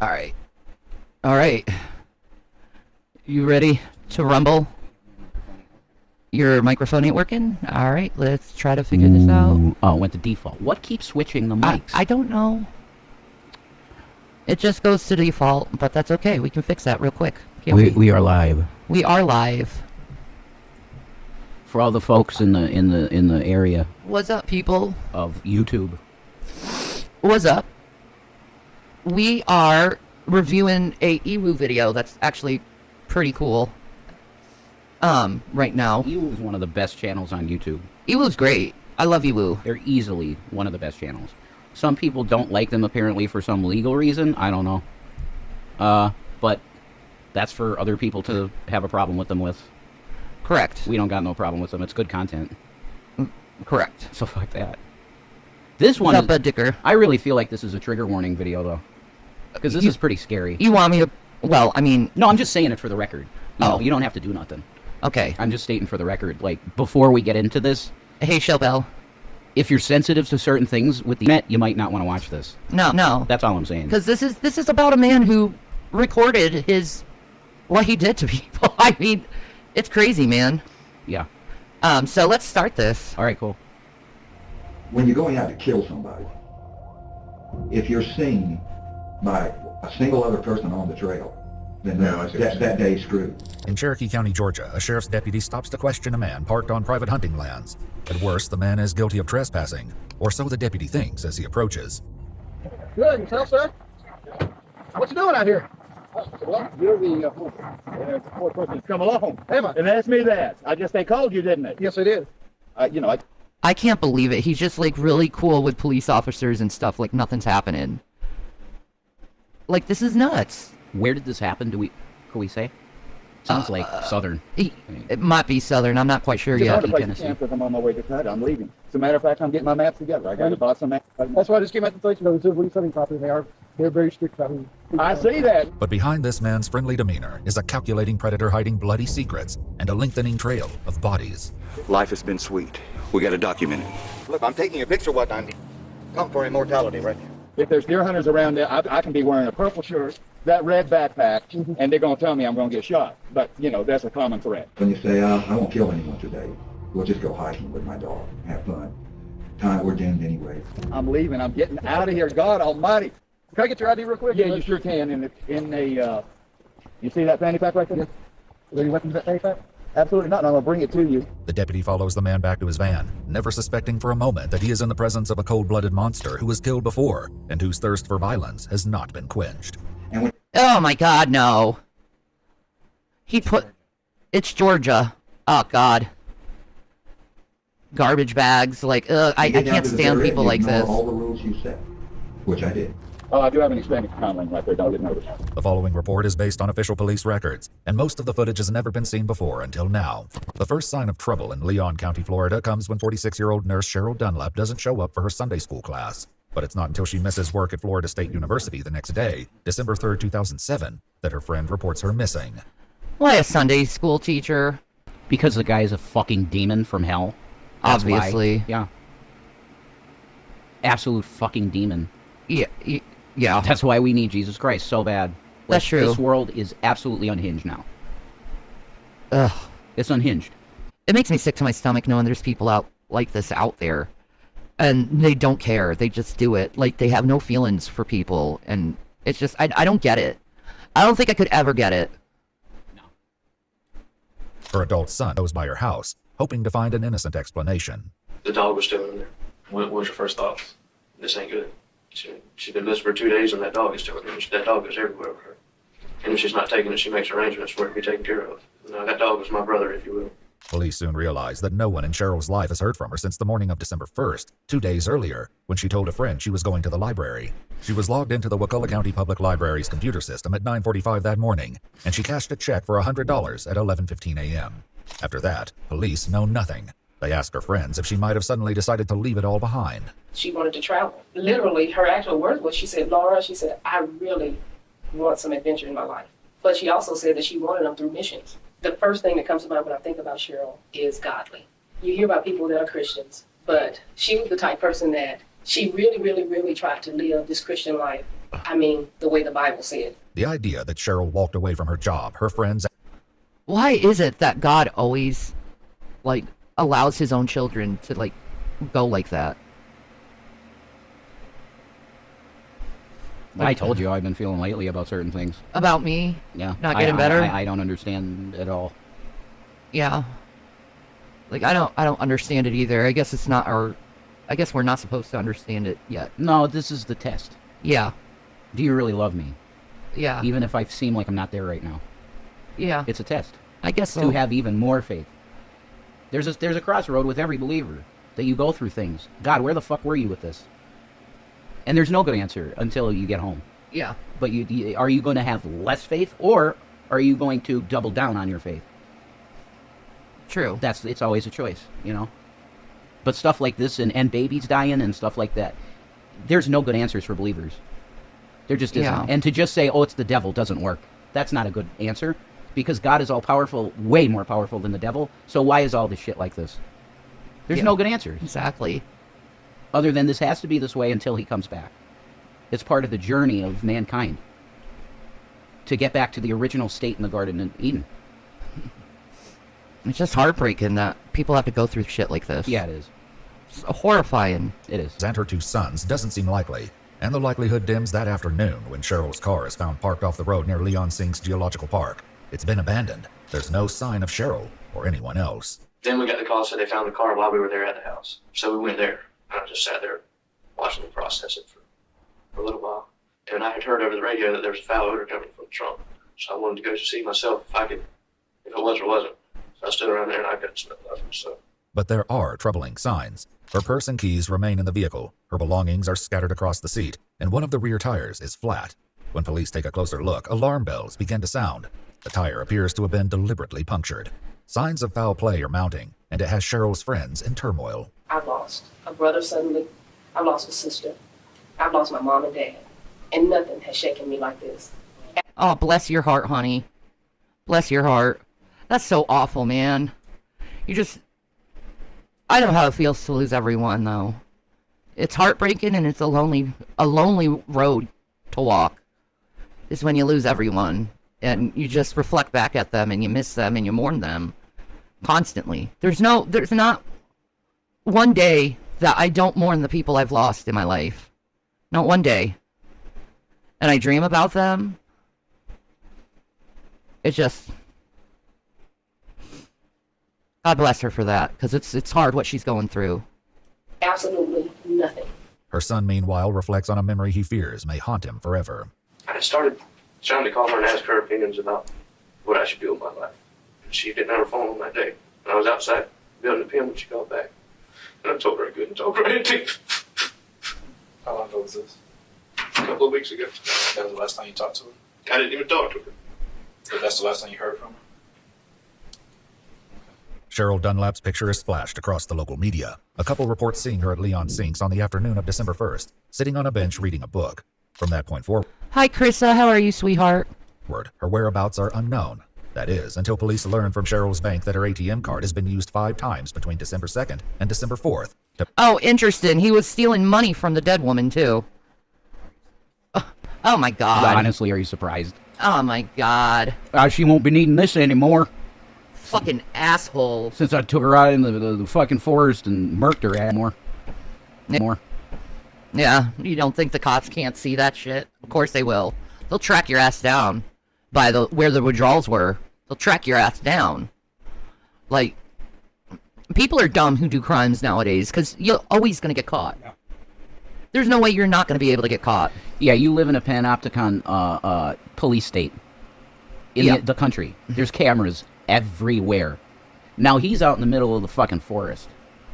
All right. All right. You ready to rumble? Your microphone ain't working? All right, let's try to figure this out. Oh, it went to default. What keeps switching the mics? I don't know. It just goes to default, but that's okay. We can fix that real quick. We are live. We are live. For all the folks in the area What's up, people? of YouTube. What's up? We are reviewing a EWU video that's actually pretty cool. Right now. EWU is one of the best channels on YouTube. EWU's great. I love EWU. They're easily one of the best channels. Some people don't like them apparently for some legal reason. I don't know. But that's for other people to have a problem with them with. Correct. We don't got no problem with them. It's good content. Correct. So fuck that. This one What's up, Dicker? I really feel like this is a trigger warning video though. Because this is pretty scary. You want me to... Well, I mean... No, I'm just saying it for the record. You know, you don't have to do nothing. Okay. I'm just stating for the record, like, before we get into this... Hey, Showbell. If you're sensitive to certain things with the internet, you might not want to watch this. No. That's all I'm saying. Because this is about a man who recorded what he did to people. I mean, it's crazy, man. Yeah. So let's start this. All right, cool. When you're going out to kill somebody, if you're seen by a single other person on the trail, then that day's screwed. In Cherokee County, Georgia, a sheriff's deputy stops to question a man parked on private hunting lands. At worst, the man is guilty of trespassing, or so the deputy thinks as he approaches. Good, yourself, sir? What you doing out here? Well, you're the fourth person that's come along. Am I? And asked me that. I guess they called you, didn't they? Yes, they did. I can't believe it. He's just, like, really cool with police officers and stuff. Like, nothing's happening. Like, this is nuts. Where did this happen? Could we say? Sounds like Southern. It might be Southern. I'm not quite sure yet. Tennessee. I'm on my way to cut. I'm leaving. As a matter of fact, I'm getting my maps together. I got to buy some maps. That's why I just came out to place those lease property. They're very strict about it. I see that. But behind this man's friendly demeanor is a calculating predator hiding bloody secrets and a lengthening trail of bodies. Life has been sweet. We got to document it. Look, I'm taking a picture of what I'm come for immortality right here. If there's deer hunters around there, I can be wearing a purple shirt, that red backpack, and they're going to tell me I'm going to get shot. But, that's a common threat. When you say, I won't kill anyone today, we'll just go hiking with my dog, have fun. We're doomed anyway. I'm leaving. I'm getting out of here. God almighty. Can I get your ID real quick? Yeah, you sure can. You see that fanny pack right there? Yes. Are there any weapons in that fanny pack? Absolutely not. I'm going to bring it to you. The deputy follows the man back to his van, never suspecting for a moment that he is in the presence of a cold-blooded monster who was killed before and whose thirst for violence has not been quenched. Oh, my God, no. It's Georgia. Oh, God. Garbage bags. Like, I can't stand people like this. All the rules you set, which I did. Oh, I do have an expanded conlang right there. Don't get nervous. The following report is based on official police records, and most of the footage has never been seen before until now. The first sign of trouble in Leon County, Florida comes when 46-year-old nurse Cheryl Dunlap doesn't show up for her Sunday school class. But it's not until she misses work at Florida State University the next day, December 3rd, 2007, that her friend reports her missing. Why a Sunday school teacher? Because the guy is a fucking demon from hell. That's Obviously. Why. Yeah. Absolute fucking demon. Yeah. That's why we need Jesus Christ so bad. That's true. This world is absolutely unhinged now. Ugh. It's unhinged. It makes me sick to my stomach knowing there's people out like this out there. And they don't care. They just do it. Like, they have no feelings for people. And it's just, I don't get it. I don't think I could ever get it. No. Her adult son goes by her house, hoping to find an innocent explanation. The dog was still in there. What was your first thoughts? This ain't good. She's been missing for 2 days, and that dog is still in there. That dog is everywhere with her. And if she's not taking it, she makes arrangements for it to be taken care of. Now, that dog was my brother, if you will. Police soon realize that no one in Cheryl's life has heard from her since the morning of December 1st, 2 days earlier, when she told a friend she was going to the library. She was logged into the Wakulla County Public Library's computer system at 9:45 that morning, and she cashed a check for $100 at 11:15 a.m. After that, police know nothing. They ask her friends if she might have suddenly decided to leave it all behind. She wanted to travel. Literally, her actual words was, she said, Laura, she said, I really want some adventure in my life. But she also said that she wanted them through missions. The first thing that comes to mind when I think about Cheryl is godly. You hear about people that are Christians, but she was the type person that she really, really, really tried to live this Christian life I mean, the way the Bible said. The idea that Cheryl walked away from her job, her friends, Why is it that God always, like, allows his own children to, like, go like that? I told you how I've been feeling lately about certain things. About me? Yeah. Not getting better? I don't understand at all. Yeah. Like, I don't understand it either. I guess it's not our... I guess we're not supposed to understand it yet. No, this is the test. Yeah. Do you really love me? Yeah. Even if I seem like I'm not there right now. Yeah. It's a test. I guess so. To have even more faith. There's a crossroad with every believer that you go through things. God, where the fuck were you with this? And there's no good answer until you get home. Yeah. But are you going to have less faith, or are you going to double down on your faith? True. It's always a choice, you know. But stuff like this and babies dying and stuff like that, there's no good answers for believers. There just isn't. Yeah. And to just say, oh, it's the devil, doesn't work. That's not a good answer, because God is all powerful, way more powerful than the devil. So why is all this shit like this? There's no good answers. Exactly. Other than this has to be this way until he comes back. It's part of the journey of mankind to get back to the original state in the Garden of Eden. It's just heartbreaking that people have to go through shit like this. Yeah, it is. It's horrifying. It is. and her 2 sons doesn't seem likely, and the likelihood dims that afternoon when Cheryl's car is found parked off the road near Leon Sink's Geological Park. It's been abandoned. There's no sign of Cheryl or anyone else. Then we got the call, said they found the car while we were there at the house. So we went there. And I just sat there watching them process it for a little while. And I had heard over the radio that there was a foul odor coming from the trunk. So I wanted to go to see myself if it was or wasn't. So I stood around there and I got smelled of it. So. But there are troubling signs. Her purse and keys remain in the vehicle, her belongings are scattered across the seat, and one of the rear tires is flat. When police take a closer look, alarm bells begin to sound. The tire appears to have been deliberately punctured. Signs of foul play are mounting, and it has Cheryl's friends in turmoil. I've lost a brother suddenly. I've lost a sister. I've lost my mom and dad. And nothing has shaken me like this. Oh, bless your heart, honey. Bless your heart. That's so awful, man. I know how it feels to lose everyone, though. It's heartbreaking, and it's a lonely road to walk. Is when you lose everyone, and you just reflect back at them, and you miss them, and you mourn them constantly. There's not one day that I don't mourn the people I've lost in my life. Not one day. And I dream about them. It's just... God bless her for that, because it's hard what she's going through. Absolutely nothing. Her son, meanwhile, reflects on a memory he fears may haunt him forever. I started trying to call her and ask her opinions about what I should do with my life. She didn't have her phone on that day. And I was outside building a pen when she called back. And I told her I couldn't talk her anything. How long ago was this? A couple of weeks ago. That was the last time you talked to her? I didn't even talk to her. But that's the last time you heard from her? Cheryl Dunlap's picture is splashed across the local media. A couple reports seeing her at Leon Sink's on the afternoon of December 1st, sitting on a bench reading a book. From that point forward, Hi, Krista. How are you, sweetheart? her whereabouts are unknown. That is, until police learn from Cheryl's bank that her ATM card has been used 5 times between December 2nd and December 4th. Oh, interesting. He was stealing money from the dead woman, too. Oh, my God. Honestly, are you surprised? Oh, my God. She won't be needing this anymore. Fucking asshole. Since I took her out in the fucking forest and murked her more. Yeah, you don't think the cops can't see that shit? Of course they will. They'll track your ass down by where the withdrawals were. They'll track your ass down. Like, people are dumb who do crimes nowadays, because you're always going to get caught. There's no way you're not going to be able to get caught. Yeah, you live in a panopticon police state in the country. There's cameras everywhere. Now he's out in the middle of the fucking forest.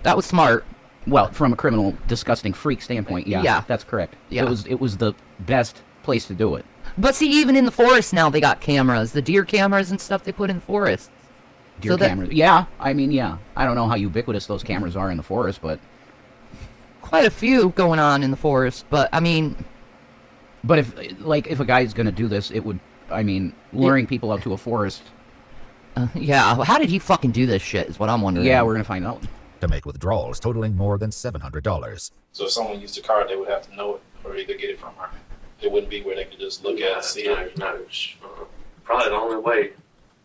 That was smart. Well, from a criminal, disgusting freak standpoint, yeah, that's correct. Yeah. It was the best place to do it. But see, even in the forest now, they got cameras. The deer cameras and stuff they put in forests. Deer cameras. Yeah, I mean, yeah. I don't know how ubiquitous those cameras are in the forest, but... Quite a few going on in the forest, but, I mean... But if a guy's gonna do this, it would, I mean, luring people out to a forest... yeah, how did he fucking do this shit is what I'm wondering. Yeah, we're gonna find out. To make withdrawals totaling more than $700. So if someone used the card, they would have to know it or either get it from her. it wouldn't be where they could just look at and see it. No. Probably the only way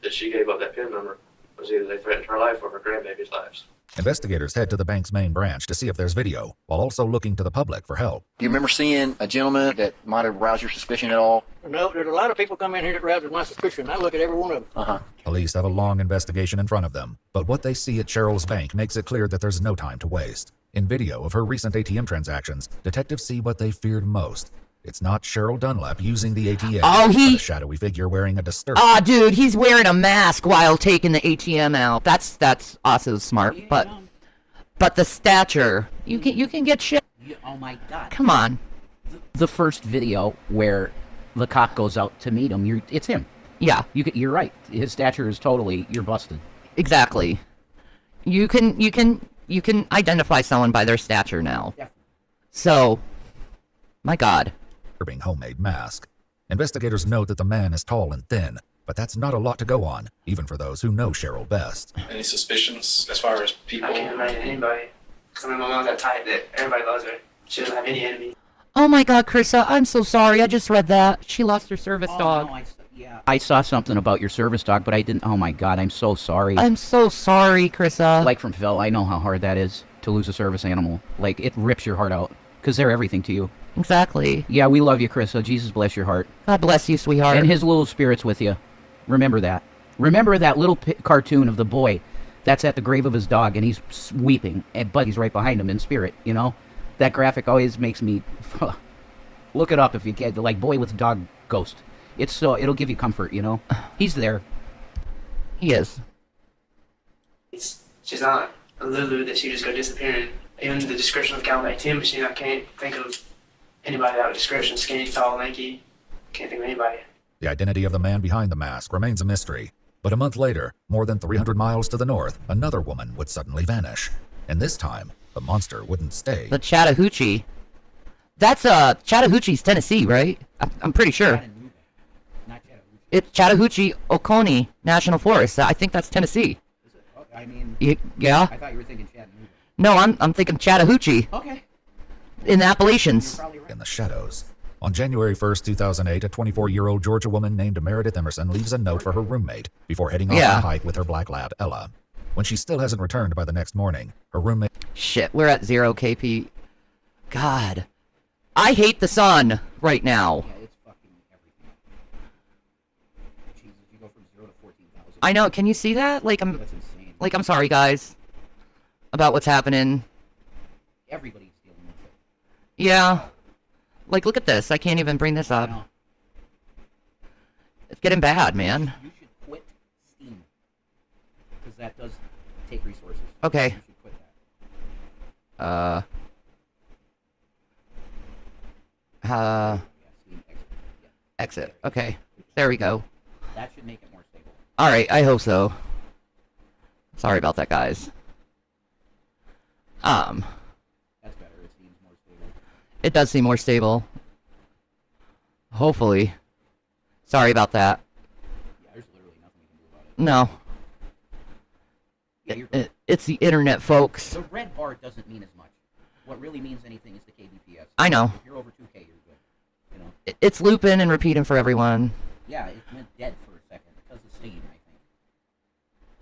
that she gave up that PIN number was either they threatened her life or her grandbaby's lives. Investigators head to the bank's main branch to see if there's video, while also looking to the public for help. Do you remember seeing a gentleman that might have roused your suspicion at all? No, there's a lot of people come in here that rouses my suspicion. I look at every one of them. Uh-huh. Police have a long investigation in front of them, but what they see at Cheryl's bank makes it clear that there's no time to waste. In video of her recent ATM transactions, detectives see what they feared most. It's not Cheryl Dunlap using the ATM, but a shadowy figure wearing a disturbing... Ah, dude, he's wearing a mask while taking the ATM out. That's also smart, but the stature, you can get shit. Oh my God! Come on. The first video where the cop goes out to meet him, it's him. Yeah, You're right. His stature is totally, you're busted. exactly. You can identify someone by their stature now. Yeah. So, my God. homemade mask. Investigators note that the man is tall and thin, but that's not a lot to go on, even for those who know Cheryl best. Any suspicions as far as people? I can't imagine anybody. Because my mom's that type that everybody loves her. She doesn't have any enemies. Oh my God, Krista, I'm so sorry. I just read that. She lost her service dog. No, I saw something about your service dog, but I didn't. Oh my God, I'm so sorry. I'm so sorry, Krista. Like from Phil, I know how hard that is to lose a service animal. Like, it rips your heart out, because they're everything to you. Exactly. Yeah, we love you, Krista. Jesus bless your heart. God bless you, sweetheart. And his little spirit's with you. Remember that. Remember that little cartoon of the boy that's at the grave of his dog, and he's weeping, and Buddy's right behind him in spirit, you know? That graphic always makes me... Look it up if you can. Like, boy with dog ghost. It'll give you comfort, you know? He's there. He is. She's not a Lulu that she just go disappearing. Even the description of Caliban ATM machine, I can't think of anybody without a description. Skinny, tall, lanky. Can't think of anybody. The identity of the man behind the mask remains a mystery. But a month later, more than 300 miles to the north, another woman would suddenly vanish. And this time, the monster wouldn't stay. The Chattahoochee. That's, Chattahoochee's Tennessee, right? I'm pretty sure. It's Chattahoochee Oconee National Forest. I think that's Tennessee. Is it? Oh, I mean... Yeah? I thought you were thinking Chattanooga. No, I'm thinking Chattahoochee. Okay. In the Appalachians. You're probably right. In the shadows. On January 1st, 2008, a 24-year-old Georgia woman named Meredith Emerson leaves a note for her roommate before heading off on a hike with her black lab, Ella. When she still hasn't returned by the next morning, her roommate... Shit, we're at 0 KP. God. I hate the sun right now. Yeah, it's fucking everything. Jesus, you go from 0 to 14,000. I know, can you see that? Like, That's insane. I'm sorry, guys. About what's happening. Everybody's dealing with it. Yeah. Like, look at this. I can't even bring this up. I know. It's getting bad, man. You should quit Steam. Because that does take resources. Okay. You should quit that. Yeah, Steam exit. Yeah. Exit. Okay. There we go. That should make it more stable. Alright, I hope so. Sorry about that, guys. That's better. It seems more stable. It does seem more stable. Hopefully. Sorry about that. Yeah, there's literally nothing we can do about it. No. Yeah, you're good. It's the internet, folks. The red bar doesn't mean as much. What really means anything is the KBPS. I know. If you're over 2K, you're good. You know? It's looping and repeating for everyone. Yeah, it went dead for a second because of Steam,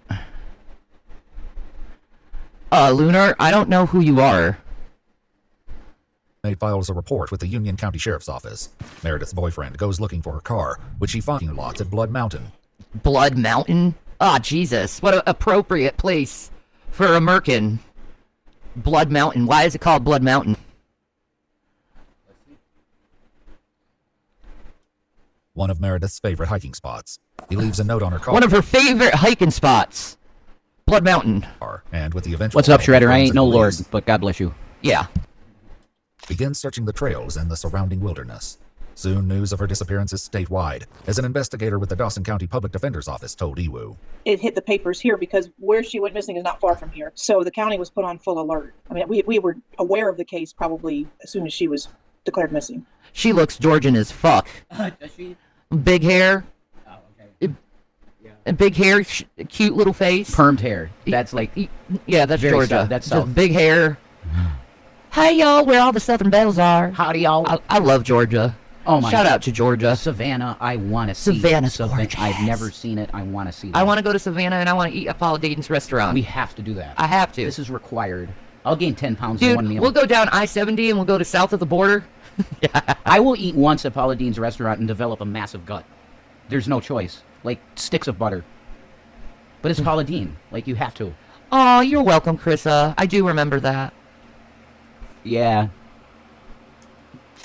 I think. Lunar, I don't know who you are. files a report with the Union County Sheriff's Office. Meredith's boyfriend goes looking for her car, which she finds in lots at Blood Mountain. Blood Mountain? Ah, Jesus. What an appropriate place for a Merkin. Blood Mountain. Why is it called Blood Mountain? One of Meredith's favorite hiking spots. He leaves a note on her car. One of her favorite hiking spots. Blood Mountain. And with the eventual... What's up, help of Shredder? I friends ain't and no lord, police, but God bless you. Yeah. begins searching the trails and the surrounding wilderness. Soon, news of her disappearance is statewide, as an investigator with the Dawson County Public Defender's Office told EWU. It hit the papers here because where she went missing is not far from here. So the county was put on full alert. I mean, we were aware of the case probably as soon as she was declared missing. She looks Georgian as fuck. Does she? Big hair. Oh, okay. And big hair, cute little face. Permed hair. That's like... Yeah, that's Very Georgia. south. That's Just south. big hair. Hey, y'all, where all the Southern bells are. Howdy, y'all. I love Georgia. Oh my! Shout out to Georgia. Savannah, I want to see. Savannah's gorgeous. I've never seen it. I want to see that. I want to go to Savannah and I want to eat at Paula Dayton's restaurant. We have to do that. I have to. This is required. I'll gain 10 pounds Dude, in 1 meal. we'll go down I-70 and we'll go to south of the border. I will eat once at Paula Deen's restaurant and develop a massive gut. There's no choice. Like sticks of butter. But it's Paula Deen. Like, you have to. Oh, you're welcome, Chrissa. I do remember that. Yeah.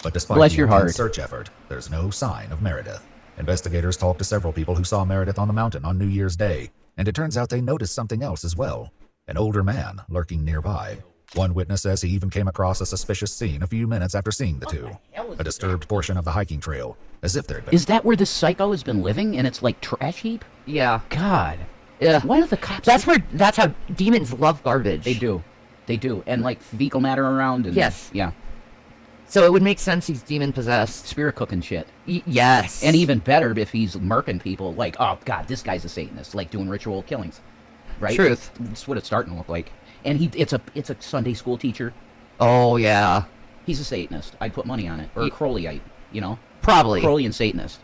But despite Bless the your intense heart. search effort, there's no sign of Meredith. Investigators talked to several people who saw Meredith on the mountain on New Year's Day, and it turns out they noticed something else as well. An older man lurking nearby. One witness says he even came across a suspicious scene a few minutes after seeing the two. A disturbed portion of the hiking trail, as if there'd been... Is that where this psycho has been living and it's like trash heap? Yeah. God. Yeah. Why do the cops... That's how demons love garbage. They do. They do. And like fecal matter around and... Yes. Yeah. So it would make sense he's demon-possessed. Spirit cooking shit. Yes. And even better if he's murking people. Like, oh, God, this guy's a Satanist. Like, doing ritual killings. Right? Truth. That's what it's starting to look like. And it's a Sunday school teacher. Oh, yeah. He's a Satanist. I'd put money on it. Or a Crowleyite, you know? Probably. Crowley and Satanist.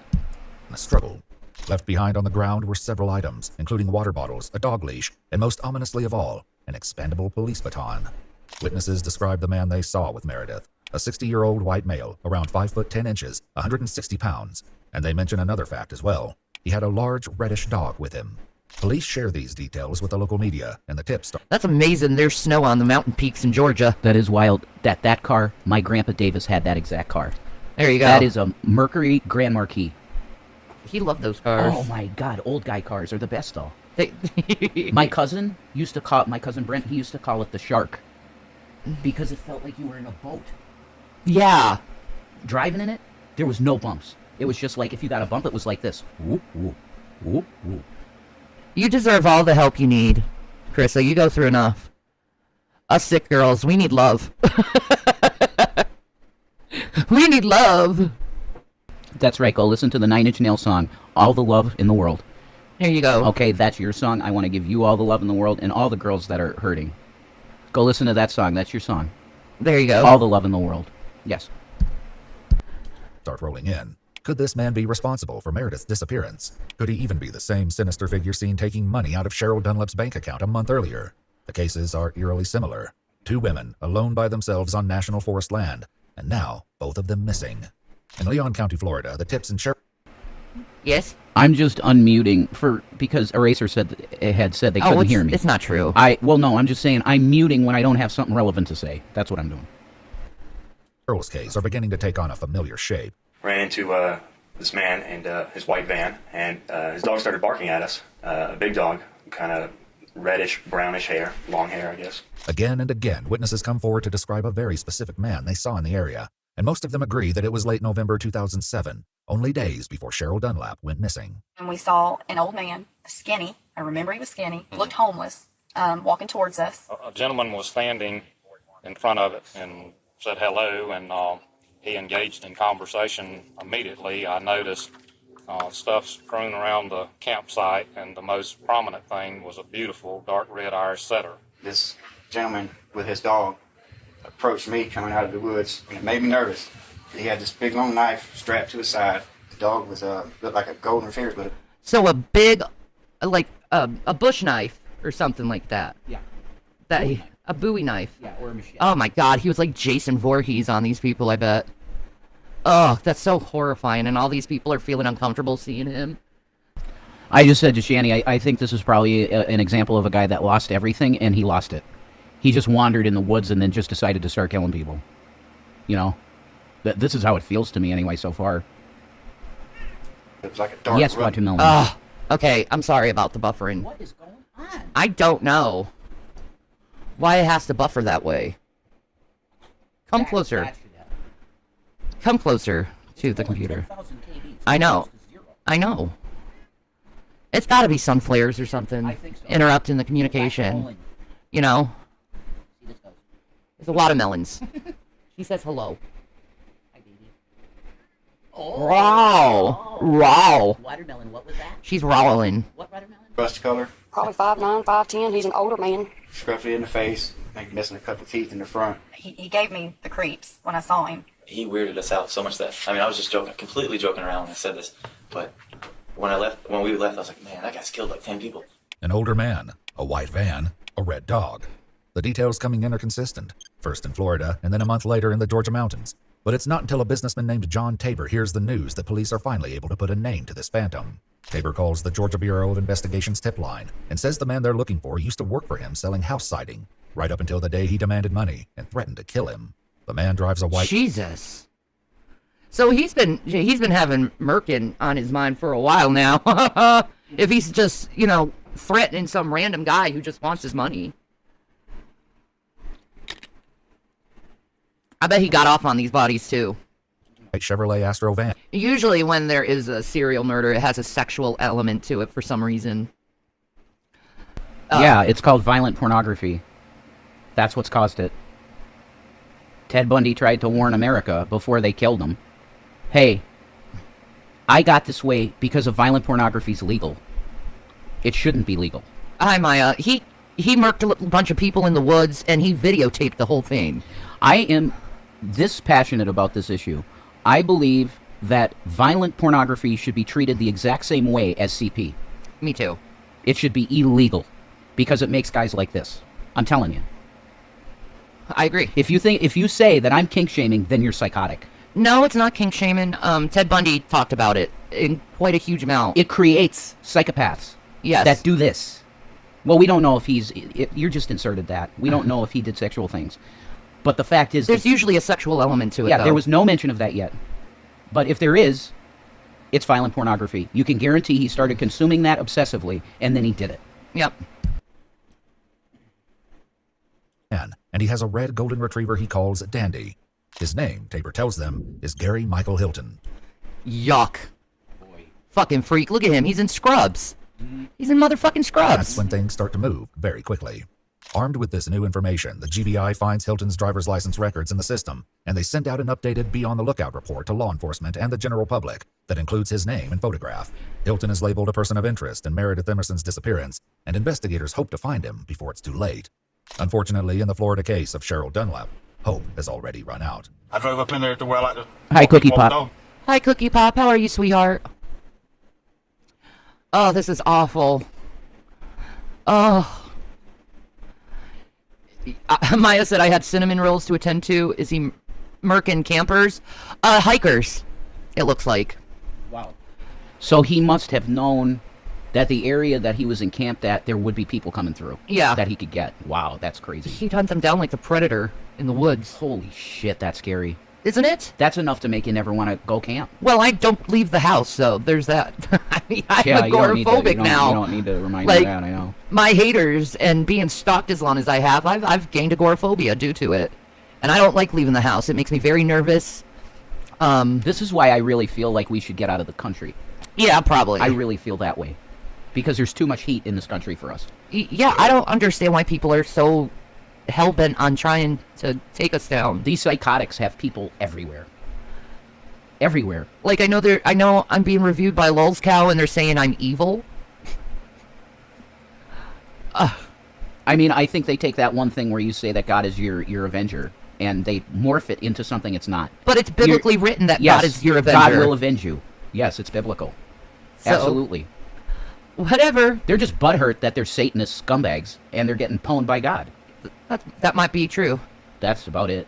A struggle. Left behind on the ground were several items, including water bottles, a dog leash, and most ominously of all, an expandable police baton. Witnesses described the man they saw with Meredith, a 60-year-old white male, around 5 foot 10 inches, 160 pounds. And they mention another fact as well. He had a large reddish dog with him. Police share these details with the local media, and the tips start. That's amazing. There's snow on the mountain peaks in Georgia. That is wild. That car, my Grandpa Davis had that exact car. There you go. That is a Mercury Grand Marquis. He loved those cars. Oh my God, old guy cars are the best though. They... My cousin Brent, he used to call it the Shark. Because it felt like you were in a boat. Yeah. Driving in it, there was no bumps. It was just like if you got a bump, it was like this. Whoop, whoop, whoop, whoop. You deserve all the help you need, Chrissa. You go through enough. Us sick girls, we need love. We need love. That's right. Go listen to the 9 Inch Nails song, All the Love in the World. There you go. Okay, that's your song. I want to give you all the love in the world and all the girls that are hurting. Go listen to that song. That's your song. There you go. All the love in the world. Yes. Start rolling in. Could this man be responsible for Meredith's disappearance? Could he even be the same sinister figure seen taking money out of Cheryl Dunlap's bank account a month earlier? The cases are eerily similar. 2 women alone by themselves on national forest land, and now both of them missing. In Leon County, Florida, the tips in Cheryl... Yes? I'm just unmuting because Eraser had said they couldn't hear me. It's not true. Well, no, I'm just saying I'm muting when I don't have something relevant to say. That's what I'm doing. Cheryl's case are beginning to take on a familiar shape. Ran into this man and his white van, and his dog started barking at us. A big dog, kind of reddish, brownish hair, long hair, I guess. Again and again, witnesses come forward to describe a very specific man they saw in the area, and most of them agree that it was late November 2007, only days before Cheryl Dunlap went missing. And we saw an old man, skinny, I remember he was skinny, looked homeless, walking towards us. A gentleman was standing in front of it and said hello, and he engaged in conversation immediately. I noticed stuff strewn around the campsite, and the most prominent thing was a beautiful dark red Irish setter. This gentleman with his dog approached me coming out of the woods, and it made me nervous. He had this big long knife strapped to his side. The dog was looked like a golden retriever, but So a big, like a bush knife or something like that. Yeah. A Bowie knife. Yeah, or a machete. Oh my God, he was like Jason Voorhees on these people, I bet. Oh, that's so horrifying, and all these people are feeling uncomfortable seeing him. I just said to Shanny, I think this is probably an example of a guy that lost everything, and he lost it. He just wandered in the woods and then just decided to start killing people. You know? This is how it feels to me anyway so far. it was like a dark Yes, rug. Watermelon. Okay, I'm sorry about the buffering. What is going on? I don't know why it has to buffer that way. Come closer. Come closer to the computer. I know. I know. It's gotta be sun flares or something. Interrupting the communication. You know? There's a lot of melons. She says hello. Raw. Raw. Watermelon, what was that? She's rawling. What watermelon? Rust color, Probably 5'9", 5'10". He's an older man. scruffy in the face, maybe missing a couple teeth in the front. He gave me the creeps when I saw him. he weirded us out so much that, I mean, I was just joking, completely joking around when I said this, but when we left, I was like, man, that guy's killed like 10 people. An older man, a white van, a red dog. The details coming in are consistent. First in Florida, and then a month later in the Georgia mountains. But it's not until a businessman named John Tabor hears the news that police are finally able to put a name to this phantom. Tabor calls the Georgia Bureau of Investigation's tip line and says the man they're looking for used to work for him selling house siding, right up until the day he demanded money and threatened to kill him. The man drives a white... Jesus. So he's been having Merkin on his mind for a while now. If he's just, you know, threatening some random guy who just wants his money. I bet he got off on these bodies too. Chevrolet Astro van. Usually when there is a serial murder, it has a sexual element to it for some reason. Yeah, it's called violent pornography. That's what's caused it. Ted Bundy tried to warn America before they killed him. Hey, I got this way because of violent pornography's legal. It shouldn't be legal. Hi, Maya. He murked a bunch of people in the woods, and he videotaped the whole thing. I am this passionate about this issue. I believe that violent pornography should be treated the exact same way as CP. Me too. It should be illegal because it makes guys like this. I'm telling you. I agree. If you say that I'm kink shaming, then you're psychotic. No, it's not kink shaming. Ted Bundy talked about it in quite a huge amount. It creates psychopaths. Yes. That do this. Well, we don't know if you're just inserted that. We don't know if he did sexual things. But the fact is... There's usually a sexual element to it, Yeah, though. there was no mention of that yet. But if there is, it's violent pornography. You can guarantee he started consuming that obsessively, and then he did it. Yep. And he has a red golden retriever he calls Dandy. His name, Tabor tells them, is Gary Michael Hilton. Yuck. Boy. Fucking freak. Look at him. He's in scrubs. He's in motherfucking scrubs. That's when things start to move very quickly. Armed with this new information, the GBI finds Hilton's driver's license records in the system, and they send out an updated Be on the Lookout report to law enforcement and the general public that includes his name and photograph. Hilton is labeled a person of interest in Meredith Emerson's disappearance, and investigators hope to find him before it's too late. Unfortunately, in the Florida case of Cheryl Dunlap, hope has already run out. I drove up in there to where I like to... Hi, Cookie Pop. Hi, Cookie Pop. How are you, sweetheart? Oh, this is awful. Oh. Maya said I had cinnamon rolls to attend to. Is he murking campers? Hikers, it looks like. Wow. So he must have known that the area that he was encamped at, there would be people coming through. Yeah. That he could get. Wow, that's crazy. He'd hunt them down like the predator in the woods. Holy shit, that's scary. Isn't it? That's enough to make you never want to go camp. Well, I don't leave the house, so there's that. I mean, I'm Yeah, agoraphobic now. You don't need to remind like, me of that, I know. My haters and being stalked as long as I have, I've gained agoraphobia due to it. And I don't like leaving the house. It makes me very nervous. This is why I really feel like we should get out of the country. Yeah, probably. I really feel that way. Because there's too much heat in this country for us. Yeah, I don't understand why people are so hell-bent on trying to take us down. These psychotics have people everywhere. Everywhere. Like, I know I'm being reviewed by Lulz Cow and they're saying I'm evil. I mean, I think they take that one thing where you say that God is your avenger, and they morph it into something it's not. But it's biblically written that yes, God is your avenger. God will avenge you. Yes, it's biblical. So, absolutely. Whatever. They're just butthurt that they're Satanist scumbags, and they're getting pwned by God. That might be true. That's about it.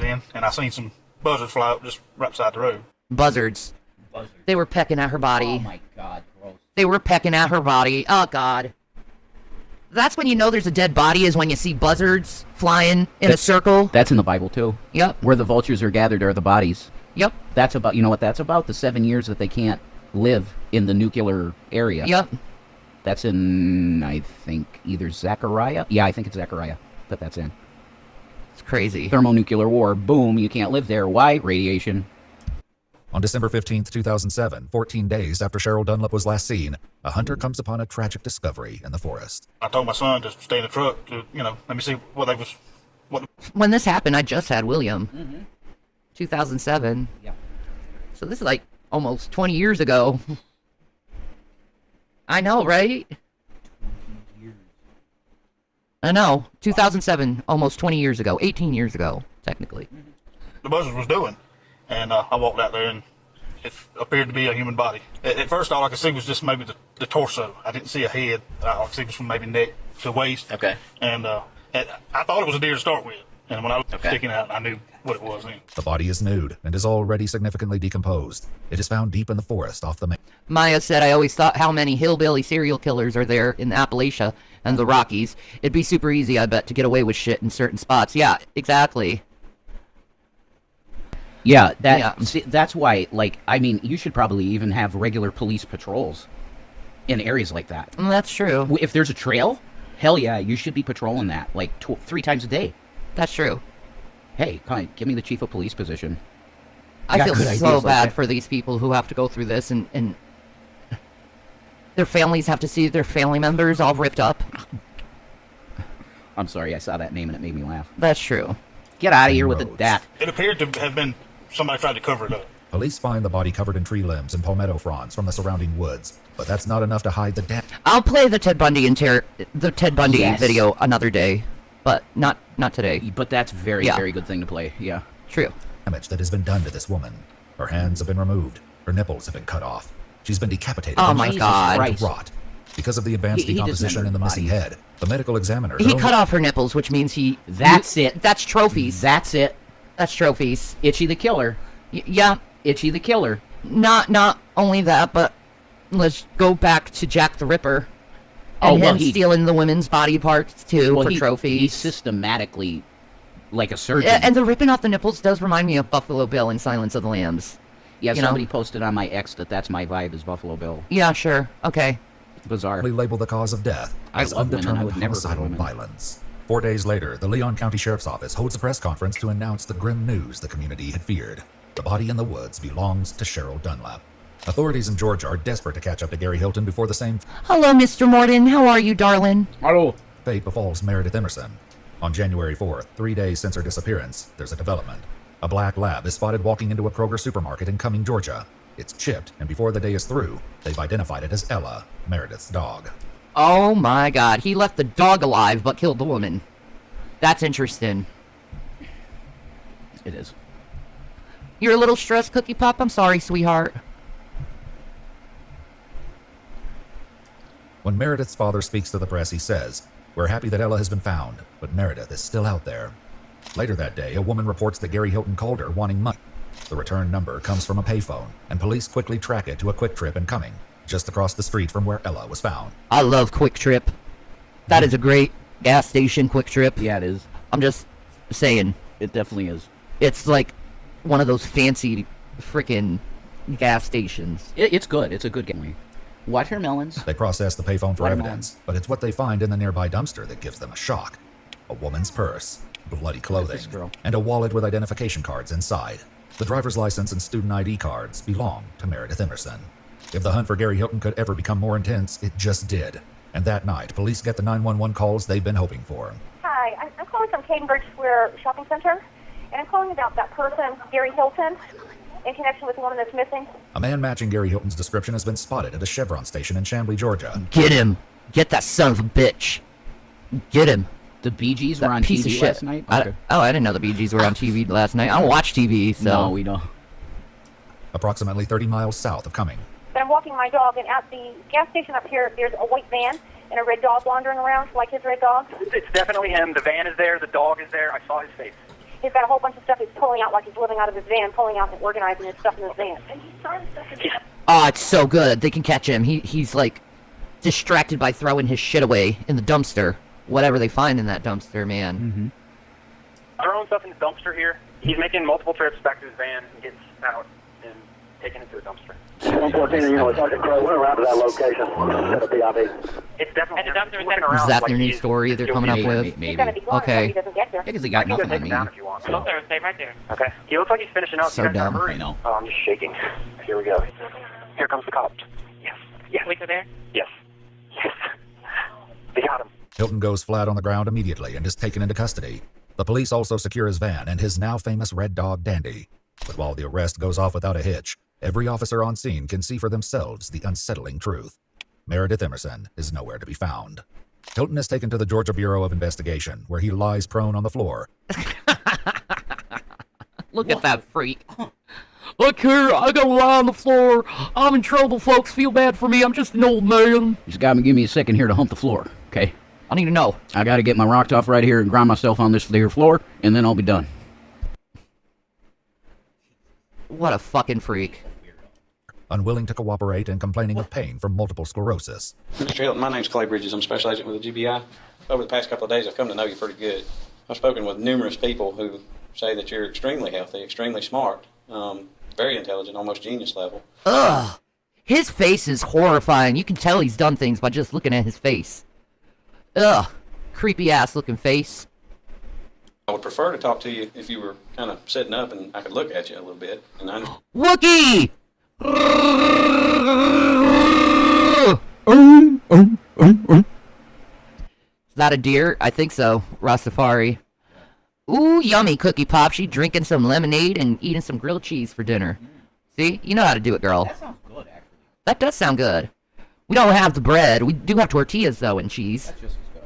In, and I seen some buzzards fly up just right beside the road. Buzzards. They were pecking at her body. Oh my God, gross. They were pecking at her body. Oh God. That's when you know there's a dead body, is when you see buzzards flying in a circle. That's in the Bible too. Yep. Where the vultures are gathered are the bodies. Yep. That's about, you know what that's about? The 7 years that they can't live in the nuclear area. Yep. That's in, I think, either Zechariah. Yeah, I think it's Zechariah that that's in. It's crazy. Thermonuclear war. Boom, you can't live there. Why? Radiation. On December 15th, 2007, 14 days after Cheryl Dunlap was last seen, a hunter comes upon a tragic discovery in the forest. I told my son to stay in the truck to, let me see what they was... When this happened, I just had William. 2007. Yeah. So this is like almost 20 years ago. I know, right? 20 years. I know. 2007, almost 20 years ago. 18 years ago, technically. the buzzard was doing. And I walked out there, and it appeared to be a human body. At first, all I could see was just maybe the torso. I didn't see a head. All I could see was from maybe neck to waist. Okay. And I thought it was a deer to start with. And when I was sticking out, I knew what it was then. The body is nude and is already significantly decomposed. It is found deep in the forest off the main. Maya said, I always thought how many hillbilly serial killers are there in Appalachia and the Rockies. It'd be super easy, I bet, to get away with shit in certain spots. Yeah, exactly. Yeah, see, that's why, like, I mean, you should probably even have regular police patrols in areas like that. That's true. If there's a trail, hell yeah, you should be patrolling that, like, 3 times a day. That's true. Hey, come on, give me the chief of police position. I feel so bad for these people who have to go through this, and their families have to see their family members all ripped up. I'm sorry, I saw that name and it made me laugh. That's true. Get out of here with that. It appeared to have been somebody tried to cover it up. Police find the body covered in tree limbs and palmetto fronds from the surrounding woods, but that's not enough to hide the death. I'll play the Ted Bundy video another day, but not today. But that's very good thing to play. Yeah, true. Damage that has been done to this woman. Her hands have been removed. Her nipples have been cut off. She's been decapitated. Oh my God! And rot. Because of the advanced decomposition and the missing head, the medical examiner. He cut off her nipples, which means he. That's it. That's trophies. That's it. That's trophies. Itchy the Killer. Yeah. Itchy the Killer. Not only that, but let's go back to Jack the Ripper. And him stealing the women's body parts too for trophies. He systematically, like a surgeon. And the ripping off the nipples does remind me of Buffalo Bill in Silence of the Lambs. Yeah, somebody posted on my X that's my vibe is Buffalo Bill. Yeah, sure. Okay. Bizarre. We label the cause of death as undetermined homicidal violence. 4 days later, the Leon County Sheriff's Office holds a press conference to announce the grim news the community had feared. The body in the woods belongs to Cheryl Dunlap. Authorities in Georgia are desperate to catch up to Gary Hilton before the same... Hello, Mr. Morton. How are you, darling? Hello. Fate befalls Meredith Emerson. On January 4th, 3 days since her disappearance, there's a development. A black lab is spotted walking into a Kroger supermarket in Cumming, Georgia. It's chipped, and before the day is through, they've identified it as Ella, Meredith's dog. Oh my God. He left the dog alive but killed the woman. That's interesting. It is. You're a little stressed, Cookie Pop? I'm sorry, sweetheart. When Meredith's father speaks to the press, he says, "We're happy that Ella has been found, but Meredith is still out there." Later that day, a woman reports that Gary Hilton called her wanting money. The return number comes from a payphone, and police quickly track it to a Quick Trip in Cumming, just across the street from where Ella was found. I love Quick Trip. That is a great gas station, Quick Trip. Yeah, it is. I'm just saying. It definitely is. It's like one of those fancy freaking gas stations. It's good. It's a good game. Watermelons. They process the payphone for evidence, but it's what they find in the nearby dumpster that gives them a shock. A woman's purse, bloody clothing, and a wallet with identification cards inside. The driver's license and student ID cards belong to Meredith Emerson. If the hunt for Gary Hilton could ever become more intense, it just did. And that night, police get the 911 calls they've been hoping for. Hi, I'm calling from Cadenbridge Square Shopping Center, and I'm calling about that person, Gary Hilton, in connection with the woman that's missing. A man matching Gary Hilton's description has been spotted at a Chevron station in Chamblee, Georgia. Get him! Get that son of a bitch! Get him! The Bee Gees were on TV last night? Okay. I didn't know the Bee Gees were on TV last night. I don't watch TV, so... No, we don't. Approximately 30 miles south of Cumming. But I'm walking my dog, and at the gas station up here, there's a white van and a red dog wandering around, like his red dog. It's definitely him. The van is there. The dog is there. I saw his face. He's got a whole bunch of stuff he's pulling out, like he's living out of his van, pulling out and organizing his stuff in his van. Oh, it's so good. They can catch him. He's like distracted by throwing his shit away in the dumpster. Whatever they find in that dumpster, man. Mm-hmm. Throwing stuff in the dumpster here. He's making multiple trips back to his van and gets out and taking it to a dumpster. 114, you know, Sergeant Crow went around to that location. Set a PIV. It's definitely Is that their new story they're coming up with? Maybe. Okay. Because he got nothing on me. Stop there, stay right there. Okay. He looks like he's finishing up. So You guys gotta dumb. hurry. I know. Oh, I'm just shaking. Here we go. Here comes the cops. Yes. Yes. Wait, they're there? Yes. Yes. They got him. Hilton goes flat on the ground immediately and is taken into custody. The police also secure his van and his now famous red dog, Dandy. But while the arrest goes off without a hitch, every officer on scene can see for themselves the unsettling truth. Meredith Emerson is nowhere to be found. Hilton is taken to the Georgia Bureau of Investigation, where he lies prone on the floor. Look at that freak. Look here, I gotta lie on the floor. I'm in trouble, folks. Feel bad for me. I'm just an old man. Just gotta give me a second here to hump the floor, okay? I need to know. I gotta get my rocks off right here and grind myself on this here floor, and then I'll be done. What a fucking freak. Unwilling to cooperate and complaining of pain from multiple sclerosis. Mr. Hilton, my name's Clay Bridges. I'm special agent with the GBI. Over the past couple of days, I've come to know you pretty good. I've spoken with numerous people who say that you're extremely healthy, extremely smart, very intelligent, almost genius level. Ugh. His face is horrifying. You can tell he's done things by just looking at his face. Ugh. Creepy ass looking face. I would prefer to talk to you if you were kind of sitting up and I could look at you a little bit. And I Wookie! Is that a deer? I think so. Rastafari. Ooh, yummy Cookie Pop. She drinking some lemonade and eating some grilled cheese for dinner. See? You know how to do it, girl. That sounds good, actually. That does sound good. We don't have the bread. We do have tortillas, though, and cheese. That's just as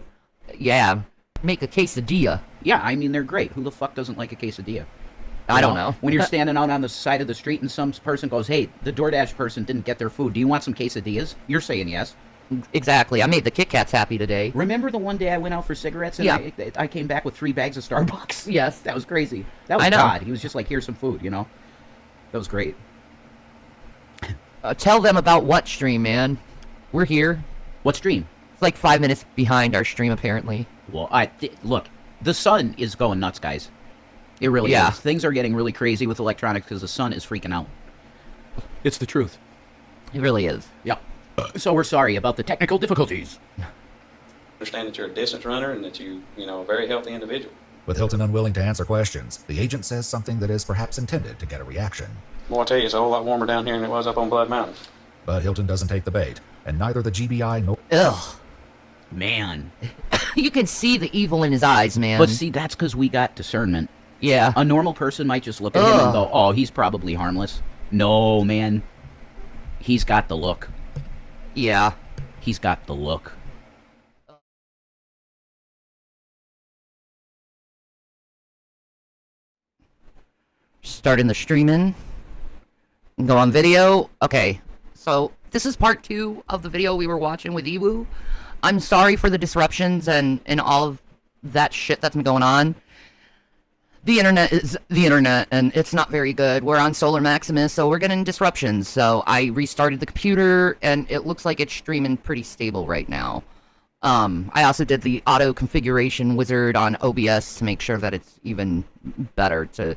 good. Yeah. Make a quesadilla. Yeah, I mean, they're great. Who the fuck doesn't like a quesadilla? I don't know. When you're standing out on the side of the street and some person goes, hey, the DoorDash person didn't get their food. Do you want some quesadillas? You're saying yes. Exactly. I made the Kit Kats happy today. Remember the one day I went out for cigarettes and Yeah. I came back with 3 bags of Starbucks? Yes. That was crazy. That was I know. God. He was just like, here's some food, you know? That was great. Tell them about what stream, man. We're here. What stream? It's like 5 minutes behind our stream, apparently. Well, look, the sun is going nuts, guys. It really Yeah. is. Things are getting really crazy with electronics because the sun is freaking out. It's the truth. It really is. Yeah. So we're sorry about the technical difficulties. understand that you're a distance runner and that you know, a very healthy individual. With Hilton unwilling to answer questions, the agent says something that is perhaps intended to get a reaction. Boy, I tell you, it's a whole lot warmer down here than it was up on Blood Mountain. But Hilton doesn't take the bait, and neither the GBI nor... Ugh. Man. You can see the evil in his eyes, man. But see, that's because we got discernment. Yeah. A normal person might just look at him and go, oh, he's probably harmless. No, man. He's got the look. Yeah. He's got the look. Starting the streaming. Go on video. Okay. So, this is part 2 of the video we were watching with EWU. I'm sorry for the disruptions and all of that shit that's been going on. The internet is the internet, and it's not very good. We're on Solar Maximus, so we're getting disruptions. So I restarted the computer, and it looks like it's streaming pretty stable right now. I also did the auto configuration wizard on OBS to make sure that it's even better to,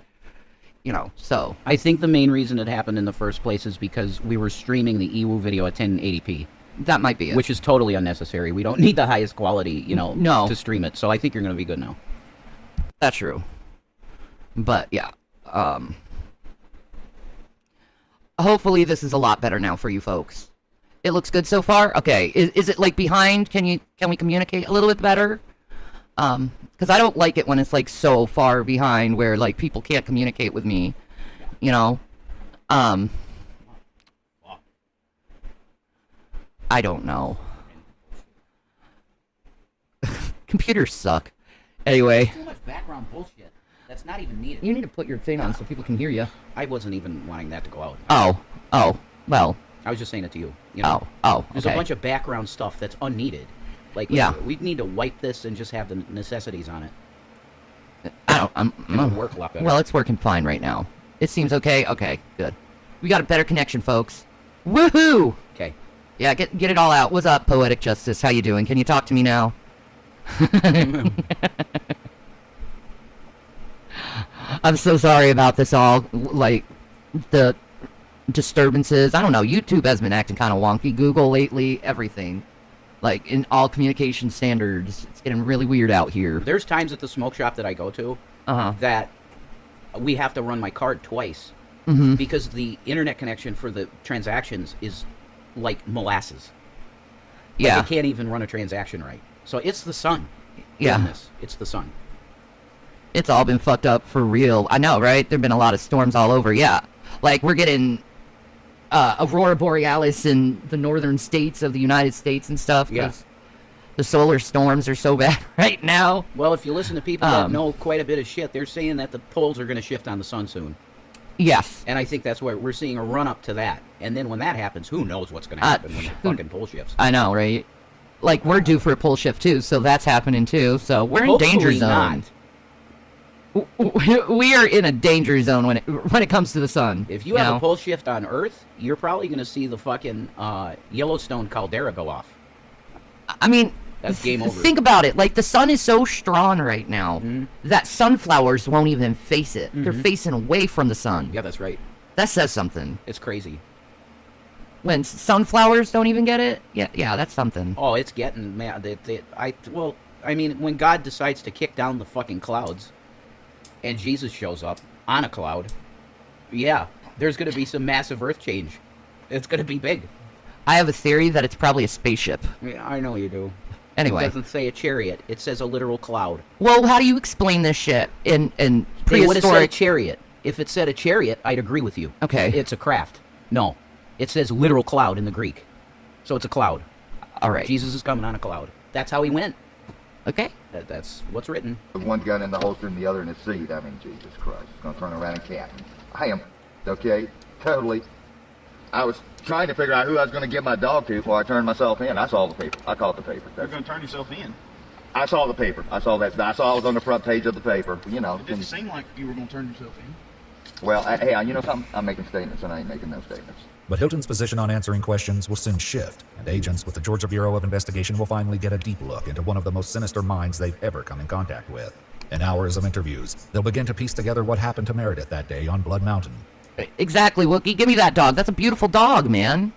so. I think the main reason it happened in the first place is because we were streaming the EWU video at 1080p. That might be it. Which is totally unnecessary. We don't need the highest quality, No. to stream it. So I think you're going to be good now. That's true. But, yeah. Hopefully this is a lot better now for you folks. It looks good so far? Okay. Is it, like, behind? Can we communicate a little bit better? Because I don't like it when it's, like, so far behind where, like, people can't communicate with me. I don't know. Computers suck. Anyway. Too much background bullshit. That's not even needed. You need to put your thing on so people can hear you. I wasn't even wanting that to go out. Oh, well. I was just saying it to you. There's a bunch of background stuff that's unneeded. Like, we need to wipe this and just have the necessities on it. It'll work a lot better. Well, it's working fine right now. It seems okay. Okay, good. We got a better connection, folks. Woohoo! Okay. Yeah, get it all out. What's up, Poetic Justice? How you doing? Can you talk to me now? I'm so sorry about this all, like, the disturbances. I don't know, YouTube has been acting kind of wonky. Google lately, everything. Like, in all communication standards, it's getting really weird out here. There's times at the smoke shop that I go to that we have to run my card twice because the internet connection for the transactions is like molasses. Yeah. Like, it can't even run a transaction right. So it's the sun. Yeah. It's the sun. It's all been fucked up for real. I know, right? There've been a lot of storms all over, yeah. Like, we're getting Aurora Borealis in the northern states of the United States and stuff. Yeah. The solar storms are so bad right now. Well, if you listen to people that know quite a bit of shit, they're saying that the poles are going to shift on the sun soon. Yes. And I think that's where we're seeing a run-up to that. And then when that happens, who knows what's going to happen when the fucking pole shifts. I know, right? Like, we're due for a pole shift, too, so that's happening, too. So we're in danger zone. We are in a danger zone when it comes to the sun. If you have a pole shift on Earth, you're probably going to see the fucking Yellowstone caldera go off. I mean, that's game over. Think about it. Like, the sun is so strong right now that sunflowers won't even face it. They're facing away from the sun. Yeah, that's right. That says something. It's crazy. When sunflowers don't even get it? Yeah, that's something. Oh, it's getting, man. I mean, when God decides to kick down the fucking clouds and Jesus shows up on a cloud, yeah, there's going to be some massive earth change. It's going to be big. I have a theory that it's probably a spaceship. Yeah, I know you do. Anyway. It doesn't say a chariot. It says a literal cloud. Well, how do you explain this shit in prehistoric... It would have said a chariot. If it said a chariot, I'd agree with you. Okay. It's a craft. No. It says literal cloud in the Greek. So it's a cloud. All right. Jesus is coming on a cloud. That's how he went. Okay. That's what's written. One gun in the holster and the other in the seat. I mean, Jesus Christ. It's going to turn around and cap me. I am. Okay? Totally. I was trying to figure out who I was going to give my dog to before I turned myself in. I saw the paper. I caught the paper. You're going to turn yourself in? I saw the paper. I saw that. I saw I was on the front page of the paper. You know. It didn't seem like you were going to turn yourself in. Well, hey, you know something? I'm making statements and I ain't making no statements. But Hilton's position on answering questions will soon shift, and agents with the Georgia Bureau of Investigation will finally get a deep look into one of the most sinister minds they've ever come in contact with. In hours of interviews, they'll begin to piece together what happened to Meredith that day on Blood Mountain. Exactly, Wookie. Give me that dog. That's a beautiful dog, man.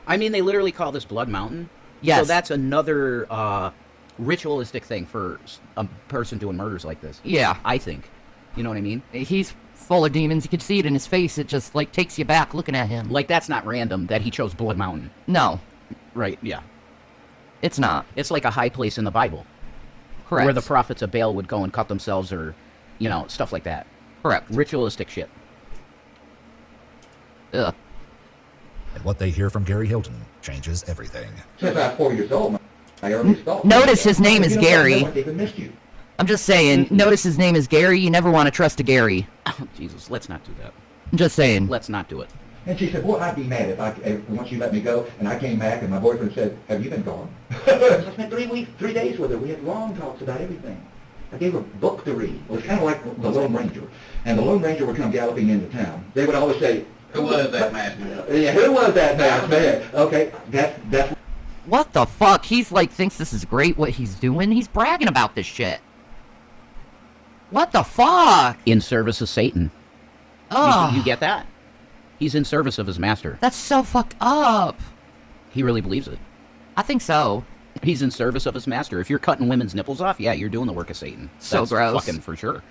I mean, they literally call this Blood Mountain. Yes. So that's another ritualistic thing for a person doing murders like this. Yeah. I think. You know what I mean? He's full of demons. You can see it in his face. It just, like, takes you back looking at him. Like, that's not random that he chose Blood Mountain. No. Right, yeah. It's not. It's like a high place in the Bible. Correct. Where the prophets of Baal would go and cut themselves or, you know, stuff like that. Correct. Ritualistic shit. Ugh. And what they hear from Gary Hilton changes everything. Since I was 4 years old, I already thought. Notice his name is Gary. I even missed you. I'm just saying, notice his name is Gary. You never want to trust a Gary. Oh, Jesus, let's not do that. I'm just saying. Let's not do it. And she said, well, I'd be mad if once you let me go, and I came back, and my boyfriend said, have you been gone? I spent 3 days with her. We had long talks about everything. I gave her a book to read. It was kind of like the Lone Ranger. And the Lone Ranger would come galloping into town. They would always say, who was that masked man? Yeah, who was that masked man? Okay, that's... What the fuck? He's like, thinks this is great what he's doing. He's bragging about this shit. What the fuck? In service of Satan. Oh. You get that? He's in service of his master. That's so fucked up. He really believes it. I think so. He's in service of his master. If you're cutting women's nipples off, yeah, you're doing the work of Satan. So That's gross. Fucking for sure.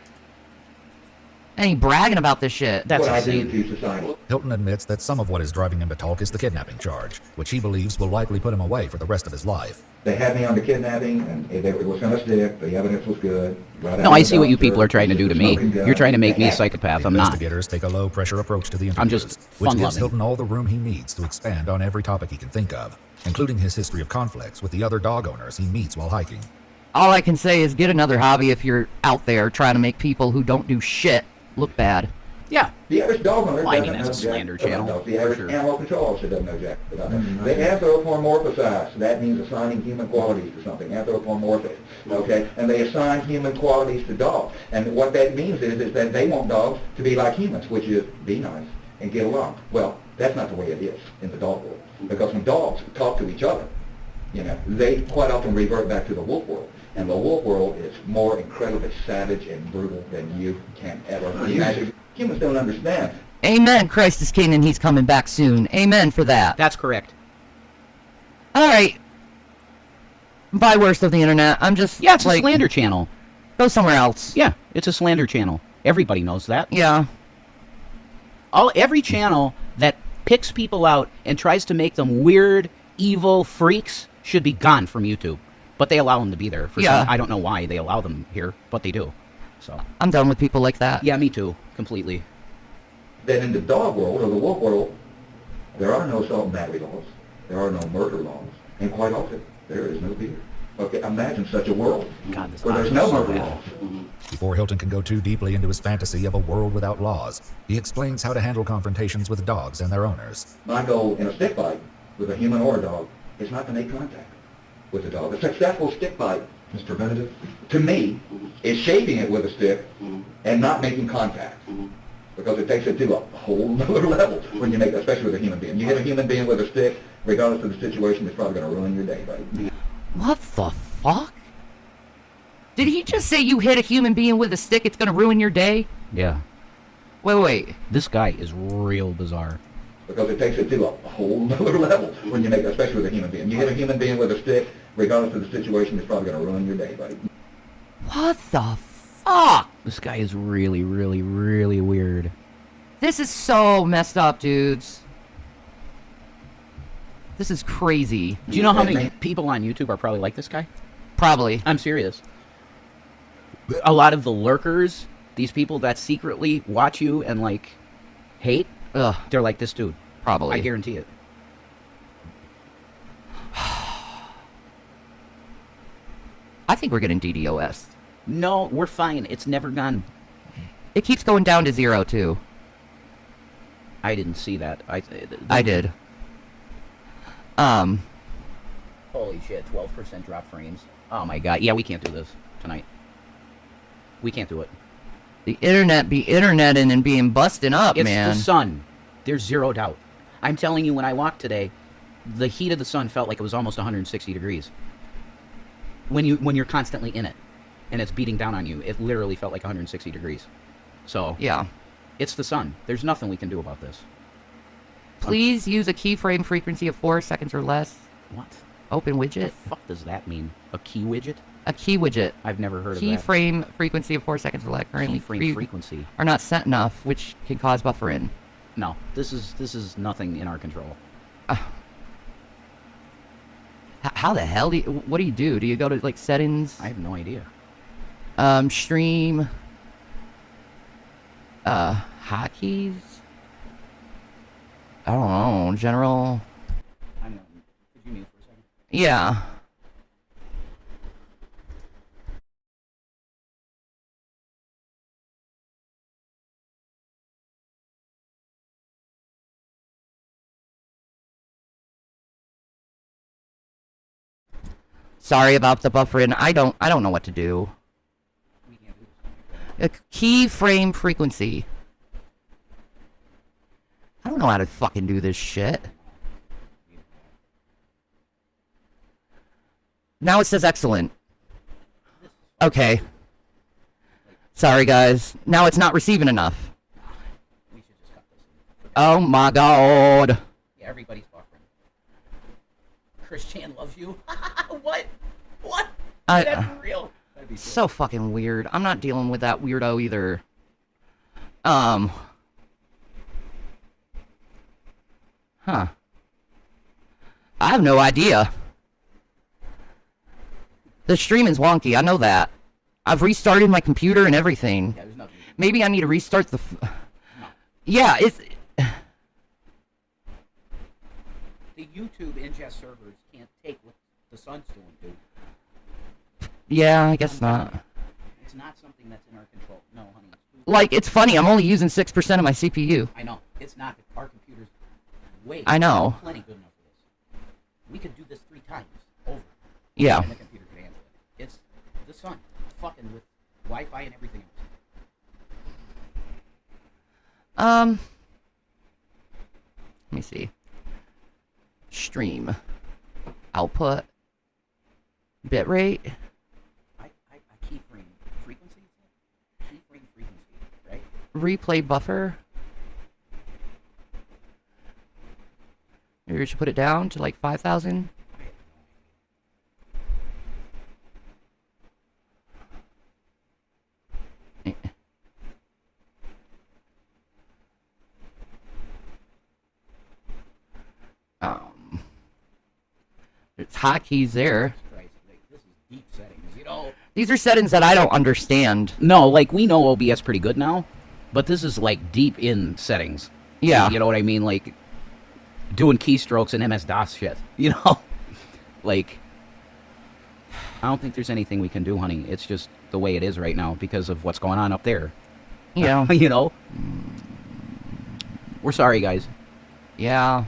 And he bragging about this shit. That's what insane. I do to society. Hilton admits that some of what is driving him to talk is the kidnapping charge, which he believes will likely put him away for the rest of his life. They had me on the kidnapping, and it was going to stick. The evidence was good. Right No, I see what you people are trying to do to me. You're trying to make me a psychopath. I'm not. Investigators take a low-pressure approach to the interviews, I'm just which gives fun-loving. Hilton all the room he needs to expand on every topic he can think of, including his history of conflicts with the other dog owners he meets while hiking. All I can say is get another hobby if you're out there trying to make people who don't do shit look bad. Yeah. The average dog owner Well, I doesn't mean, that's know a slander jack about channel, dogs. The average for sure. animal control officer doesn't know jack about that. They anthropomorphize. That means assigning human qualities to something. Anthropomorphic. Okay? And they assign human qualities to dogs. And what that means is that they want dogs to be like humans, which is be nice and get along. Well, that's not the way it is in the dog world. Because when dogs talk to each other, you know, they quite often revert back to the wolf world. And the wolf world is more incredibly savage and brutal than you can ever imagine. Humans don't understand. Amen. Christ is king and he's coming back soon. Amen for that. That's correct. All right. By worst of the internet, I'm just Yeah, it's like, a slander channel. Go somewhere else. Yeah, it's a slander channel. Everybody knows that. Yeah. Every channel that picks people out and tries to make them weird, evil freaks should be gone from YouTube. But they allow them to be there. I don't know why they allow them here, but they do. So I'm done with people like that. Yeah, me too. Completely. Then in the dog world or the wolf world, there are no assault and battery laws. There are no murder laws. And quite often, there is no beer. Okay, imagine such a world God, this where there's is no so more bad. laws. Before Hilton can go too deeply into his fantasy of a world without laws, he explains how to handle confrontations with dogs and their owners. My goal in a stick fight with a human or a dog is not to make contact with the dog. A successful stick fight is preventative. To me, is shaping it with a stick and not making contact. Because it takes it to a whole other level when you make, especially with a human being. You hit a human being with a stick, regardless of the situation, it's probably going to ruin your day, buddy. What the fuck? Did he just say you hit a human being with a stick, it's gonna ruin your day? Yeah. Wait. This guy is real bizarre. Because it takes it to a whole other level when you make, especially with a human being. You hit a human being with a stick, regardless of the situation, it's probably going to ruin your day, buddy. What the fuck? This guy is really, really, really weird. This is so messed up, dudes. This is crazy. Do you know how many people on YouTube are probably like this guy? Probably. I'm serious. A lot of the lurkers, these people that secretly watch you and, like, hate, they're like this dude. Probably. I guarantee it. I think we're getting DDoS. No, we're fine. It's never gone. It keeps going down to 0, too. I didn't see that. I did. Holy shit, 12% drop frames. Oh my god. Yeah, we can't do this tonight. We can't do it. The internet be interneting and being busting up, man. It's the sun. There's zero doubt. I'm telling you, when I walked today, the heat of the sun felt like it was almost 160 degrees. When you're constantly in it, and it's beating down on you, it literally felt like 160 degrees. So yeah, it's the sun. There's nothing we can do about this. Please use a keyframe frequency of 4 seconds or less. What? Open widget. What the fuck does that mean? A key widget? A key widget. I've never heard of that. Keyframe frequency of 4 seconds or less. Currently, Keyframe frequency are not set enough, which can cause buffering. No, this is nothing in our control. How the hell do you, what do you do? Do you go to like settings? I have no idea. Stream. Hotkeys. I don't know. General. Could you mute for a second? Yeah. Sorry about the buffering. I don't know what to do. A keyframe frequency. I don't know how to fucking do this shit. Now it says excellent. Okay. Sorry guys. Now it's not receiving enough. Oh my god. Yeah, everybody's buffering. Chris Chan loves you. What? What? That'd be real. That'd be so fucking weird. I'm not dealing with that weirdo either. Huh. I have no idea. The stream is wonky, I know that. I've restarted my computer and everything. Yeah, there's nothing. Maybe I need to restart the... Yeah, it's... The YouTube ingest servers can't take what the sun's doing, dude. Yeah, I guess not. It's not something that's in our control. No, honey. Like, it's funny, I'm only using 6% of my CPU. I know. It's not. Our computer's way... I know. Plenty good enough for this. We could do this 3 times over. Yeah. And the computer could handle it. It's the sun. Fucking with Wi-Fi and everything else. Let me see. Stream. Output. Bitrate. I keyframe frequency? Keyframe frequency, right? Replay buffer. Maybe we should put it down to like 5,000. There's hotkeys there. This is deep settings, you know? These are settings that I don't understand. No, like, we know OBS pretty good now, but this is, like, deep in settings. Yeah. You know what I mean? Like, doing keystrokes and MS-DOS shit, you know? Like... I don't think there's anything we can do, honey. It's just the way it is right now because of what's going on up there. Yeah. You know? We're sorry, guys. Yeah.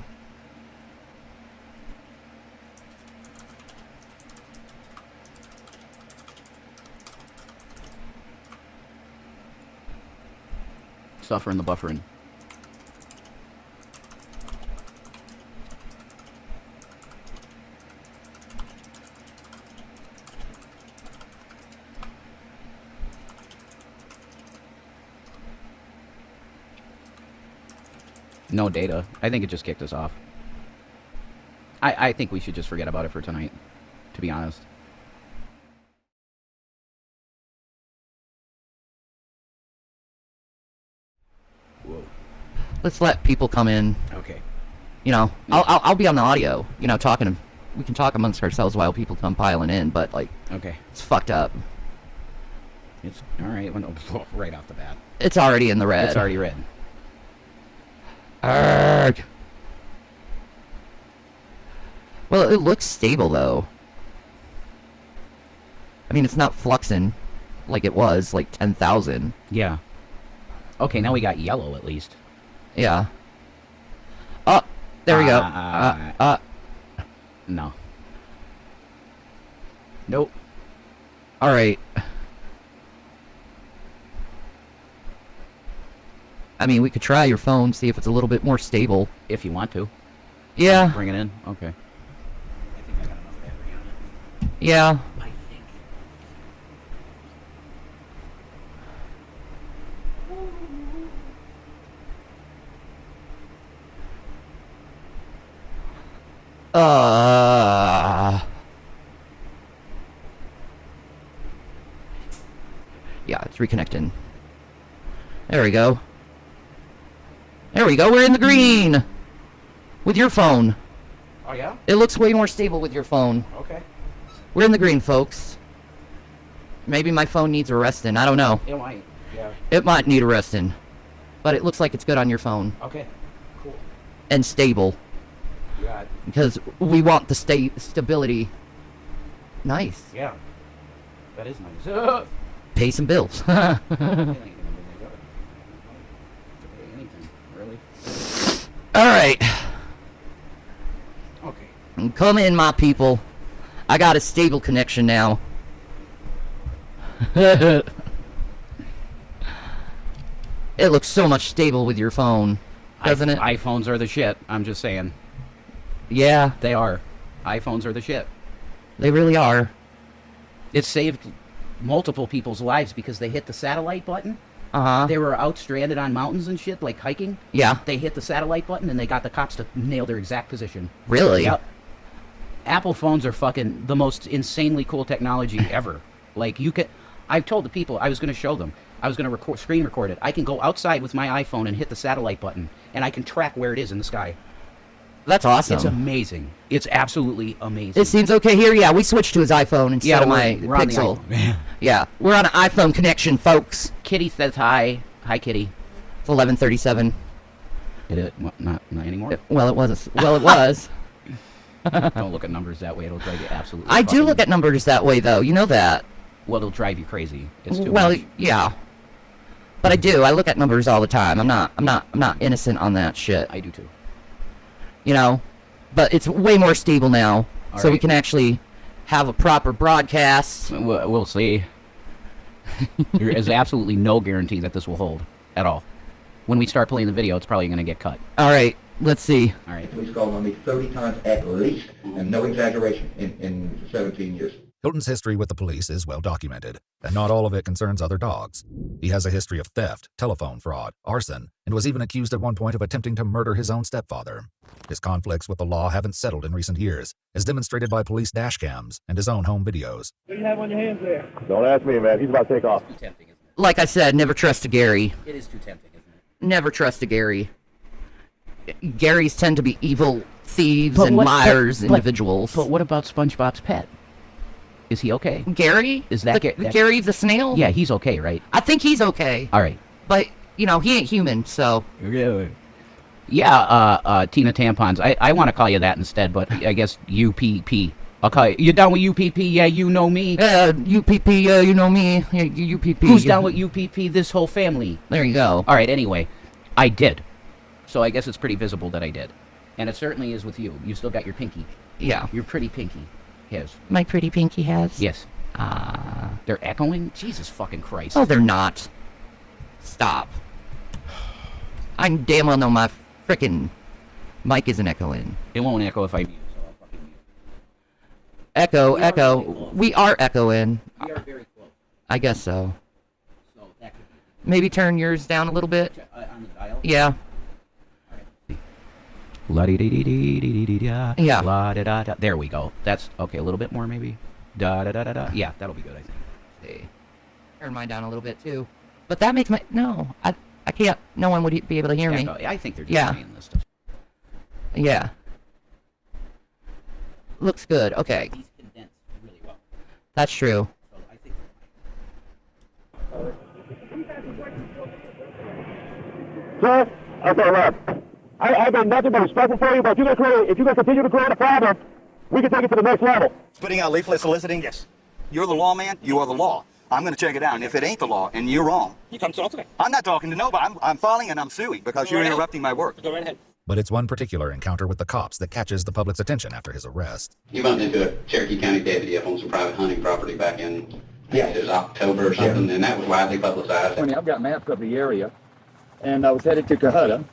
Suffering the buffering. No data. I think it just kicked us off. I think we should just forget about it for tonight, to be honest. Whoa. Let's let people come in. Okay. You know, I'll be on the audio. You know, talking. We can talk amongst ourselves while people come piling in. But like, okay, it's fucked up. It's all right. Right off the bat. It's already in the red. It's already red. Arrgh. Well, it looks stable though. I mean, it's not fluxing like it was, like 10,000. Yeah. Okay, now we got yellow at least. Yeah. Oh, there we go. No. Nope. All right. I mean, we could try your phone, see if it's a little bit more stable. If you want to. Yeah. Bring it in. Okay. Yeah. Yeah, it's reconnecting. There we go. There we go, we're in the green! With your phone. Oh, yeah? It looks way more stable with your phone. Okay. We're in the green, folks. Maybe my phone needs arresting, I don't know. It might, yeah. It might need arresting. But it looks like it's good on your phone. Okay, cool. And stable. Yeah. Because we want the stability. Nice. Yeah. That is nice. Pay some bills. Alright. Okay. Come in, my people. I got a stable connection now. It looks so much stable with your phone, doesn't it? iPhones are the shit, I'm just saying. Yeah. They are. iPhones are the shit. They really are. It saved multiple people's lives because they hit the satellite button. Uh-huh. They were out stranded on mountains and shit, like hiking. Yeah. They hit the satellite button and they got the cops to nail their exact position. Really? Yep. Apple phones are fucking the most insanely cool technology ever. Like, you can... I've told the people I was going to show them. I was going to screen record it. I can go outside with my iPhone and hit the satellite button, and I can track where it is in the sky. That's awesome. It's amazing. It's absolutely amazing. It seems okay here. Yeah, we switched to his iPhone instead of my we're on the Pixel. iPhone. Yeah, we're on an iPhone connection, folks. Kitty says hi. Hi, Kitty. It's 11:37. Not anymore? Well, it was. Well, it was. Don't look at numbers that way. It'll drive you absolutely I do look at numbers that way, though. You know that. Well, it'll drive you crazy. It's too well, much. yeah. But I do. I look at numbers all the time. I'm not innocent on that shit. I do too. You know, but it's way more stable now, All so we right. can actually have a proper broadcast. We'll see. There is absolutely no guarantee that this will hold at all. When we start playing the video, it's probably going to get cut. All right, let's see. All right. Police calls on me 30 times at least, and no exaggeration, in 17 years. Hilton's history with the police is well documented, and not all of it concerns other dogs. He has a history of theft, telephone fraud, arson, and was even accused at one point of attempting to murder his own stepfather. His conflicts with the law haven't settled in recent years, as demonstrated by police dash cams and his own home videos. What do you have on your hands there? Don't ask me, man. He's about to take off. Too tempting, isn't it? Like I said, never trust a Gary. It is too tempting, isn't it? Never trust a Gary. Garys tend to be evil thieves and liars individuals. But what about SpongeBob's pet? Is he okay? Gary? Is that Gary the snail? Yeah, he's okay, right? I think he's okay. All right. But, you know, he ain't human, so... Really? Yeah, Tina Tampons. I want to call you that instead, but I guess UPP. Okay, you down with UPP? Yeah, you know me. UPP, you know me. Yeah, UPP. Who's down with UPP? This whole family. There you go. All right, anyway, I did. So I guess it's pretty visible that I did. And it certainly is with you. You still got your pinky. Yeah. Your pretty pinky. His. My pretty pinky has? Yes. They're echoing? Jesus fucking Christ. Oh, they're not. Stop. I damn well know my frickin' mic isn't echoing. It won't echo if I mute. Echo. We are echoing. We are very close. I guess so. So that could Maybe turn yours down a little bit. on the dial? Yeah. La dee dee dee dee dee dee da. Yeah. La da da da. There we go. That's okay. A little bit more, maybe. Da da da da da. Yeah, that'll be good. I think. See. Turn mine down a little bit too. But that makes my I can't. No one would be able to hear me. I think they're just saying this stuff. Yeah. Looks good. Okay. He's condensed really well. That's true. So I think. Sir? Okay, look. I've been nothing but respectful for you, but if you're going to continue to create a problem, we can take it to the next level. Putting out leaflet soliciting? Yes. You're the lawman, you are the law. I'm going to check it out, and if it ain't the law, and you're wrong. You come talk to me. I'm not talking to nobody. I'm filing and I'm suing because you're interrupting my work. Go right ahead. But it's one particular encounter with the cops that catches the public's attention after his arrest. You bumped into a Cherokee County deputy up on some private hunting property back in, I think it was October or something, and that was widely publicized. I've got maps of the area, and I was headed to Cohutta.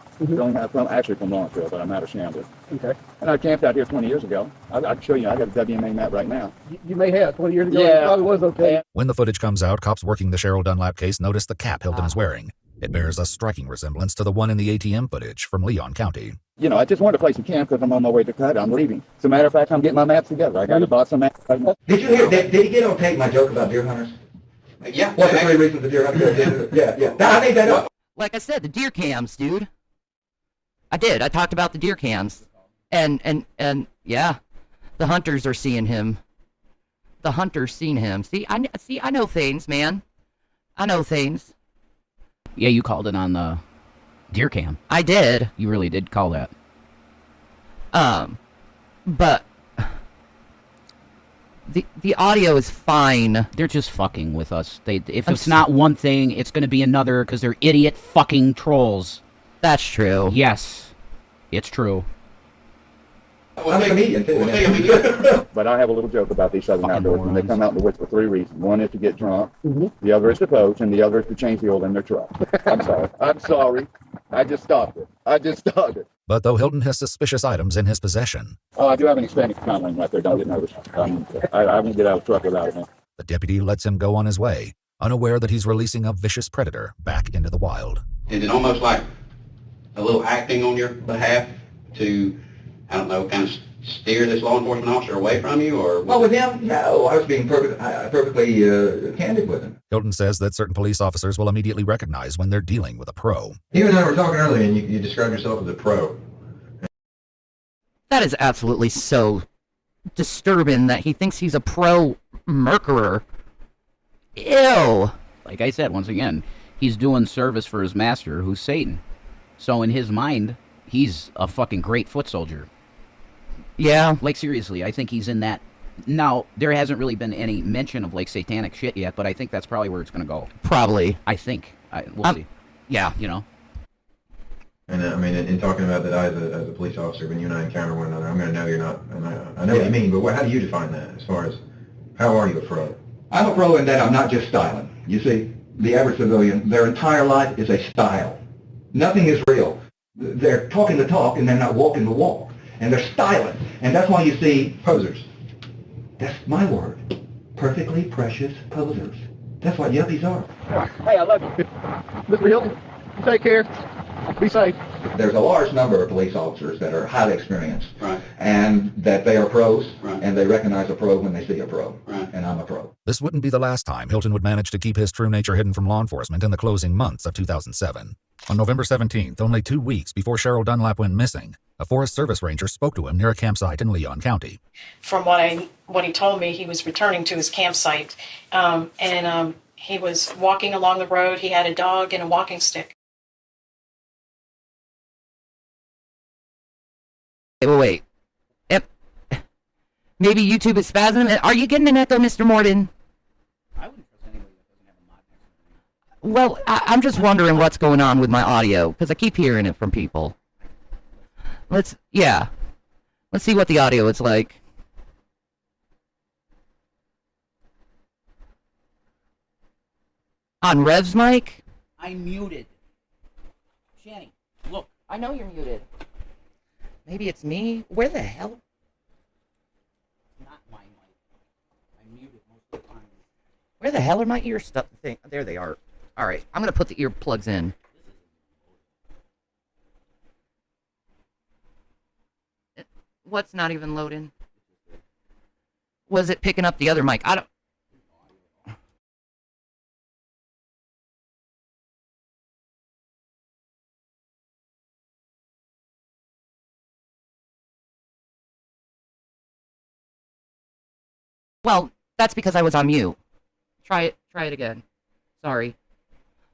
Actually from Lawrenceville, but I'm out of Chambers. Okay. And I camped out here 20 years ago. I can show you. I got a WMA map right now. You may have 20 years ago. Yeah. It probably was okay. When the footage comes out, cops working the Cheryl Dunlap case notice the cap Hilton is wearing. It bears a striking resemblance to the one in the ATM footage from Leon County. You know, I just wanted to place a camp because I'm on my way to Cohutta. I'm leaving. As a matter of fact, I'm getting my maps together. I got to buy some maps. Did you hear? Did he get on tape my joke about deer hunters? Yeah. What's the 3 reasons the deer hunters? Yeah. I made that up. Like I said, the deer cams, dude. I did. I talked about the deer cams. And yeah, the hunters are seeing him. The hunters seen him. See, I know things, man. I know things. Yeah, you called it on the deer cam. I did. You really did call that. But the audio is fine. They're just fucking with us. If it's not one thing, it's going to be another because they're idiot fucking trolls. That's true. Yes, it's true. I'm a comedian too. But I have a little joke about these Southern outdoors. When they come out in the woods for 3 reasons. One is to get drunk. The other is to poach, and the other is to change the oil in their truck. I'm sorry. I just stopped it. But though Hilton has suspicious items in his possession, I do have an expanding common ring right there. Don't get nervous. I won't get out of the truck without it. the deputy lets him go on his way, unaware that he's releasing a vicious predator back into the wild. Is it almost like a little acting on your behalf to, I don't know, kind of steer this law enforcement officer away from you, or? Well, with him, no. I was being perfectly candid with him. Hilton says that certain police officers will immediately recognize when they're dealing with a pro. You and I were talking earlier, and you described yourself as a pro. That is absolutely so disturbing that he thinks he's a pro murderer. Ew. Like I said, once again, he's doing service for his master, who's Satan. So in his mind, he's a fucking great foot soldier. Yeah. Like, seriously, I think he's in that. Now, there hasn't really been any mention of, like, satanic shit yet, but I think that's probably where it's going to go. Probably. I think. We'll see. Yeah. You know? And I mean, in talking about that, as a police officer, when you and I encounter one another, I'm going to know you're not, and I know what you mean, but how do you define that as far as, how are you a pro? I'm a pro in that I'm not just styling. You see, the average civilian, their entire life is a style. Nothing is real. They're talking the talk and they're not walking the walk. And they're styling. And that's why you see posers. That's my word. Perfectly precious posers. That's what yuppies are. Hey, I love you. Mr. Hilton, take care. Be safe. There's a large number of police officers that are highly experienced. Right. And that they are pros. Right. And they recognize a pro when they see a pro. Right. And I'm a pro. This wouldn't be the last time Hilton would manage to keep his true nature hidden from law enforcement in the closing months of 2007. On November 17th, only 2 weeks before Cheryl Dunlap went missing, a Forest Service ranger spoke to him near a campsite in Leon County. From what he told me, he was returning to his campsite, and he was walking along the road. He had a dog and a walking stick. Wait. Maybe YouTube is spasming. Are you getting an echo, Mr. Morden? I wouldn't trust anybody that doesn't have a mod next to me. Well, I'm just wondering what's going on with my audio, because I keep hearing it from people. Let's see what the audio is like. On Rev's mic? I'm muted. Shanny, look. I know you're muted. Maybe it's me? Where the hell? Not my mic. I'm muted most of the time. Where the hell are my ear stuff? There they are. All right, I'm gonna put the earplugs in. What's not even loading? Was it picking up the other mic? I don't. Well, that's because I was on mute. Try it again. Sorry.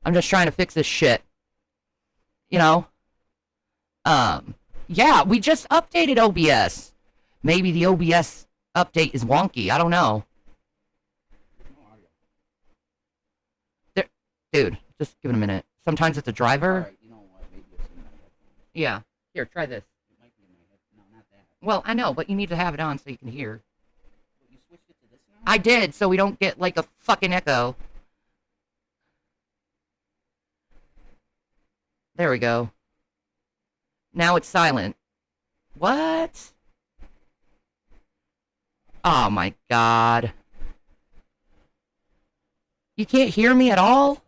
I'm just trying to fix this shit. You know? Yeah, we just updated OBS. Maybe the OBS update is wonky. I don't know. There, dude, just give it a minute. Sometimes it's a driver. Alright, you know what? Maybe it's in my headphones. Yeah. Here, try this. It might be in my head. No, not that. Well, I know, but you need to have it on so you can hear. You switched it to this now? I did, so we don't get like a fucking echo. There we go. Now it's silent. What? Oh my god. You can't hear me at all?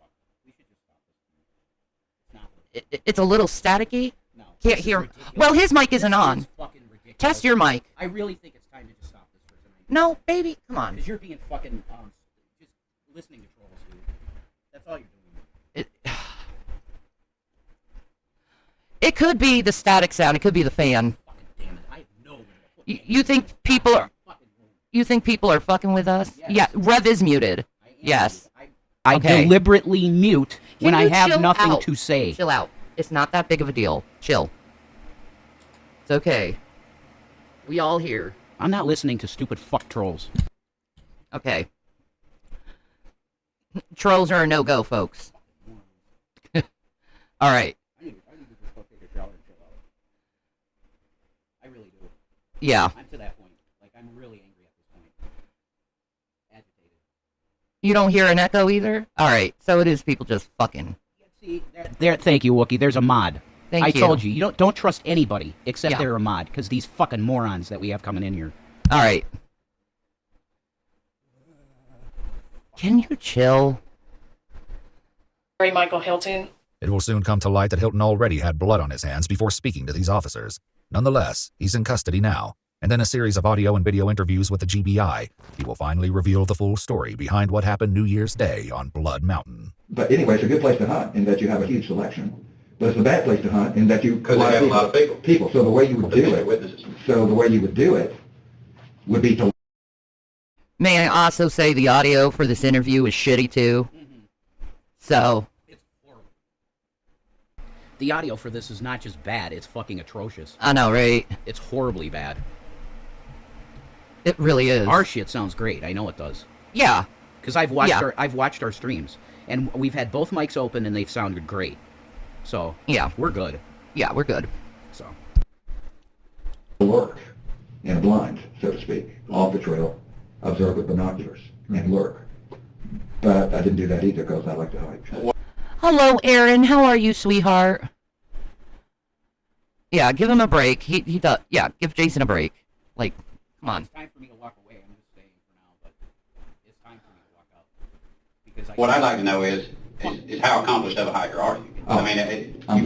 It's a little staticky? No. Can't hear. Well, his mic isn't on. Test your mic. I really think it's time to just stop this for tonight. No, baby, come on. Because you're being fucking, just listening to trolls, dude. That's all you're doing. It could be the static sound. It could be the fan. Damn it, I have no way to put You think people are? You think people are fucking with us? Yes. Yeah, Rev is muted. Yes. I Okay. deliberately mute when Can I you have chill nothing out? to say. Chill out. It's not that big of a deal. Chill. It's okay. We all here. I'm not listening to stupid fuck trolls. Okay. Trolls are a no-go, folks. All right. I need to just go take a shower and chill out. I really do. Yeah. I'm to that point. Like, I'm really angry at this point. Agitated. You don't hear an echo either? All right. So it is people just fucking. See, there. Thank you, Wookie. There's a mod. Thank I you. told you. You don't trust anybody except Yeah. they're a mod, because these fucking morons that we have coming in here. All right. Can you chill? Harry Michael Hilton. It will soon come to light that Hilton already had blood on his hands before speaking to these officers. Nonetheless, he's in custody now, and in a series of audio and video interviews with the GBI, he will finally reveal the full story behind what happened New Year's Day on Blood Mountain. But anyway, it's a good place to hunt in that you have a huge selection. But it's a bad place to hunt in that you Because they have a lot of people. People. So the way you would do it. Witnesses. So the way you would do it would be to. May I also say the audio for this interview is shitty too? So. The audio for this is not just bad, it's fucking atrocious. I know, right? It's horribly bad. It really is. Our shit sounds great. I know it does. Yeah. Because I've watched Yeah. I've watched our streams, and we've had both mics open, and they've sounded great. So Yeah. we're good. Yeah, we're good. So Lurk in a blind, so to speak, off the trail, observe with binoculars, and lurk. But I didn't do that either because I like to hike. Hello, Aaron. How are you, sweetheart? Yeah, give him a break. He does. Yeah, give Jason a break. Like, come on. it's time for me to walk away. I'm just staying for now, but it's time for me to walk out. Because What I'd like to know is how accomplished of a hiker are you? Oh. I mean, you've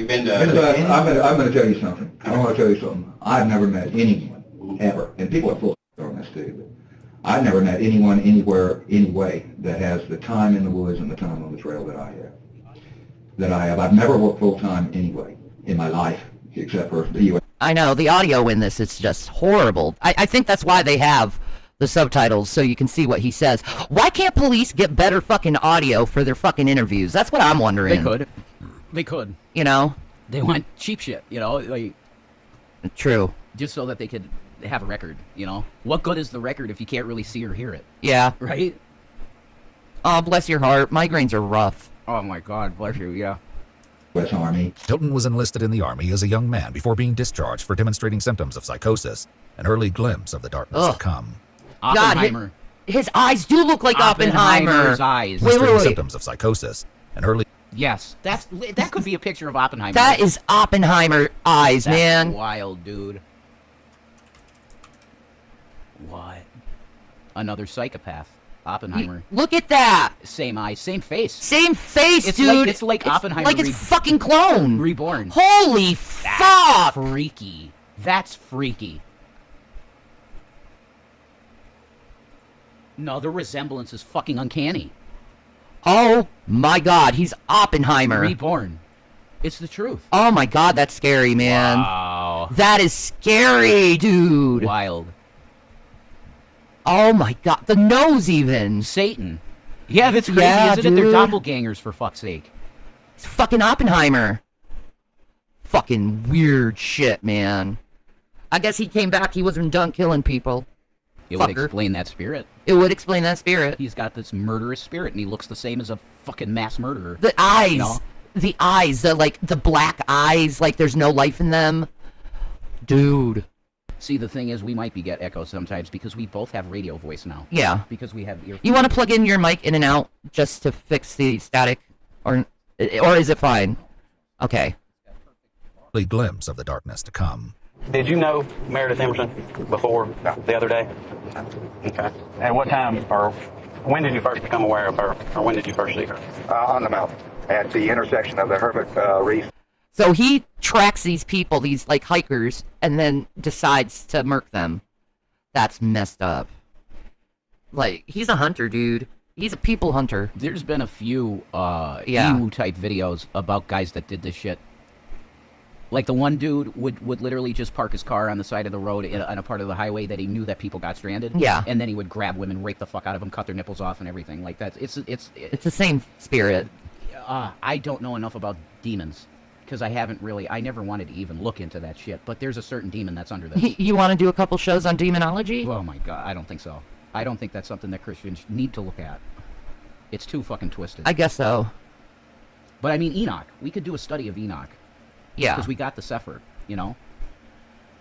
been to. I'm going to tell you something. I want to tell you something. I've never met anyone, ever, and people are full of on this too, but I've never met anyone anywhere, any way, that has the time in the woods and the time on the trail that I have. I've never worked full-time anyway in my life, except for the U.S. I know, the audio in this is just horrible. I think that's why they have the subtitles, so you can see what he says. Why can't police get better fucking audio for their fucking interviews? That's what I'm wondering. They could. You know? They want cheap shit, you know? Like, True. just so that they could have a record, you know? What good is the record if you can't really see or hear it? Yeah. Right? Oh, bless your heart. Migraines are rough. Oh my God, bless you, yeah. U.S. Army. Hilton was enlisted in the Army as a young man before being discharged for demonstrating symptoms of psychosis, an early glimpse of the darkness to come. Oppenheimer. His eyes do look like Oppenheimer. Oppenheimer's eyes. Wait. Symptoms of psychosis, an early... Yes, that could be a picture of Oppenheimer. That is Oppenheimer eyes, That's man. wild, dude. What? Another psychopath. Oppenheimer. Look at that. Same eyes, same face. Same face, It's dude. it's like Oppenheimer. Like his fucking clone. Reborn. Holy fuck. Freaky. That's freaky. No, the resemblance is fucking uncanny. Oh my God, he's Oppenheimer. Reborn. It's the truth. Oh my God, that's scary, man. Wow. That is scary, dude. Wild. Oh my God, the nose even. Satan. Yeah, that's crazy, Yeah, isn't it? They're dude. doppelgangers, for fuck's sake. It's fucking Oppenheimer. Fucking weird shit, man. I guess he came back, he wasn't done killing people. It would Fucker. explain that spirit. It would explain that spirit. He's got this murderous spirit, and he looks the same as a fucking mass murderer. The eyes. You know? The eyes, the black eyes, like there's no life in them. Dude. See, the thing is, we might get echoes sometimes because we both have radio voice now. Yeah. Because we have earphones. You want to plug in your mic in and out just to fix the static? Or is it fine? Okay. Early glimpse of the darkness to come. Did you know Meredith Emerson before the other day? Okay. At what time or when did you first become aware of her, or when did you first see her? On the mountain at the intersection of the Herbert Reef. So he tracks these people, these like hikers, and then decides to murk them. That's messed up. Like, he's a hunter, dude. He's a people hunter. There's been a few EWU type videos about guys that did this shit. Like the one dude would literally just park his car on the side of the road on a part of the highway that he knew that people got stranded. Yeah. And then he would grab women, rape the fuck out of them, cut their nipples off, and everything like that. It's the same spirit. I don't know enough about demons because I never wanted to even look into that shit. But there's a certain demon that's under this. You want to do a couple shows on demonology? Oh my God, I don't think so. I don't think that's something that Christians need to look at. It's too fucking twisted. I guess so. But I mean, Enoch. We could do a study of Enoch. Yeah. Because we got the Sefer, you know?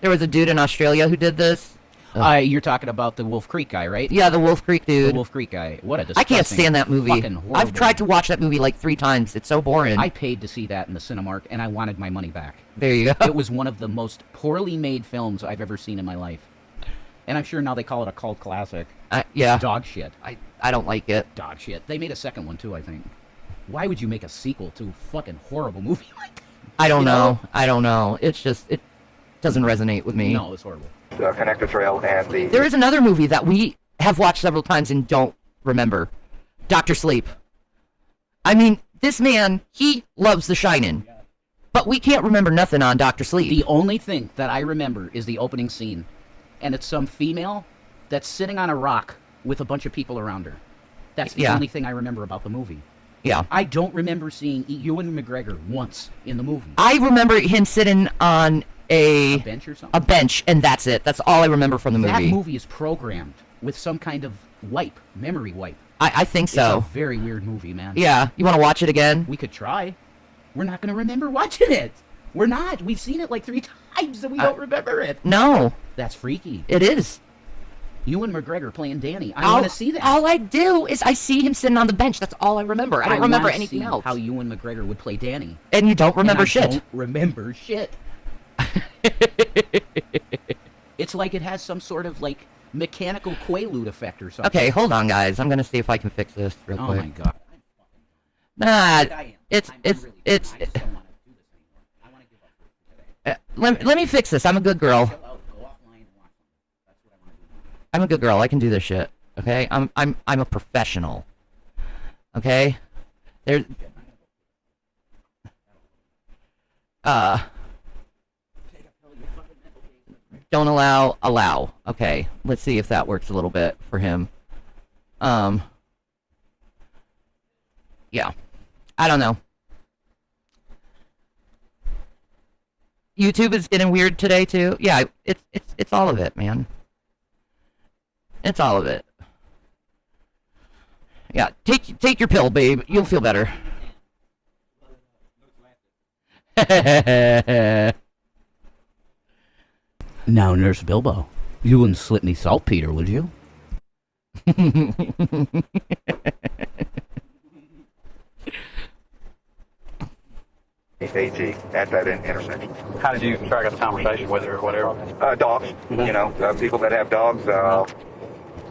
There was a dude in Australia who did this. You're talking about the Wolf Creek guy, right? Yeah, the Wolf Creek dude. The Wolf Creek guy. What a I disgusting, can't stand that movie. fucking horrible. I've tried to watch that movie like 3 times. It's so boring. I paid to see that in the Cinemark, and I wanted my money back. There you go. It was one of the most poorly made films I've ever seen in my life. And I'm sure now they call it a cult classic. Yeah. Dog shit. I don't like it. Dog shit. They made a second one, too, I think. Why would you make a sequel to a fucking horrible movie like that? I don't know. I don't know. It's just, it doesn't resonate with me. No, it's horrible. Connector Trail and the... There is another movie that we have watched several times and don't remember. Dr. Sleep. I mean, this man, he loves The Shining. But we can't remember nothing on Dr. Sleep. The only thing that I remember is the opening scene. And it's some female that's sitting on a rock with a bunch of people around her. That's the only thing I remember about the movie. Yeah. I don't remember seeing Ewan McGregor once in the movie. I remember him sitting on a bench or something? A bench, and that's it. That's all I remember from the movie. That movie is programmed with some kind of memory wipe. I think so. It's a very weird movie, man. Yeah. You want to watch it again? We could try. We're not going to remember watching it. We're not. We've seen it like 3 times and we don't remember it. No. That's freaky. It is. Ewan McGregor playing Danny. I want to see that. All I do is I see him sitting on the bench. That's all I remember. I don't remember anything else. How Ewan McGregor would play Danny. And you don't remember and I shit. Don't remember shit. It's like it has some sort of like mechanical quaalude effect or something. Okay, hold on, guys. I'm gonna see if I can fix this real quick. Oh my god. Nah, let me fix this. I'm a good girl. I'm a good girl. I can do this shit. Okay, I'm a professional. Okay, there's don't allow. Okay, let's see if that works a little bit for him. Yeah, I don't know. YouTube is getting weird today too. Yeah, it's all of it, man. It's all of it. Yeah, take your pill, babe. You'll feel better. Now, Nurse Bilbo, you wouldn't slip me saltpeter, would you? AG at that intersection. How did you strike up a conversation with her or whatever? Dogs, you know, people that have dogs,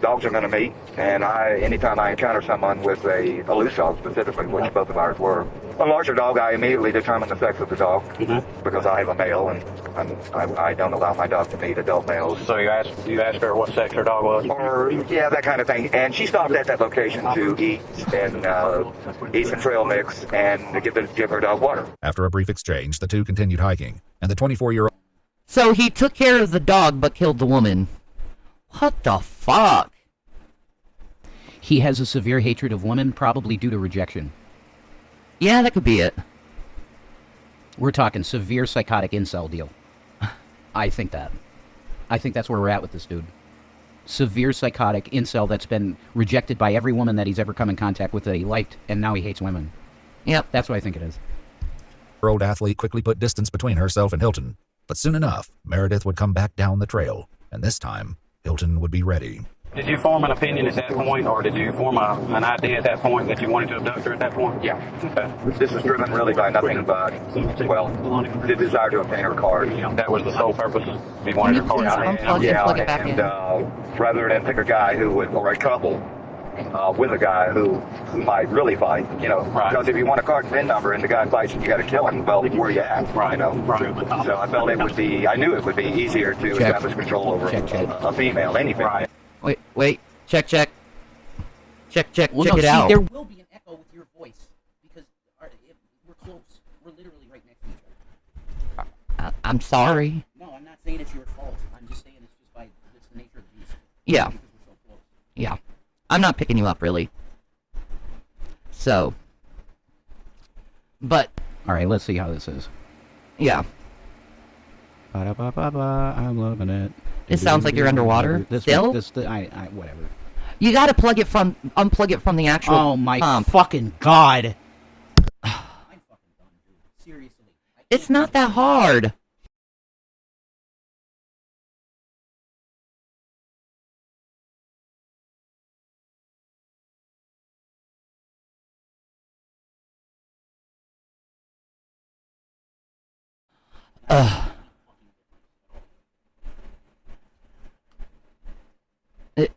dogs are going to meet. And anytime I encounter someone with a loose dog specifically, which both of ours were, a larger dog, I immediately determine the sex of the dog because I have a male and I don't allow my dog to meet adult males. So you asked her what sex her dog was? Or, yeah, that kind of thing. And she stopped at that location to eat some trail mix and to give her dog water. After a brief exchange, the two continued hiking, and the 24-year-old... So he took care of the dog but killed the woman. What the fuck? He has a severe hatred of women, probably due to rejection. Yeah, that could be it. We're talking severe psychotic incel deal. I think that's where we're at with this dude. Severe psychotic incel that's been rejected by every woman that he's ever come in contact with that he liked, and now he hates women. Yep. That's what I think it is. Old athlete quickly put distance between herself and Hilton, but soon enough, Meredith would come back down the trail, and this time, Hilton would be ready. Did you form an opinion at that point, or did you form an idea at that point that you wanted to abduct her at that point? Yeah. Okay. This is driven really by nothing but, well, the desire to obtain her card. That was the sole purpose? You wanted her card? And rather than pick a guy or a couple with a guy who might really fight, you know, because if you want a card and PIN number and the guy fights and you got to kill him, well, where you at, you know? So I felt I knew it would be easier to establish control over a female, anything. Wait. Check. Well, check no, it out. There will be an echo with your voice because we're close. We're literally right next to each other. I'm sorry. No, I'm not saying it's your fault. I'm just saying it's the nature of the beast. Yeah. Because we're so close. Yeah. I'm not picking you up, really. So. But. All right, let's see how this is. Yeah. Ba-da-ba-ba-ba, I'm loving it. It sounds like you're underwater. Still? Whatever. You gotta unplug it from the actual Oh my pump. fucking god. I'm fucking done, dude. Seriously. It's not that hard.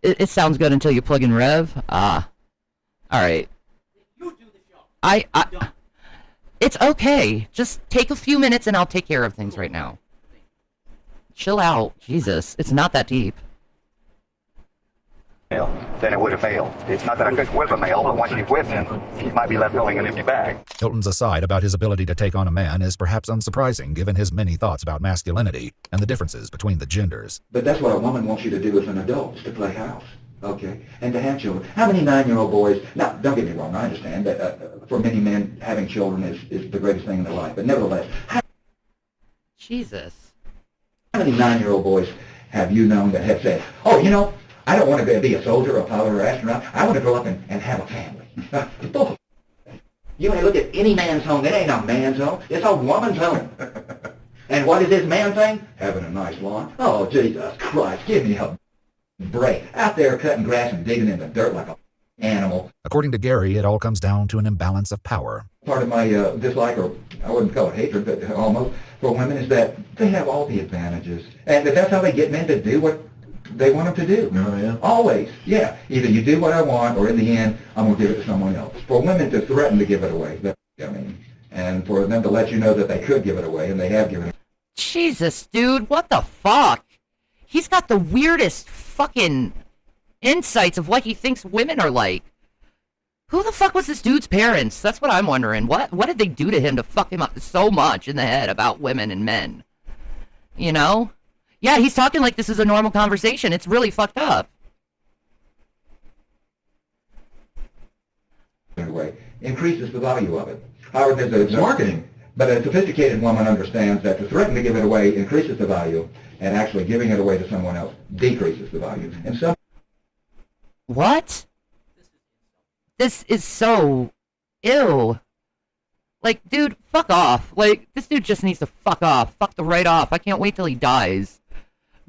It sounds good until you plug in Rev. Alright. You do the show. It's okay. Just take a few minutes and I'll take care of things right now. Chill out. Jesus. It's not that deep. Then it would have failed. It's not that I couldn't whip a male, but once you've whipped him, you might be left holding an empty bag. Hilton's aside about his ability to take on a man is perhaps unsurprising given his many thoughts about masculinity and the differences between the genders. But that's what a woman wants you to do as an adult, is to play house, okay, and to have children. How many 9-year-old boys, now, don't get me wrong, I understand that for many men, having children is the greatest thing in their life, but nevertheless, Jesus. How many 9-year-old boys have you known that have said, oh, you know, I don't want to be a soldier or a pilot or astronaut. I want to grow up and have a family. You ain't look at any man's home. It ain't a man's home. It's a woman's home. And what is this man thing? Having a nice lawn. Oh, Jesus Christ, give me a break. Out there cutting grass and digging in the dirt like an animal. According to Gary, it all comes down to an imbalance of power. Part of my dislike, or I wouldn't call it hatred, but almost, for women is that they have all the advantages. And that's how they get men to do what they want them to do. Oh, yeah. Always. Yeah. Either you do what I want, or in the end, I'm going to give it to someone else. For women to threaten to give it away, and for them to let you know that they could give it away, and they have given it. Jesus, dude, what the fuck? He's got the weirdest fucking insights of what he thinks women are like. Who the fuck was this dude's parents? That's what I'm wondering. What did they do to him to fuck him up so much in the head about women and men? You know? Yeah, he's talking like this is a normal conversation. It's really fucked up. Anyway, increases the value of it. However, there's marketing. But a sophisticated woman understands that to threaten to give it away increases the value, and actually giving it away to someone else decreases the value. And some What? This is so ew. Like, dude, fuck off. Like, this dude just needs to fuck off. Fuck the right off. I can't wait till he dies.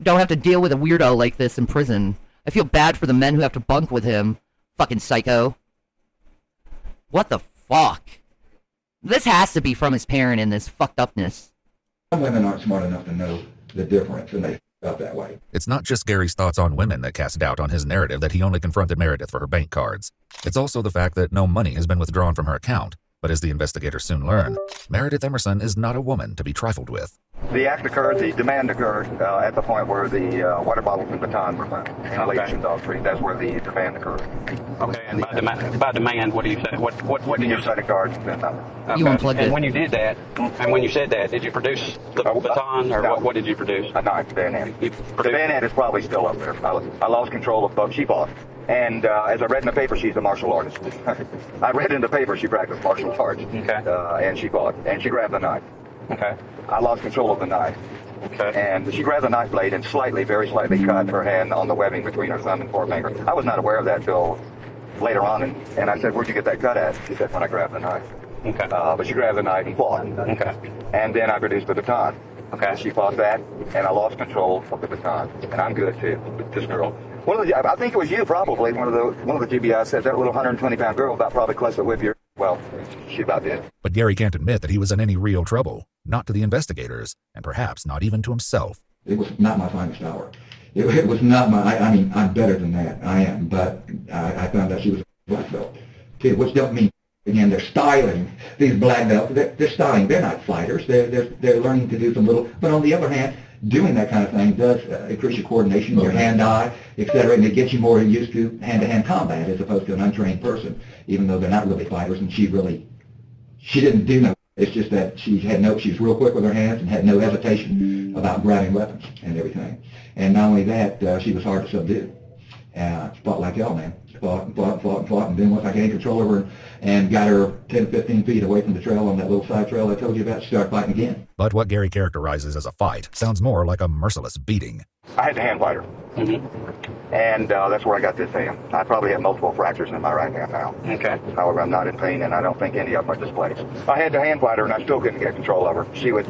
Don't have to deal with a weirdo like this in prison. I feel bad for the men who have to bunk with him. Fucking psycho. What the fuck? This has to be from his parent in this fucked upness. Some women aren't smart enough to know the difference, and they f up that way. It's not just Gary's thoughts on women that cast doubt on his narrative that he only confronted Meredith for her bank cards. It's also the fact that no money has been withdrawn from her account. But as the investigators soon learn, Meredith Emerson is not a woman to be trifled with. The act occurred, the demand occurred at the point where the water bottles and baton were found in Lake and Dog Street. That's where the demand occurred. Okay, and by demand, what do you say? What did you say? Credit cards and PIN numbers. Okay. You unplugged and it. when you did that, and when you said that, did you produce the baton, or what did you produce? A knife, bayonet. The bayonet is probably still up there. I lost control of both. She fought. And as I read in the paper, she's a martial artist. I read in the paper she practiced martial arts. Okay. And she fought. And she grabbed the knife. Okay. I lost control of the knife. Okay. And she grabbed the knife blade and very slightly cut her hand on the webbing between her thumb and forefinger. I was not aware of that till later on, and I said, "Where'd you get that cut at?" She said, "When I grabbed the knife." Okay. But she grabbed the knife and fought. Okay. And then I produced the baton. Okay. She fought that, and I lost control of the baton. And I'm good too. This girl. I think it was you probably. One of the GBIs said that little 120-pound girl about probably close to whip your. Well, she about did. But Gary can't admit that he was in any real trouble. Not to the investigators, and perhaps not even to himself. It was not my finest hour. It was not my, I mean, I'm better than that. I am. But I found out she was a black belt, too, which don't mean, again, they're styling these black belts. They're styling. They're not fighters. They're learning to do some little, but on the other hand, doing that kind of thing does increase your coordination, your hand-eye, etc., and it gets you more used to hand-to-hand combat as opposed to an untrained person, even though they're not really fighters, and she didn't do no. It's just that she was real quick with her hands and had no hesitation about grabbing weapons and everything. And not only that, she was hard to subdue. Fought like hell, man. Fought, and then once I gained control of her and got her 10 to 15 feet away from the trail on that little side trail I told you about, she started fighting again. But what Gary characterizes as a fight sounds more like a merciless beating. I had to hand fight her. And that's where I got this hand. I probably have multiple fractures in my right hand now. Okay. However, I'm not in pain, and I don't think any of them are displaced. I had to hand fight her, and I still couldn't get control of her. She would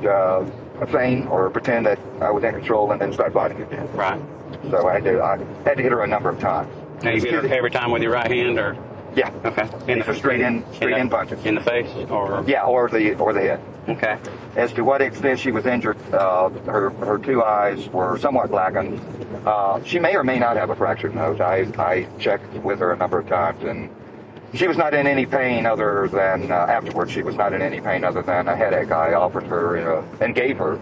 feign or pretend that I was in control and then start fighting again. Right. So I had to hit her a number of times. Now you hit her every time with your right hand, or? Yeah. Okay. Straight in punches. In the face, or? Yeah, or the head. Okay. As to what extent she was injured, her two eyes were somewhat blackened. She may or may not have a fractured nose. I checked with her a number of times, and she was not in any pain other than, afterwards, she was not in any pain other than a headache. I offered her and gave her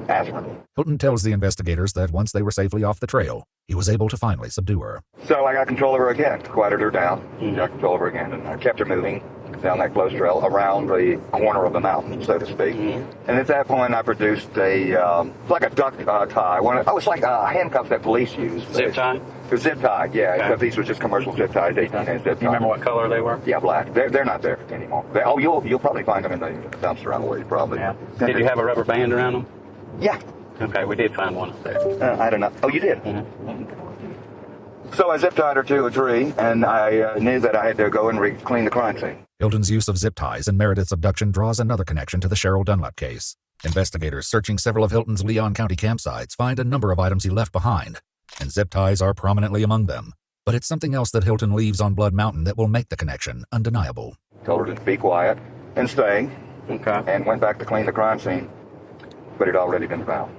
aspirin. Hilton tells the investigators that once they were safely off the trail, he was able to finally subdue her. So I got control of her again, quieted her down, got control of her again, and I kept her moving down that close trail around the corner of the mountain, so to speak. And at that point, I produced like a duck tie. I was like handcuffs that police use. Zip tie? Zip tie, yeah. Okay. Except these were just commercial zip ties, 18-inch zip ties. You remember what color they were? Yeah, black. They're not there anymore. You'll probably find them in the dumpster on the way, probably. Yeah. Did you have a rubber band around them? Yeah. Okay, we did find one up there. I don't know. Oh, you did? So I zip tied her to a tree, and I knew that I had to go and clean the crime scene. Hilton's use of zip ties in Meredith's abduction draws another connection to the Cheryl Dunlap case. Investigators searching several of Hilton's Leon County campsites find a number of items he left behind, and zip ties are prominently among them. But it's something else that Hilton leaves on Blood Mountain that will make the connection undeniable. Told her to be quiet and stay, and went back to clean the crime scene, but it had already been found.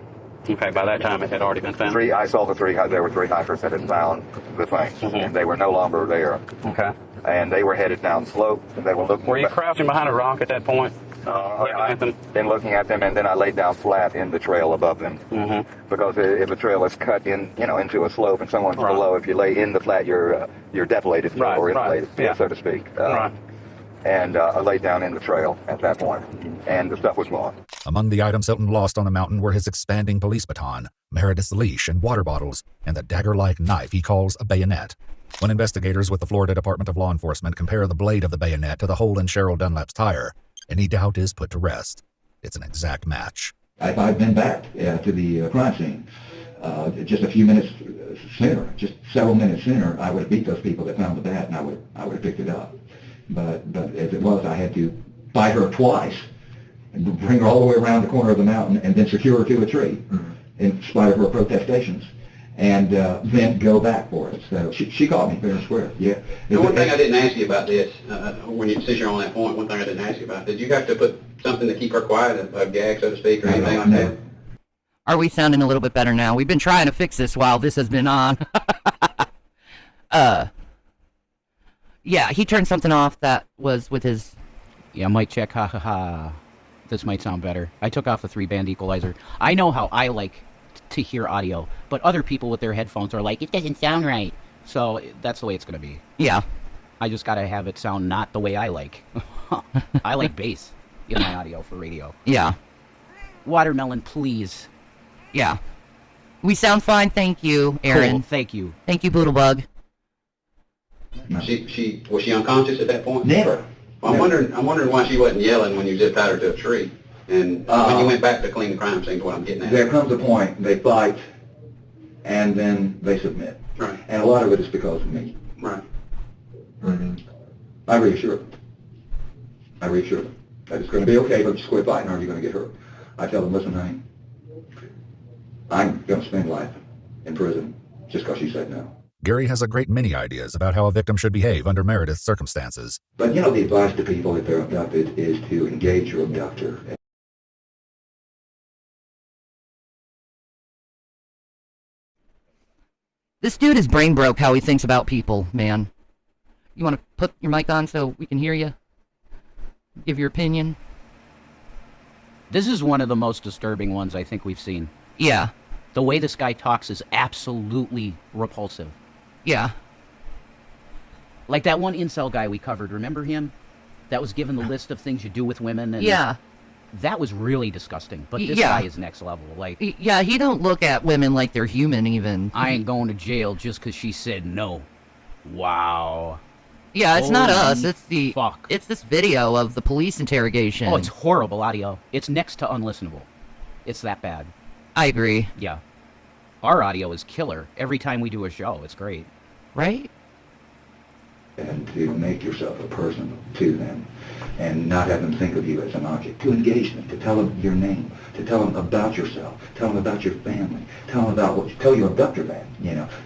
Okay, by that time it had already been found? I saw there were three hikers that had found the thing, and they were no longer there. Okay. And they were headed down slope, and they were looking... Were you crouching behind a rock at that point? Then looking at them, and then I laid down flat in the trail above them. Because if a trail is cut into a slope and someone's below, if you lay in the flat, you're deflated or inflated, so to speak. And I laid down in the trail at that point, and the stuff was gone. Among the items Hilton lost on the mountain were his expanding police baton, Meredith's leash and water bottles, and the dagger-like knife he calls a bayonet. When investigators with the Florida Department of Law Enforcement compare the blade of the bayonet to the hole in Cheryl Dunlap's tire, Any doubt is put to rest. It's an exact match. If I'd been back to the crime scene just a few minutes sooner, just several minutes sooner, I would have beat those people that found the bat, and I would have picked it up. But as it was, I had to fight her twice and bring her all the way around the corner of the mountain and then secure her to a tree, in spite of her protestations, and then go back for it. So she caught me fair and square. Yeah. The one thing I didn't ask you about this, since you're on that point, one thing I didn't ask you about, did you have to put something to keep her quiet, a gag, so to speak, or anything like that? Are we sounding a little bit better now? We've been trying to fix this while this has been on. Yeah, he turned something off that was with his... Yeah, mic check, ha ha ha. This might sound better. I took off the 3-band equalizer. I know how I like to hear audio, but other people with their headphones are like, it doesn't sound right. So that's the way it's going to be. Yeah. I just got to have it sound not the way I like. I like bass in my audio for radio. Yeah. Watermelon, please. Yeah. We sound fine, thank you, Aaron. Cool, thank you. Thank you, Boodlebug. Was she unconscious at that point? Never. Well, I'm wondering why she wasn't yelling when you just tied her to a tree, and when you went back to clean the crime scene. What I'm getting at. There comes a point they fight, and then they submit. Right. And a lot of it is because of me. Right. I reassure them. That it's going to be okay, but just quit fighting or you're going to get hurt. I tell them, listen, honey, I'm going to spend life in prison just because you said no. Gary has a great many ideas about how a victim should behave under Meredith's circumstances. But the advice to people if they're abducted is to engage your abductor. This dude is brain broke how he thinks about people, man. You want to put your mic on so we can hear you? Give your opinion? This is one of the most disturbing ones I think we've seen. Yeah. The way this guy talks is absolutely repulsive. Yeah. Like that one incel guy we covered, remember him? That was given the list of things you do with women. And yeah. That was really disgusting. But this yeah. guy is next level. Like, yeah, he don't look at women like they're human even. I ain't going to jail just because she said no. Wow. Yeah, it's not us. It's fuck. It's this video of the police interrogation. Oh, it's horrible audio. It's next to unlistenable. It's that bad. I agree. Yeah. Our audio is killer. Every time we do a show, it's great. Right? And to make yourself a person to them and not have them think of you as an object. To engage them, to tell them your name, to tell them about yourself, tell them about your family, tell them about what you tell your abductor that,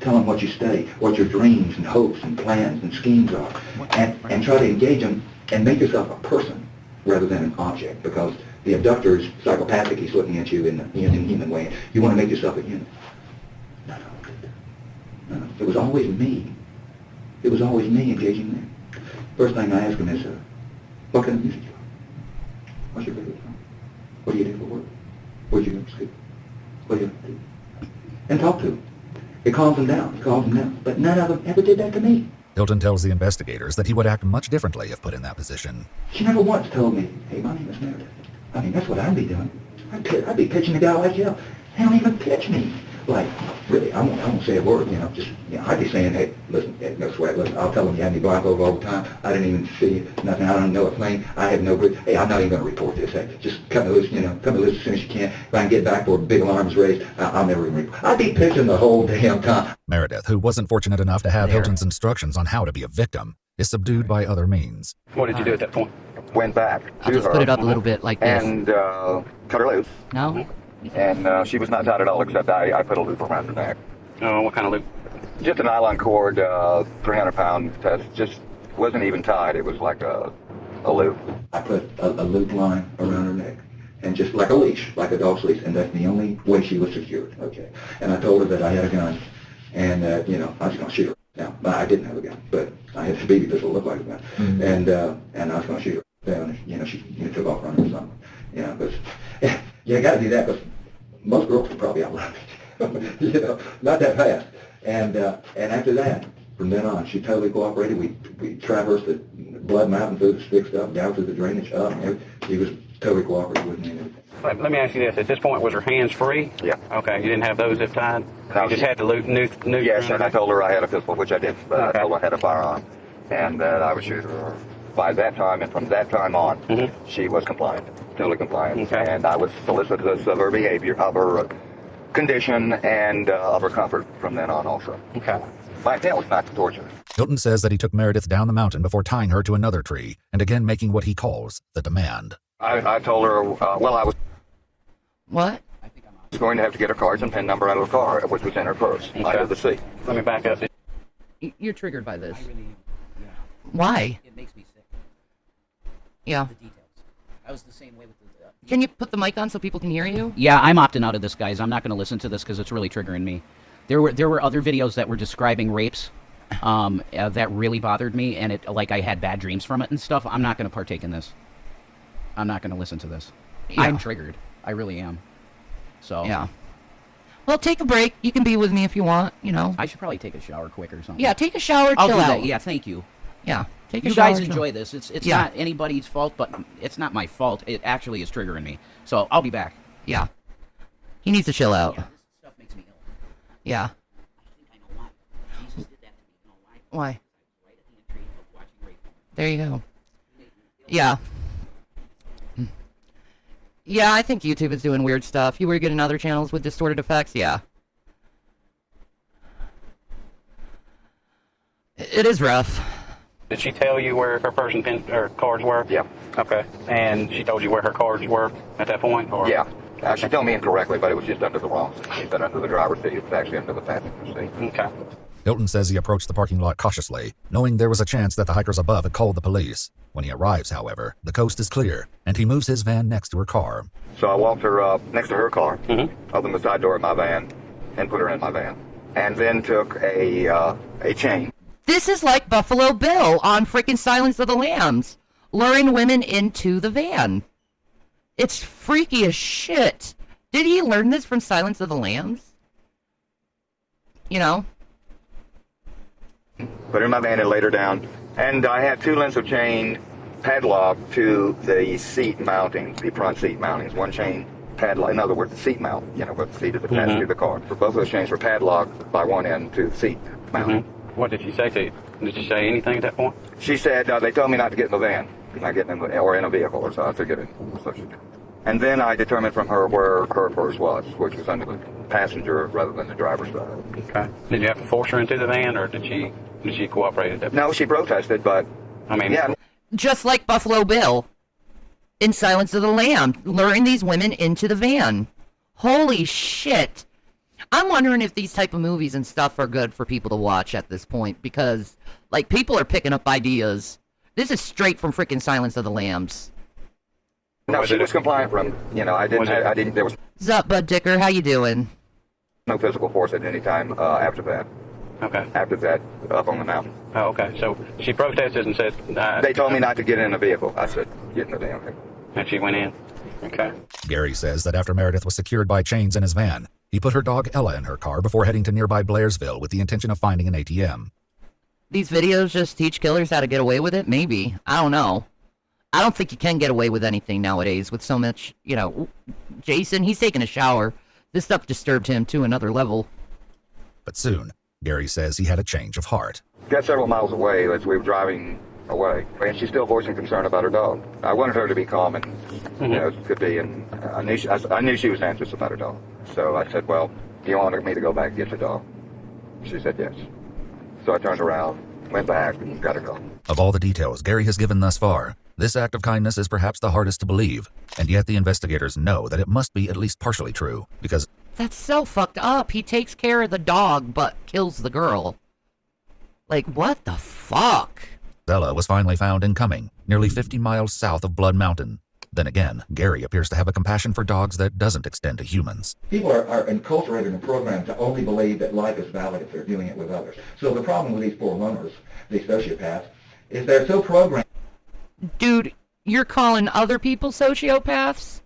tell them what you study, what your dreams and hopes and plans and schemes are, and try to engage them and make yourself a person rather than an object, because the abductor is psychopathic. He's looking at you in a human way. You want to make yourself a human. No. It was always me. It was always me engaging them. First thing I ask them is, what kind of music you like? What's your favorite song? What do you do for work? Where'd you go to school? What do you do? And talk to them. It calms them down. But none of them ever did that to me. Hilton tells the investigators that he would act much differently if put in that position. She never once told me, hey, my name is Meredith. I mean, that's what I'd be doing. I'd be pitching a guy like you. They don't even pitch me. Like, really, I won't say a word, I'd be saying, hey, listen, no sweat, listen, I'll tell them you had me blindfolded all the time. I didn't even see you, nothing, I don't know a thing. I have no good, hey, I'm not even going to report this. Hey, just cut me loose, cut me loose as soon as you can. If I can get back for big alarms raised, I'll never even report. I'd be pitching the whole damn time. Meredith, who wasn't fortunate enough to have Hilton's instructions on how to be a victim, is subdued by other means. What did you do at that point? Went back to I'll just her put it up a little bit like this. and cut her loose. No? And she was not tied at all, except I put a loop around her neck. Oh, what kind of loop? Just a nylon cord, 300-pound test. Just wasn't even tied. It was like a loop. I put a loop line around her neck, and just like a leash, like a dog's leash, and that's the only way she was secured. Okay. And I told her that I had a gun, and I was going to shoot her. Now, I didn't have a gun, but I had a BB pistol that looked like a gun, and I was going to shoot her down. She took off running or something. Because you got to do that because most girls could probably outrun me. Not that fast. And after that, from then on, she totally cooperated. We traversed the Blood Mountain through the stick stuff, down through the drainage, up. She was totally cooperative with me and everything. Let me ask you this. At this point, was her hands free? Yeah. Okay, you didn't have those zip tied? No, You just had the noose? Yes, and I told her I had a pistol, which I did, but I told her I had a firearm, and that I would shoot her by that time, and from that time on, she was compliant, totally compliant. Okay. And I was solicitous of her behavior, of her condition, and of her comfort from then on also. Okay. My intent was not to torture her. Hilton says that he took Meredith down the mountain before tying her to another tree and again making what he calls the demand. I told her, well, I was What? going to have to get her cards and PIN number out of her car, which was in her purse, under the seat. Let me back up. You're triggered by this. Why? It makes me sick. Yeah. The details. I was the same way with the... Can you put the mic on so people can hear you? Yeah, I'm opting out of this, guys. I'm not going to listen to this because it's really triggering me. There were other videos that were describing rapes that really bothered me, and I had bad dreams from it and stuff. I'm not going to partake in this. I'm not going to listen to this. Yeah. I'm triggered. I really am. So Yeah. Well, take a break. You can be with me if you want, you know. I should probably take a shower quick or something. Yeah, take a shower, I'll chill do out. that. Yeah, thank you. Yeah, take a You shower. guys chill. enjoy this. It's Yeah. not anybody's fault, but it's not my fault. It actually is triggering me. So I'll be back. Yeah. He needs to chill out. Yeah, this stuff makes me ill. Yeah. I think I know why. Jesus did that to me. You know why? Why? I was right at the entry of watching rape. There you go. Yeah. Yeah, I think YouTube is doing weird stuff. You were getting other channels with distorted effects? Yeah. It is rough. Did she tell you where her purse and pin or cards were? Yeah. Okay. And she told you where her cards were at that point? Or? Yeah. She told me incorrectly, but it was just under the wrong seat. She said under the driver's seat. It was actually under the passenger seat. Okay. Hilton says he approached the parking lot cautiously, knowing there was a chance that the hikers above had called the police. When he arrives, however, the coast is clear, and he moves his van next to her car. So I walked her up next to her car, opened the side door of my van, and put her in my van. And then took a chain. This is like Buffalo Bill on freaking Silence of the Lambs, luring women into the van. It's freaky as shit. Did he learn this from Silence of the Lambs? You know? Put her in my van and laid her down. And I had 2 lengths of chain padlocked to the seat mountings, the front seat mountings. One chain padlock, in other words, the seat mount, you know, where the seat is attached to the car. So both of those chains were padlocked by one end to the seat mount. What did she say to you? Did she say anything at that point? She said, they told me not to get in the van, not get in the, or in a vehicle or so. I forget it. So she did. And then I determined from her where her purse was, which was under the passenger rather than the driver's side. Okay. Did you have to force her into the van, or did she cooperate at that point? No, she protested, but I mean, yeah. Just like Buffalo Bill in Silence of the Lamb, luring these women into the van. Holy shit. I'm wondering if these type of movies and stuff are good for people to watch at this point, because, like, people are picking up ideas. This is straight from freaking Silence of the Lambs. No, she was compliant from, you know, there was Zup, Bud Dicker, how you doing? no physical force at any time after that. Okay. After that, up on the mountain. Oh, okay. So she protested and said... They told me not to get in a vehicle. I said, get in the damn thing. And she went in. Okay. Gary says that after Meredith was secured by chains in his van, he put her dog Ella in her car before heading to nearby Blairsville with the intention of finding an ATM. These videos just teach killers how to get away with it? Maybe. I don't know. I don't think you can get away with anything nowadays with so much, you know. Jason, he's taking a shower. This stuff disturbed him to another level. But soon, Gary says he had a change of heart. Got several miles away as we were driving away, and she's still voicing concern about her dog. I wanted her to be calm and, you know, could be, and I knew she was anxious about her dog. So I said, well, do you want me to go back and get the dog? She said yes. So I turned around, went back, and got her dog. Of all the details Gary has given thus far, this act of kindness is perhaps the hardest to believe, and yet the investigators know that it must be at least partially true, because That's so fucked up. He takes care of the dog, but kills the girl. Like, what the fuck? Ella was finally found in Cumming, nearly 50 miles south of Blood Mountain. Then again, Gary appears to have a compassion for dogs that doesn't extend to humans. People are enculturated and programmed to only believe that life is valid if they're doing it with others. So the problem with these poor runners, these sociopaths, is they're so programmed. Dude, you're calling other people sociopaths?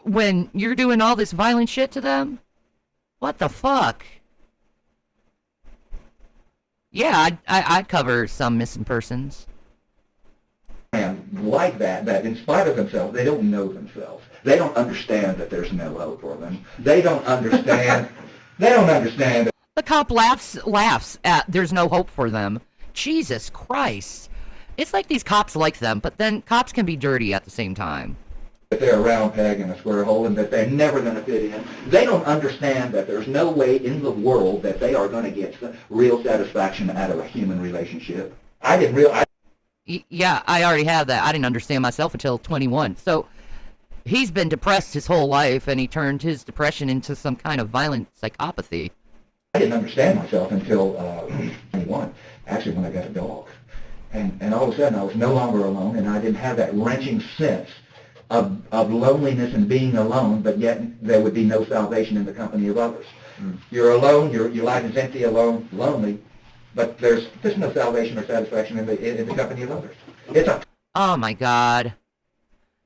When you're doing all this violent shit to them? What the fuck? Yeah, I'd cover some missing persons. Like that in spite of themselves, they don't know themselves. They don't understand that there's no hope for them. They don't understand. The cop laughs at there's no hope for them. Jesus Christ. It's like these cops like them, but then cops can be dirty at the same time. That they're a round peg in a square hole and that they're never going to fit in. They don't understand that there's no way in the world that they are going to get real satisfaction out of a human relationship. I didn't realize. Yeah, I already have that. I didn't understand myself until 21. So he's been depressed his whole life, and he turned his depression into some kind of violent psychopathy. I didn't understand myself until 21, actually when I got a dog. And all of a sudden I was no longer alone, and I didn't have that wrenching sense of loneliness and being alone, but yet there would be no salvation in the company of others. You're alone, your life is empty, alone, lonely, but there's no salvation or satisfaction in the company of others. Oh my God.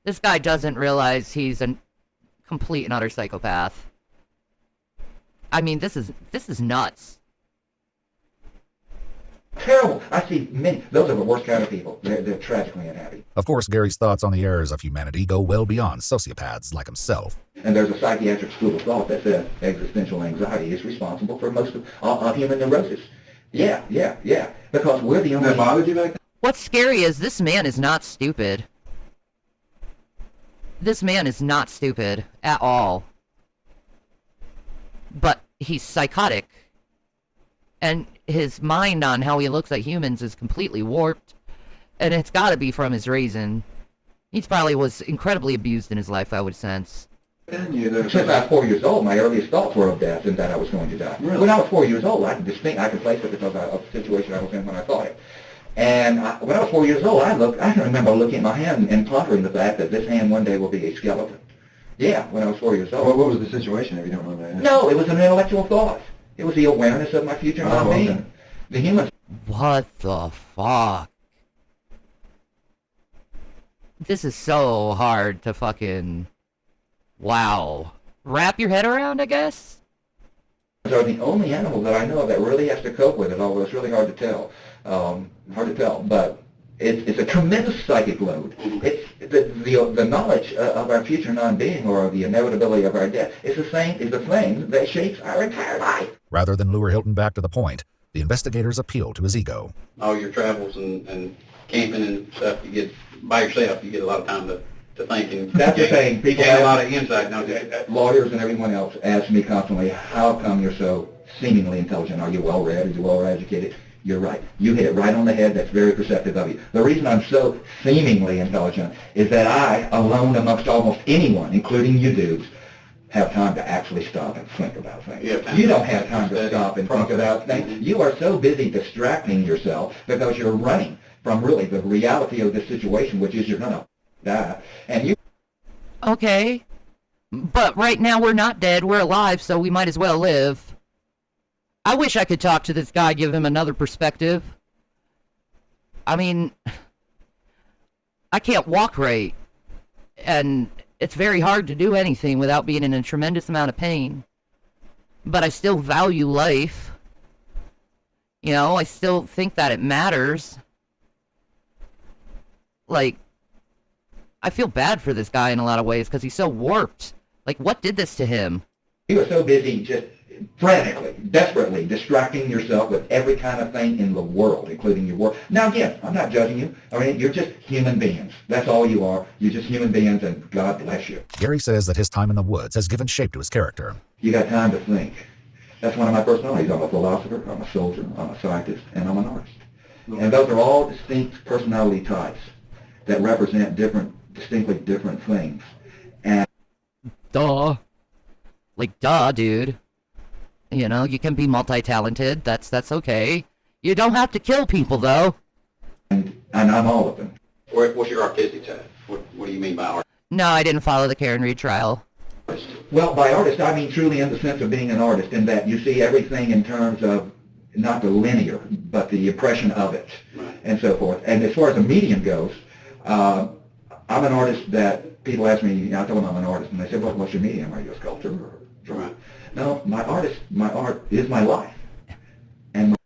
This guy doesn't realize he's a complete and utter psychopath. I mean, this is nuts. Terrible. I see many. Those are the worst kind of people. They're tragically unhappy. Of course, Gary's thoughts on the errors of humanity go well beyond sociopaths like himself. And there's a psychiatric school of thought that says existential anxiety is responsible for most of human neurosis. Yeah. Because we're the only... That bothered you back then? What's scary is this man is not stupid. This man is not stupid at all. But he's psychotic. And his mind on how he looks at humans is completely warped. And it's gotta be from his raising. He probably was incredibly abused in his life, I would sense. Since I was 4 years old, my earliest thoughts were of death and that I was going to die. Really? When I was 4 years old, I could place it because of the situation I was in when I thought it. And when I was 4 years old, I can remember looking at my hand and pondering the fact that this hand one day will be a skeleton. Yeah, when I was 4 years old. Well, what was the situation, if you don't remember that? No, it was an intellectual thought. It was the awareness of my future non-being. Okay. The human... What the fuck? This is so hard to fucking... Wow. Wrap your head around, I guess? Are the only animal that I know of that really has to cope with it, although it's really hard to tell. But it's a tremendous psychic load. It's the knowledge of our future non-being or the inevitability of our death is the thing that shapes our entire life. Rather than lure Hilton back to the point, the investigators appeal to his ego. All your travels and camping and stuff, you get by yourself, you get a lot of time to think. And that's the thing. People have a lot of insight, don't you? Lawyers and everyone else ask me constantly, how come you're so seemingly intelligent? Are you well-read? Are you well-educated? You're right. You hit it right on the head. That's very perceptive of you. The reason I'm so seemingly intelligent is that I, alone amongst almost anyone, including you dudes, have time to actually stop and think about things. You don't have time to stop and think about things. You are so busy distracting yourself because you're running from really the reality of this situation, which is you're going to die. And you... Okay. But right now we're not dead. We're alive, so we might as well live. I wish I could talk to this guy, give him another perspective. I mean, I can't walk right. And it's very hard to do anything without being in a tremendous amount of pain. But I still value life. You know, I still think that it matters. Like, I feel bad for this guy in a lot of ways because he's so warped. Like, what did this to him? You were so busy just frantically, desperately distracting yourself with every kind of thing in the world, including your work. Now, again, I'm not judging you. I mean, you're just human beings. That's all you are. You're just human beings, and God bless you. Gary says that his time in the woods has given shape to his character. You got time to think. That's one of my personalities. I'm a philosopher, I'm a soldier, I'm a scientist, and I'm an artist. And those are all distinct personality types that represent distinctly different things. And duh. Like, duh, dude. You know, you can be multi-talented. That's okay. You don't have to kill people, though. And I'm all of them. What's your artistic side? What do you mean by art? No, I didn't follow the Karen Reed trial. Well, by artist, I mean truly in the sense of being an artist, in that you see everything in terms of not the linear, but the impression of it, and so forth. And as far as the medium goes, I'm an artist that people ask me, I tell them I'm an artist, and they say, well, what's your medium? Are you a sculptor or a drawing? No, my art is my life. And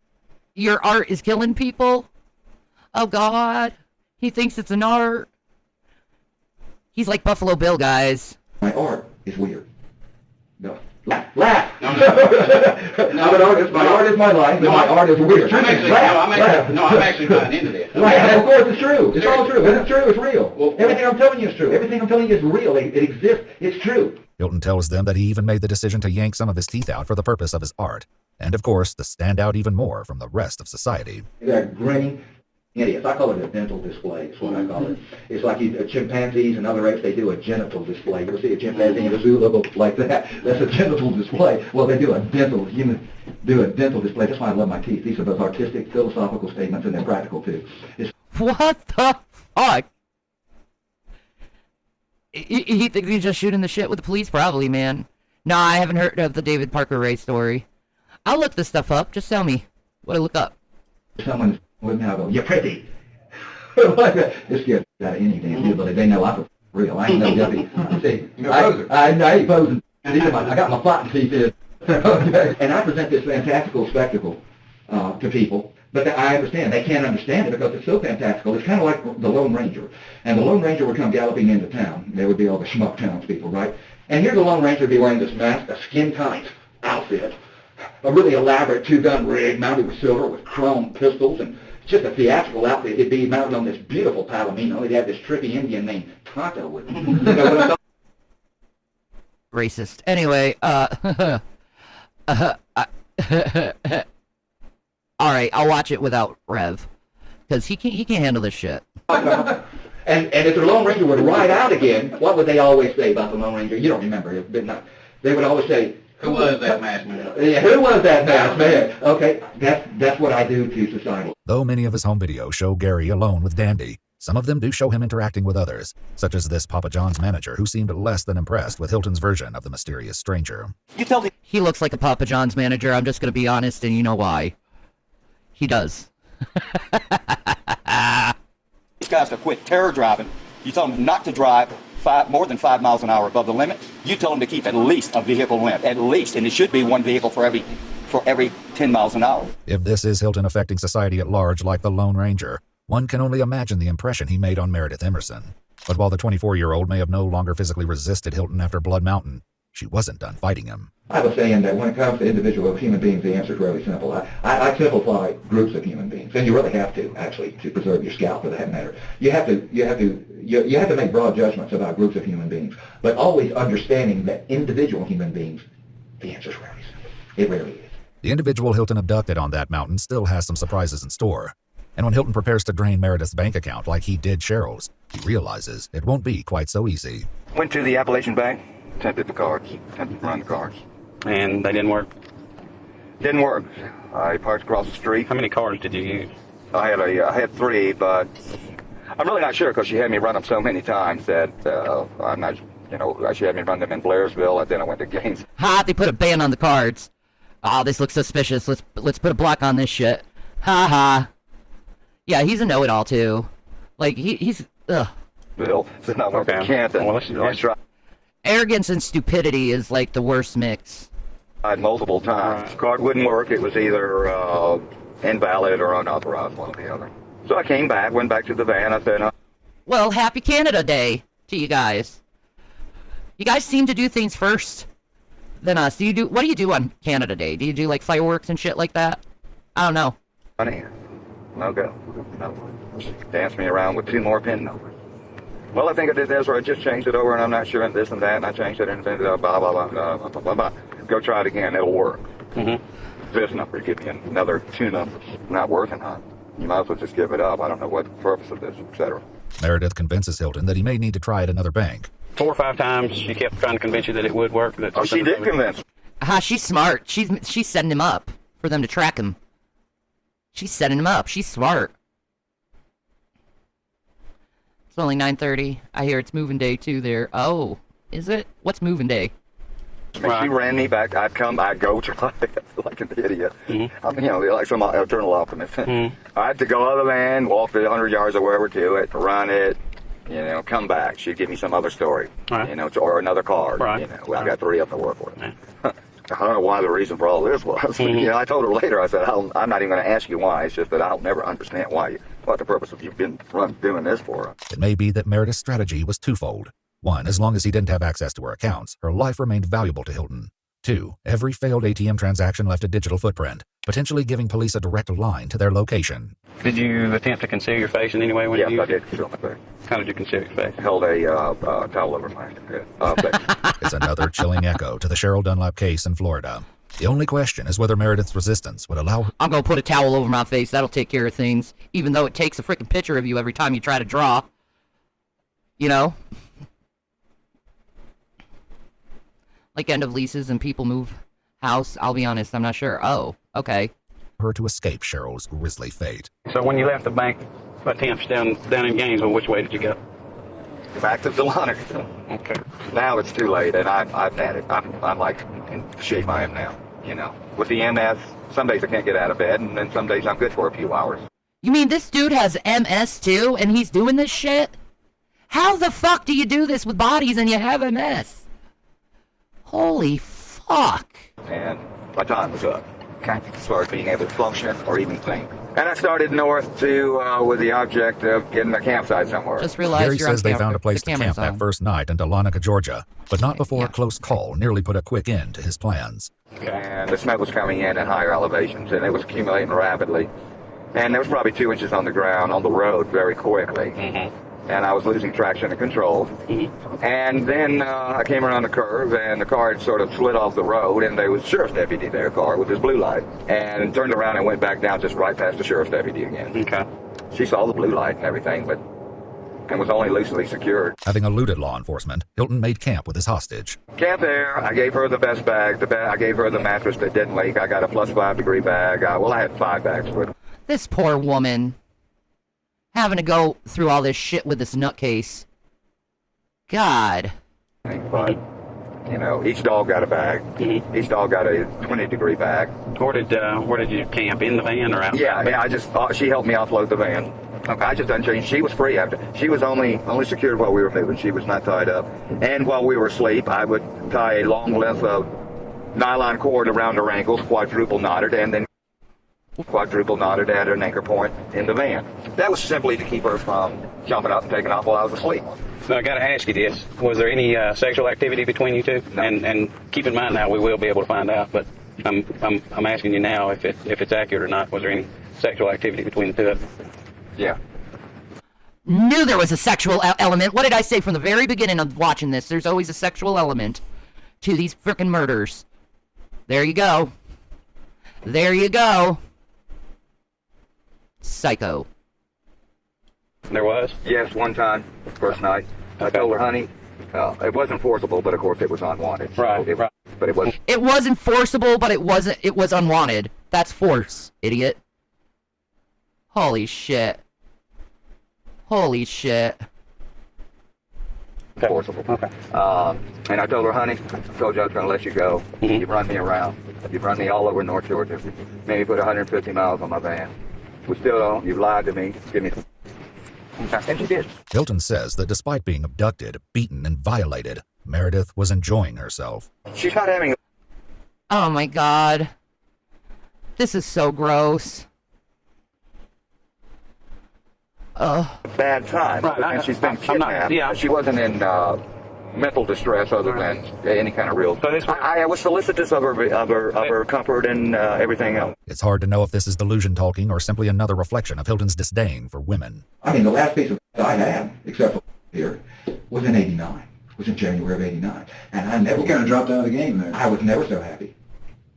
your art is killing people? Oh, God. He thinks it's an art. He's like Buffalo Bill, guys. My art is weird. No. Laugh! No. I'm an artist. My art is my life, and my art is weird. I'm actually buying into this. Right, of course it's true. It's all true. It's true. It's real. Everything I'm telling you is true. Everything I'm telling you is real. It exists. It's true. Hilton tells them that he even made the decision to yank some of his teeth out for the purpose of his art, and of course to stand out even more from the rest of society. They're grinning idiots. I call it a dental display. It's what I call it. It's like chimpanzees and other apes, they do a genital display. You ever see a chimpanzee in a zoo that looks like that? That's a genital display. Well, they do a dental display. That's why I love my teeth. These are both artistic, philosophical statements, and they're practical too. What the fuck? He thinks he's just shooting the shit with the police? Probably, man. No, I haven't heard of the David Parker Ray story. I'll look this stuff up. Just tell me what I look up. Someone's with me, I'll go, you're pretty. This gets out of any damn deal, but they know I'm real. I ain't no yuppie. See, I ain't posing. I got my plotting teeth in. Okay. And I present this fantastical spectacle to people, but I understand. They can't understand it because it's so fantastical. It's kind of like the Lone Ranger. And the Lone Ranger would come galloping into town. There would be all the schmuck townspeople, right? And here the Lone Ranger would be wearing this mask, a skin-tight outfit, a really elaborate two-gun rig mounted with silver with chrome pistols, and just a theatrical outfit. It'd be mounted on this beautiful palomino. He'd have this trippy Indian named Tonto with him. You know what I'm Racist. Anyway, alright, I'll watch it without Rev. Because he can't handle this shit. And if the Lone Ranger would ride out again, what would they always say about the Lone Ranger? You don't remember, but not. They would always say, who was that masked man? Yeah, who was that masked man? Okay, that's what I do to society. Though many of his home videos show Gary alone with Dandy, some of them do show him interacting with others, such as this Papa John's manager who seemed less than impressed with Hilton's version of the mysterious stranger. He looks like a Papa John's manager, I'm just gonna be honest, and you know why. He does. These guys to quit terror driving. You tell them not to drive more than 5 miles an hour above the limit. You tell them to keep at least a vehicle limit, at least, and it should be one vehicle for every 10 miles an hour. If this is Hilton affecting society at large like the Lone Ranger, one can only imagine the impression he made on Meredith Emerson. But while the 24-year-old may have no longer physically resisted Hilton after Blood Mountain, she wasn't done fighting him. I was saying that when it comes to individual human beings, the answer is really simple. I simplify groups of human beings, and you really have to, actually, to preserve your scalp, for that matter. You have to make broad judgments about groups of human beings, but always understanding that individual human beings, the answer is really simple. It really is. The individual Hilton abducted on that mountain still has some surprises in store. And when Hilton prepares to drain Meredith's bank account like he did Cheryl's, he realizes it won't be quite so easy. Went to the Appalachian Bank, attempted the cards, attempted to run the cards. And they didn't work? Didn't work. I parked across the street. How many cards did you use? I had 3, but I'm really not sure because she had me run them so many times that I'm not, she had me run them in Blairsville, and then I went to Gaines. Ha! They put a ban on the cards. Oh, this looks suspicious. Let's put a block on this shit. Ha ha. Yeah, he's a know-it-all too. Like he's ugh. Bill, so I went to Canton. Well, let's try. Arrogance and stupidity is like the worst mix. Tried multiple times. The card wouldn't work. It was either invalid or unauthorized, one or the other. So I came back, went back to the van. I said, Well, happy Canada Day to you guys. You guys seem to do things first than us. What do you do on Canada Day? Do you do like fireworks and shit like that? I don't know. honey, no go. No. Dance me around with 2 more pin numbers. Well, I think I did this, or I just changed it over, and I'm not sure, and this and that, and I changed it, and blah, blah, blah, blah, blah, blah, blah. Go try it again. It'll work. This number, give me another 2 numbers. Not working, huh? You might as well just give it up. I don't know what the purpose of this, etc. Meredith convinces Hilton that he may need to try at another bank. 4 or 5 times she kept trying to convince you that it would work. That she did convince. She's smart. She's setting him up for them to track him. She's setting him up. She's smart. It's only 9:30. I hear it's moving day too there. Oh, is it? What's moving day? Right. She ran me back. I'd go try it like an idiot. I'm, like some eternal optimist. I had to go out of the van, walk the 100 yards or wherever to it, run it, come back. She'd give me some other story, or another card. I got 3 of them to work with. I don't know why the reason for all this was. I told her later, I said, I'm not even going to ask you why. It's just that I'll never understand what the purpose of you been doing this for. It may be that Meredith's strategy was twofold. One, as long as he didn't have access to her accounts, her life remained valuable to Hilton. 2. Every failed ATM transaction left a digital footprint, potentially giving police a direct line to their location. Did you attempt to conceal your face in any way when Yes, you I used it? did conceal my face. How did you conceal your face? Held a towel over my face. It's another chilling echo to the Cheryl Dunlap case in Florida. The only question is whether Meredith's resistance would allow her. I'm gonna put a towel over my face. That'll take care of things. Even though it takes a freaking picture of you every time you try to draw. You know? Like end of leases and people move house. I'll be honest, I'm not sure. Oh, okay. Her to escape Cheryl's grisly fate. So when you left the bank attempts down in Gainesville, which way did you go? Back to the line. Okay. Now it's too late, and I've had it. I'm like in the shape I am now. You know, with the MS, some days I can't get out of bed, and then some days I'm good for a few hours. You mean this dude has MS too, and he's doing this shit? How the fuck do you do this with bodies and you have MS? Holy fuck. And my time was up. As far as being able to function or even think. And I started north to with the object of getting a campsite somewhere. Just realized Gary you're on says they found a place the to camera camp zone. that first night in Dahlonega, Georgia, but not before a close call nearly put a quick end to his plans. And the smoke was coming in at higher elevations, and it was accumulating rapidly. And there was probably 2 inches on the ground on the road very quickly. And I was losing traction and control. And then I came around the curve, and the car had sort of slid off the road, and there was a sheriff's deputy there, car with his blue light, and turned around and went back down just right past the sheriff's deputy again. Okay. She saw the blue light and everything, and was only loosely secured. Having eluded law enforcement, Hilton made camp with his hostage. Camp there. I gave her the best bag. I gave her the mattress that didn't leak. I got a +5 degree bag. I had 5 bags with her. This poor woman. Having to go through all this shit with this nutcase. God. But, you know, each dog got a bag. Each dog got a 20-degree bag. Where did you camp, in the van or outside? Yeah, she helped me offload the van. Okay, I just unchanged. She was free after. She was only secured while we were moving. She was not tied up. And while we were asleep, I would tie a long length of nylon cord around her ankles, quadruple knotted, and then quadruple knotted at an anchor point in the van. That was simply to keep her from jumping up and taking off while I was asleep. So I got to ask you this: was there any sexual activity between you two? No. And keep in mind now, we will be able to find out. But I'm asking you now if it's accurate or not. Was there any sexual activity between the two of them? Yeah. Knew there was a sexual element. What did I say from the very beginning of watching this? There's always a sexual element to these frickin' murders. There you go. There you go. Psycho. There was? Yes, one time, first night. I told her, honey, it wasn't forcible, but of course it was unwanted. Right, right. But it was. It wasn't forcible, but it was unwanted. That's force, idiot. Holy shit. Holy shit. Forcible. Okay. And I told her, honey, I told you I was going to let you go. You run me around. You run me all over North Georgia. Maybe put 150 miles on my van. We still don't. You've lied to me. Give me some. And she did. Hilton says that despite being abducted, beaten, and violated, Meredith was enjoying herself. She's not having. Oh my god. This is so gross. Bad time. Right, and she's been kidnapped. She wasn't in mental distress other than any kind of real. So I was solicitous of her comfort and everything else. It's hard to know if this is delusion talking or simply another reflection of Hilton's disdain for women. I mean, the last piece of I had, except for here, was in '89. Was in January of '89, and I never kind of dropped out of the game there. I was never so happy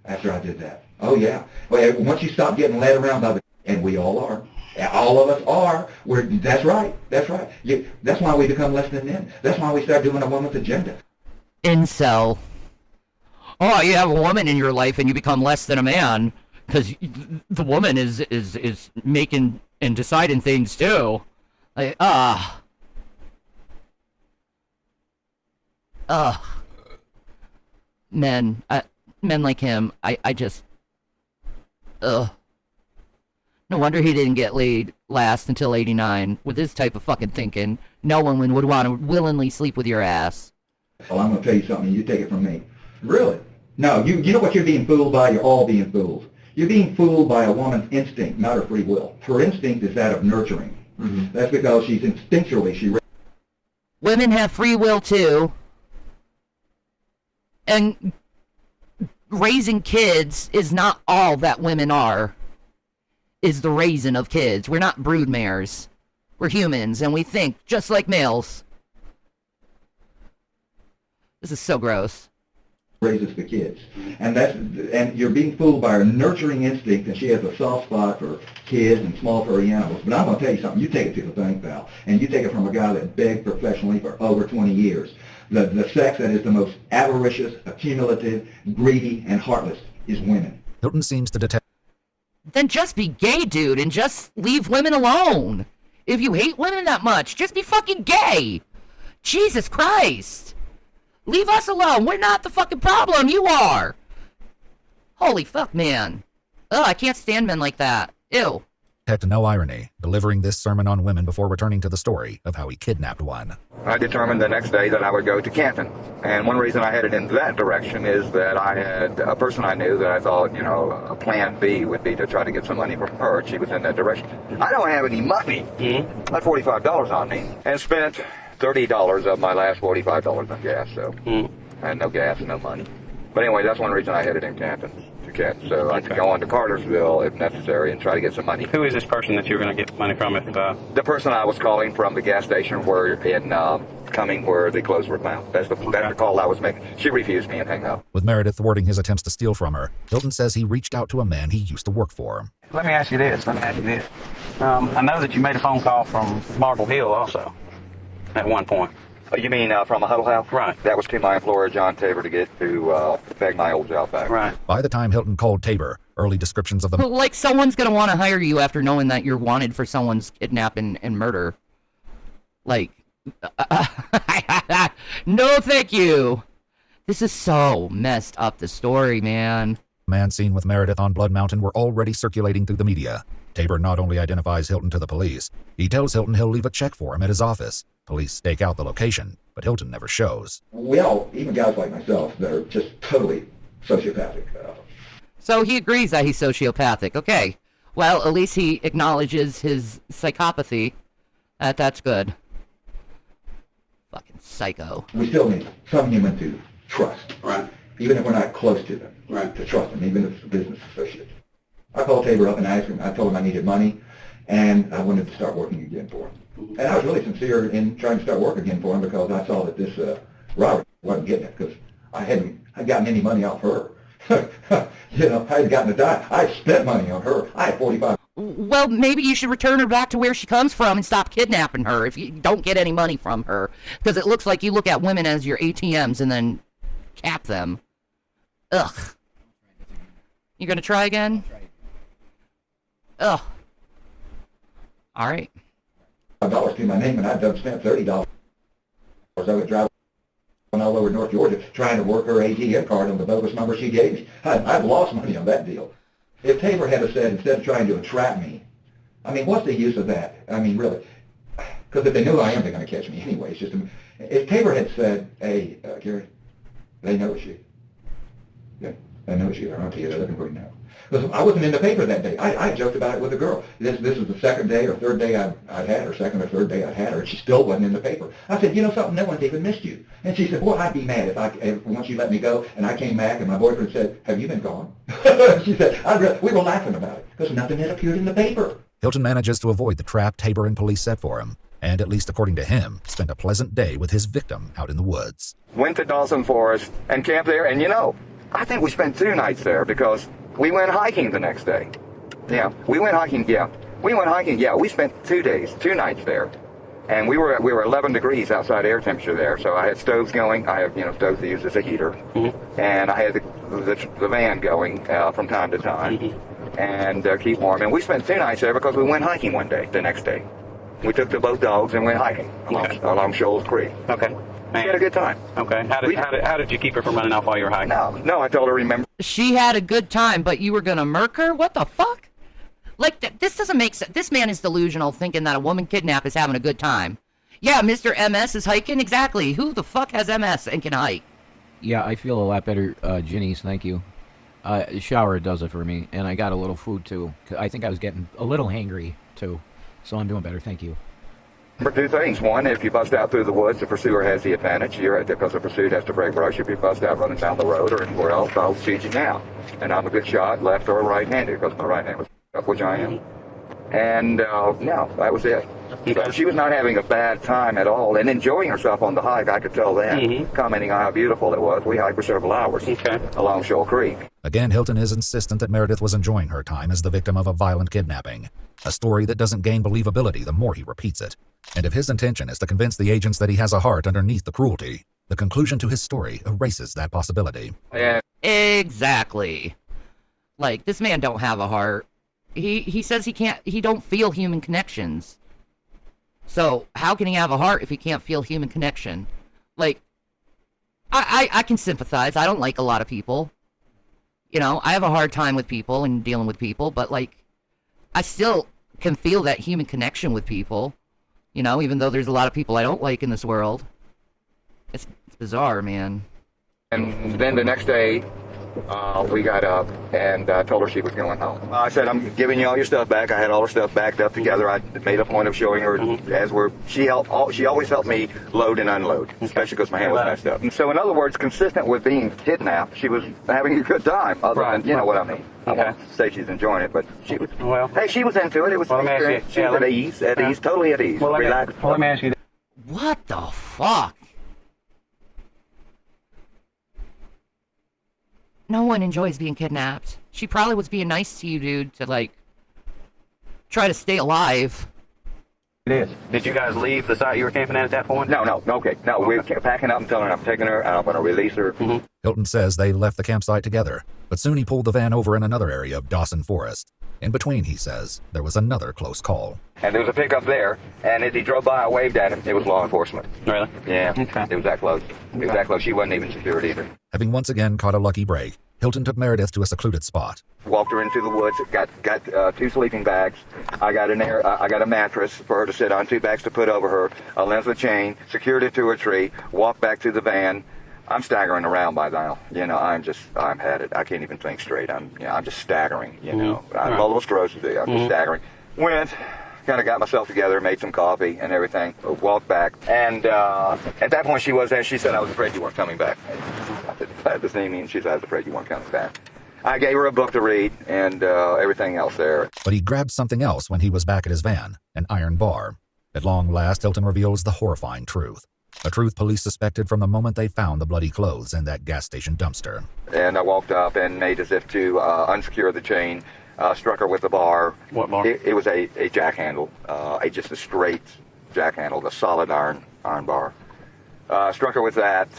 after I did that. Oh yeah. Well, once you stop getting led around by the, and we all are. All of us are. That's right. That's right. That's why we become less than men. That's why we start doing a woman's agenda. Incel. Oh, you have a woman in your life and you become less than a man because the woman is making and deciding things too. Like, men like him. I just. No wonder he didn't get laid last until '89. With this type of fucking thinking, no one would want to willingly sleep with your ass. Well, I'm going to tell you something. You take it from me. Really? No, you know what you're being fooled by? You're all being fooled. You're being fooled by a woman's instinct, not her free will. Her instinct is that of nurturing. Mm-hmm. That's because she's instinctually, Women have free will too. And raising kids is not all that women are. Is the raising of kids. We're not broodmares. We're humans, and we think just like males. This is so gross. Raises the kids, and you're being fooled by her nurturing instinct, and she has a soft spot for kids and small furry animals. But I'm going to tell you something. You take it to the bank, pal, and you take it from a guy that begged professionally for over 20 years. The sex that is the most avaricious, accumulative, greedy, and heartless is women. Hilton seems to detect. Then just be gay, dude, and just leave women alone. If you hate women that much, just be fucking gay. Jesus Christ. Leave us alone. We're not the fucking problem. You are. Holy fuck, man. Ugh, I can't stand men like that. Ew. Detect no irony, delivering this sermon on women before returning to the story of how he kidnapped one. I determined the next day that I would go to Canton. And one reason I headed in that direction is that I had a person I knew that I thought, you know, a plan B would be to try to get some money from her. She was in that direction. I don't have any money. I had $45 on me and spent $30 of my last $45 on gas, so I had no gas and no money. But anyway, that's one reason I headed in Canton to Canton, so I could go on to Cartersville if necessary and try to get some money. Who is this person that you're going to get money from? If the person I was calling from the gas station where in Cumming where the clothes were found. That's the call I was making. She refused me and hung up. With Meredith thwarting his attempts to steal from her, Hilton says he reached out to a man he used to work for. Let me ask you this. I know that you made a phone call from Marble Hill also at one point. You mean from a huddle house? Right. That was to my employer, John Tabor, to get to beg my old job back. Right. By the time Hilton called Tabor, early descriptions of the... Like, someone's gonna want to hire you after knowing that you're wanted for someone's kidnapping and murder. Like, no thank you. This is so messed up, the story, man. Man seen with Meredith on Blood Mountain were already circulating through the media. Tabor not only identifies Hilton to the police, he tells Hilton he'll leave a check for him at his office. Police stake out the location, but Hilton never shows. We all, even guys like myself, that are just totally sociopathic. So he agrees that he's sociopathic. Okay. Well, at least he acknowledges his psychopathy. That's good. Fucking psycho. We still need some human to trust. Right. Even if we're not close to them. Right. To trust them, even if it's a business associate. I called Tabor up and asked him, I told him I needed money, and I wanted to start working again for him. And I was really sincere in trying to start work again for him because I saw that this Robert wasn't getting it because I hadn't gotten any money off her. You know, I had gotten a dime. I had spent money on her. I had 45. Well, maybe you should return her back to where she comes from and stop kidnapping her if you don't get any money from her. Because it looks like you look at women as your ATMs and then cap them. Ugh. You gonna try again? Ugh. All right. $5 to my name, and I'd done spent $30. I would drive all over North Georgia trying to work her ATM card on the bogus number she gave me. I've lost money on that deal. If Tabor had said, instead of trying to entrap me, I mean, what's the use of that? I mean, really. Because if they knew who I am, they're going to catch me anyway. It's just, if Tabor had said, hey, Gary, they know it's you. Yeah, they know it's you. They're on to you. They're looking for you now. Because I wasn't in the paper that day. I joked about it with a girl. This was the second day or third day I'd had her, second or third day I'd had her, and she still wasn't in the paper. I said, you know something, no one's even missed you. And she said, well, I'd be mad if once you let me go, and I came back, and my boyfriend said, have you been gone? She said, we were laughing about it, because nothing had appeared in the paper. Hilton manages to avoid the trap Tabor and police set for him, and at least according to him, spent a pleasant day with his victim out in the woods. Went to Dawson Forest and camped there, and you know, I think we spent 2 nights there because we went hiking the next day. Yeah, we went hiking, yeah. We spent 2 days, 2 nights there. And we were 11 degrees outside air temperature there, so I had stoves going. I have, stoves to use as a heater. And I had the van going from time to time and keep warm. And we spent 2 nights there because we went hiking one day, the next day. We took both dogs and went hiking along Shoals Creek. Okay. We had a good time. Okay. How did you keep her from running off while you were hiking? No, I told her, remember. She had a good time, but you were gonna murk her? What the fuck? Like, this doesn't make sense. This man is delusional, thinking that a woman kidnapped is having a good time. Yeah, Mr. MS is hiking? Exactly. Who the fuck has MS and can hike? Yeah, I feel a lot better, Ginny's, thank you. Shower does it for me, and I got a little food, too. I think I was getting a little hangry, too. So I'm doing better, thank you. For two things. One, if you bust out through the woods, the pursuer has the advantage. Because the pursued has to break brush. If you bust out running down the road or anywhere else, I'll shoot you now. And I'm a good shot, left or right-handed, because my right hand was up, which I am. And, no, that was it. So she was not having a bad time at all and enjoying herself on the hike. I could tell that, commenting on how beautiful it was. We hiked for several hours along Shoal Creek. Again, Hilton is insistent that Meredith was enjoying her time as the victim of a violent kidnapping, a story that doesn't gain believability the more he repeats it. And if his intention is to convince the agents that he has a heart underneath the cruelty, the conclusion to his story erases that possibility. Exactly. Like, this man don't have a heart. He says he don't feel human connections. So, how can he have a heart if he can't feel human connection? Like, I can sympathize. I don't like a lot of people. You know, I have a hard time with people and dealing with people, but, like, I still can feel that human connection with people. You know, even though there's a lot of people I don't like in this world. It's bizarre, man. And then the next day, we got up and told her she was going home. I said, I'm giving you all your stuff back. I had all her stuff backed up together. I made a point of showing her as she always helped me load and unload, especially because my hand was messed up. And so in other words, consistent with being kidnapped, she was having a good time, other than, you know what I mean. I won't say she's enjoying it, but she was, hey, she was into it. It was an experience. She was at ease, totally at ease. Relaxed. Let me ask you this. What the fuck? No one enjoys being kidnapped. She probably was being nice to you, dude, to, like, try to stay alive. It is. Did you guys leave the site you were camping at that point? No, okay. No, we're packing up and telling her I'm taking her and I'm going to release her. Hilton says they left the campsite together, but soon he pulled the van over in another area of Dawson Forest. In between, he says, there was another close call. And there was a pickup there, and as he drove by, I waved at him. It was law enforcement. Really? Yeah. Okay. It was that close. It was that close. She wasn't even secured either. Having once again caught a lucky break, Hilton took Meredith to a secluded spot. Walked her into the woods, got two sleeping bags. I got a mattress for her to sit on, 2 bags to put over her, a length of chain, secured it to a tree, walked back to the van. I'm staggering around by now. You know, I'm had it. I can't even think straight. I'm just staggering, you know. I have multiple sclerosis. I'm just staggering. Went, kind of got myself together, made some coffee and everything, walked back. And at that point she said, I was afraid you weren't coming back. I said, this name means she said, I was afraid you weren't coming back. I gave her a book to read and everything else there. But he grabbed something else when he was back at his van, an iron bar. At long last, Hilton reveals the horrifying truth. A truth police suspected from the moment they found the bloody clothes in that gas station dumpster. And I walked up and made as if to unsecure the chain, struck her with the bar. What bar? It was a jack handle, just a straight jack handle, a solid iron bar. Struck her with that.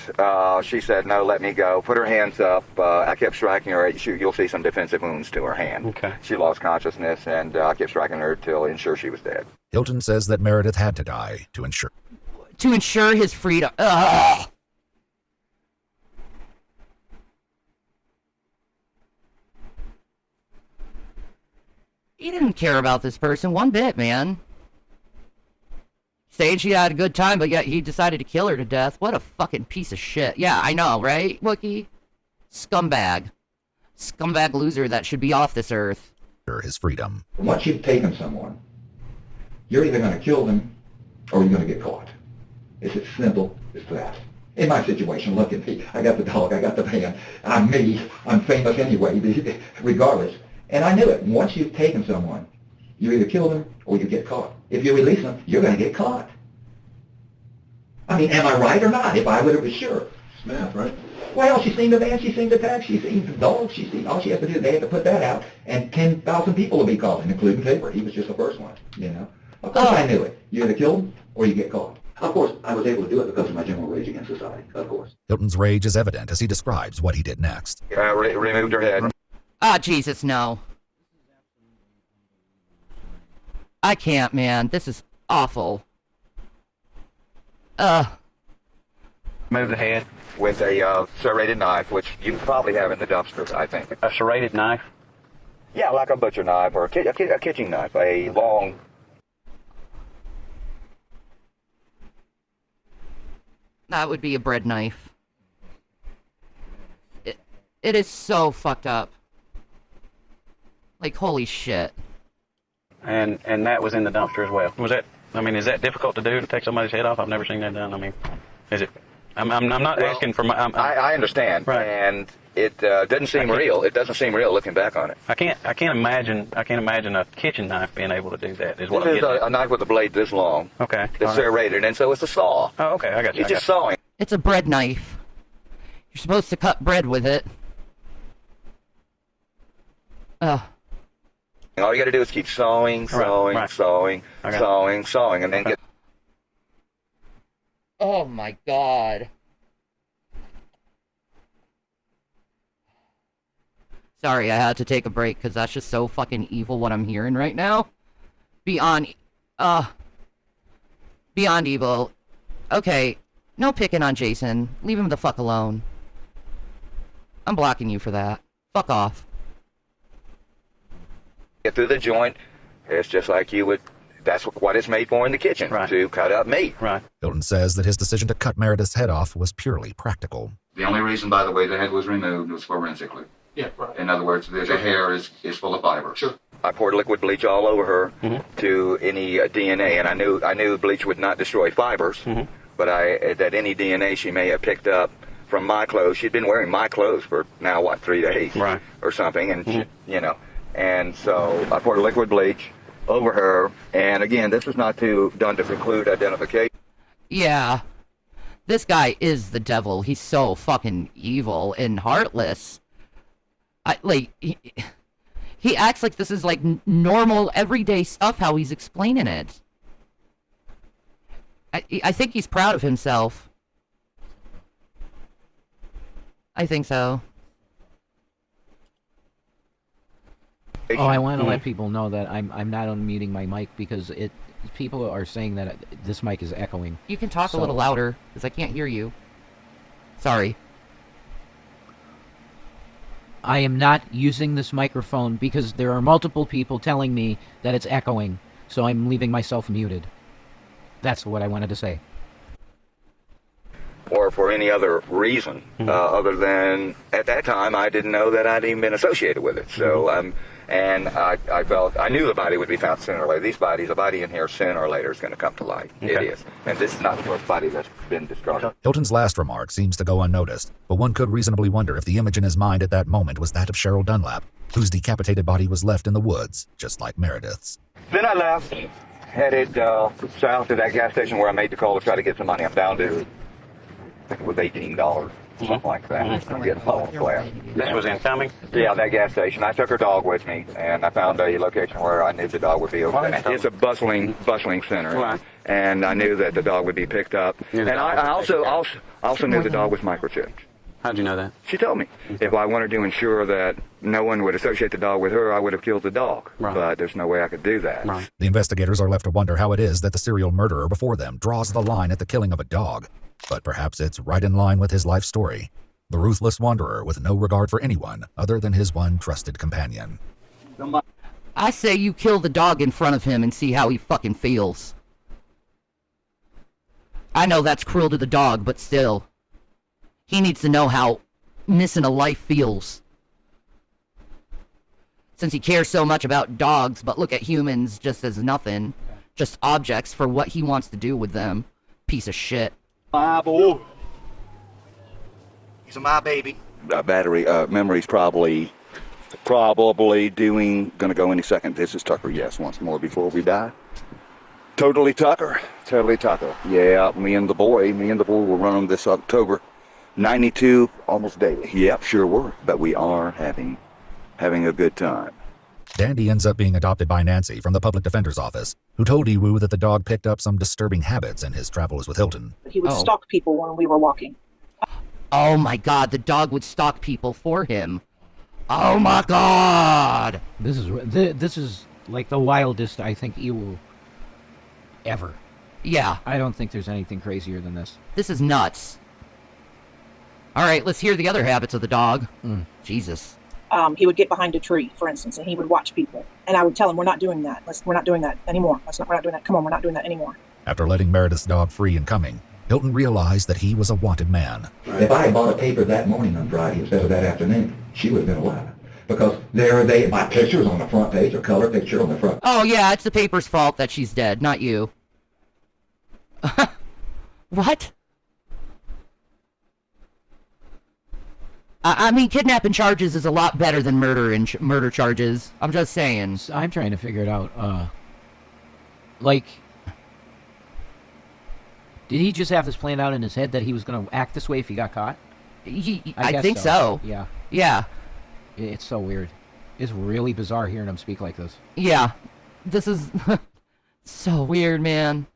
She said, no, let me go. Put her hands up. I kept striking her. You'll see some defensive wounds to her hand. Okay. She lost consciousness, and I kept striking her till ensure she was dead. Hilton says that Meredith had to die to ensure his freedom. Ugh. He didn't care about this person one bit, man. Saying she had a good time, but yet he decided to kill her to death. What a fucking piece of shit. Yeah, I know, right, Wookie? Scumbag. Scumbag loser that should be off this earth. his freedom. Once you've taken someone, you're either going to kill them or you're going to get caught. It's as simple as that. In my situation, look at me. I got the dog, I got the van. I'm me. I'm famous anyway, regardless. And I knew it. Once you've taken someone, you either kill them or you get caught. If you release them, you're going to get caught. I mean, am I right or not? If I would have been sure. It's math, right? Well, she's seen the van, she's seen the tax, she's seen the dog, she's seen, all she has to do, they have to put that out, and 10,000 people will be calling, including Tabor. He was just the first one, you know. Of course I knew it. You either kill them or you get caught. Of course, I was able to do it because of my general rage against society, of course. Hilton's rage is evident as he describes what he did next. Removed her head. Ah, Jesus, no. I can't, man. This is awful. Move the head. With a serrated knife, which you probably have in the dumpster, I think. A serrated knife? Yeah, like a butcher knife or a kitchen knife, a long... That would be a bread knife. It is so fucked up. Like, holy shit. And that was in the dumpster as well. Was that I mean, is that difficult to do, to take somebody's head off? I've never seen that done. I mean, is it? I'm not asking for my... I understand, and it doesn't seem real. It doesn't seem real looking back on it. I can't imagine a kitchen knife being able to do that. Is what I'm This is getting at. a knife with a blade this long. Okay. That's All right. serrated, and so it's a saw. Oh, okay. I got you. You're just sawing. It's a bread knife. You're supposed to cut bread with it. Ugh. All you got to do is keep sawing, sawing, right. sawing, Okay. sawing, sawing, and then get... Oh my god. Sorry, I had to take a break because that's just so fucking evil what I'm hearing right now. Beyond evil. Okay, no picking on Jason. Leave him the fuck alone. I'm blocking you for that. Fuck off. Get through the joint. It's just like you would... That's what it's made for in the kitchen, to cut up meat. Right. Hilton says that his decision to cut Meredith's head off was purely practical. The only reason, by the way, the head was removed was forensically. Yeah, right. In other words, the hair is full of fiber. Sure. I poured liquid bleach all over her to any DNA, and I knew bleach would not destroy fibers, but that any DNA she may have picked up from my clothes. She'd been wearing my clothes for now 3 days, or something, and she, and so I poured liquid bleach over her, and again, this is not done to preclude identification. Yeah. This guy is the devil. He's so fucking evil and heartless. He acts like this is like normal, everyday stuff, how he's explaining it. I think he's proud of himself. I think so. Oh, I want to let people know that I'm not unmuting my mic because people are saying that this mic is echoing. You can talk a little louder, because I can't hear you. Sorry. I am not using this microphone because there are multiple people telling me that it's echoing, so I'm leaving myself muted. That's what I wanted to say. Or for any other reason, other than at that time I didn't know that I'd even been associated with it. So, and I felt, I knew the body would be found sooner or later. These bodies, a body in here sooner or later is going to come to light. Okay. It is. And this is not the first body that's been discarded. Hilton's last remark seems to go unnoticed, but one could reasonably wonder if the image in his mind at that moment was that of Cheryl Dunlap, whose decapitated body was left in the woods, just like Meredith's. Then I left, headed south to that gas station where I made the call to try to get some money. I'm down to, I think it was $18. Something like that. This was in Cumming? Yeah, that gas station. I took her dog with me, and I found a location where I knew the dog would be over there. It's a bustling center, Right. and I knew that the dog would be picked up. And I also knew the dog was microchipped. How'd you know that? She told me. If I wanted to ensure that no one would associate the dog with her, I would have killed the dog. Right. But there's no way I could do that. Right. The investigators are left to wonder how it is that the serial murderer before them draws the line at the killing of a dog. But perhaps it's right in line with his life story. The ruthless wanderer with no regard for anyone other than his one trusted companion. I say you kill the dog in front of him and see how he fucking feels. I know that's cruel to the dog, but still. He needs to know how missing a life feels. Since he cares so much about dogs, but look at humans just as nothing. Just objects for what he wants to do with them. Piece of shit. My boy. He's my baby. Battery memory's probably gonna go any second. This is Tucker. Yes, once more before we die. Totally Tucker. Yeah, me and the boy will run them this October. 92 almost daily. Yep, sure were. But we are having a good time. Dandy ends up being adopted by Nancy from the public defender's office, who told EWU that the dog picked up some disturbing habits in his travels with Hilton. He would stalk people when we were walking. Oh my god, the dog would stalk people for him. Oh my god! This is like the wildest, I think, EWU ever. Yeah. I don't think there's anything crazier than this. This is nuts. Alright, let's hear the other habits of the dog. Jesus. He would get behind a tree, for instance, and he would watch people. And I would tell him, we're not doing that. We're not doing that anymore. We're not doing that. Come on, we're not doing that anymore. After letting Meredith's dog free and coming, Hilton realized that he was a wanted man. If I had bought a paper that morning on Friday instead of that afternoon, she would have been alive. Because my picture's on the front page, a color picture on the front. Oh yeah, it's the paper's fault that she's dead, not you. What? I mean, kidnapping charges is a lot better than murder and murder charges. I'm just saying. I'm trying to figure it out. Like, did he just have this planned out in his head that he was going to act this way if he got caught? I think so. Yeah. Yeah. It's so weird. It's really bizarre hearing him speak like this. Yeah. This is so weird, man.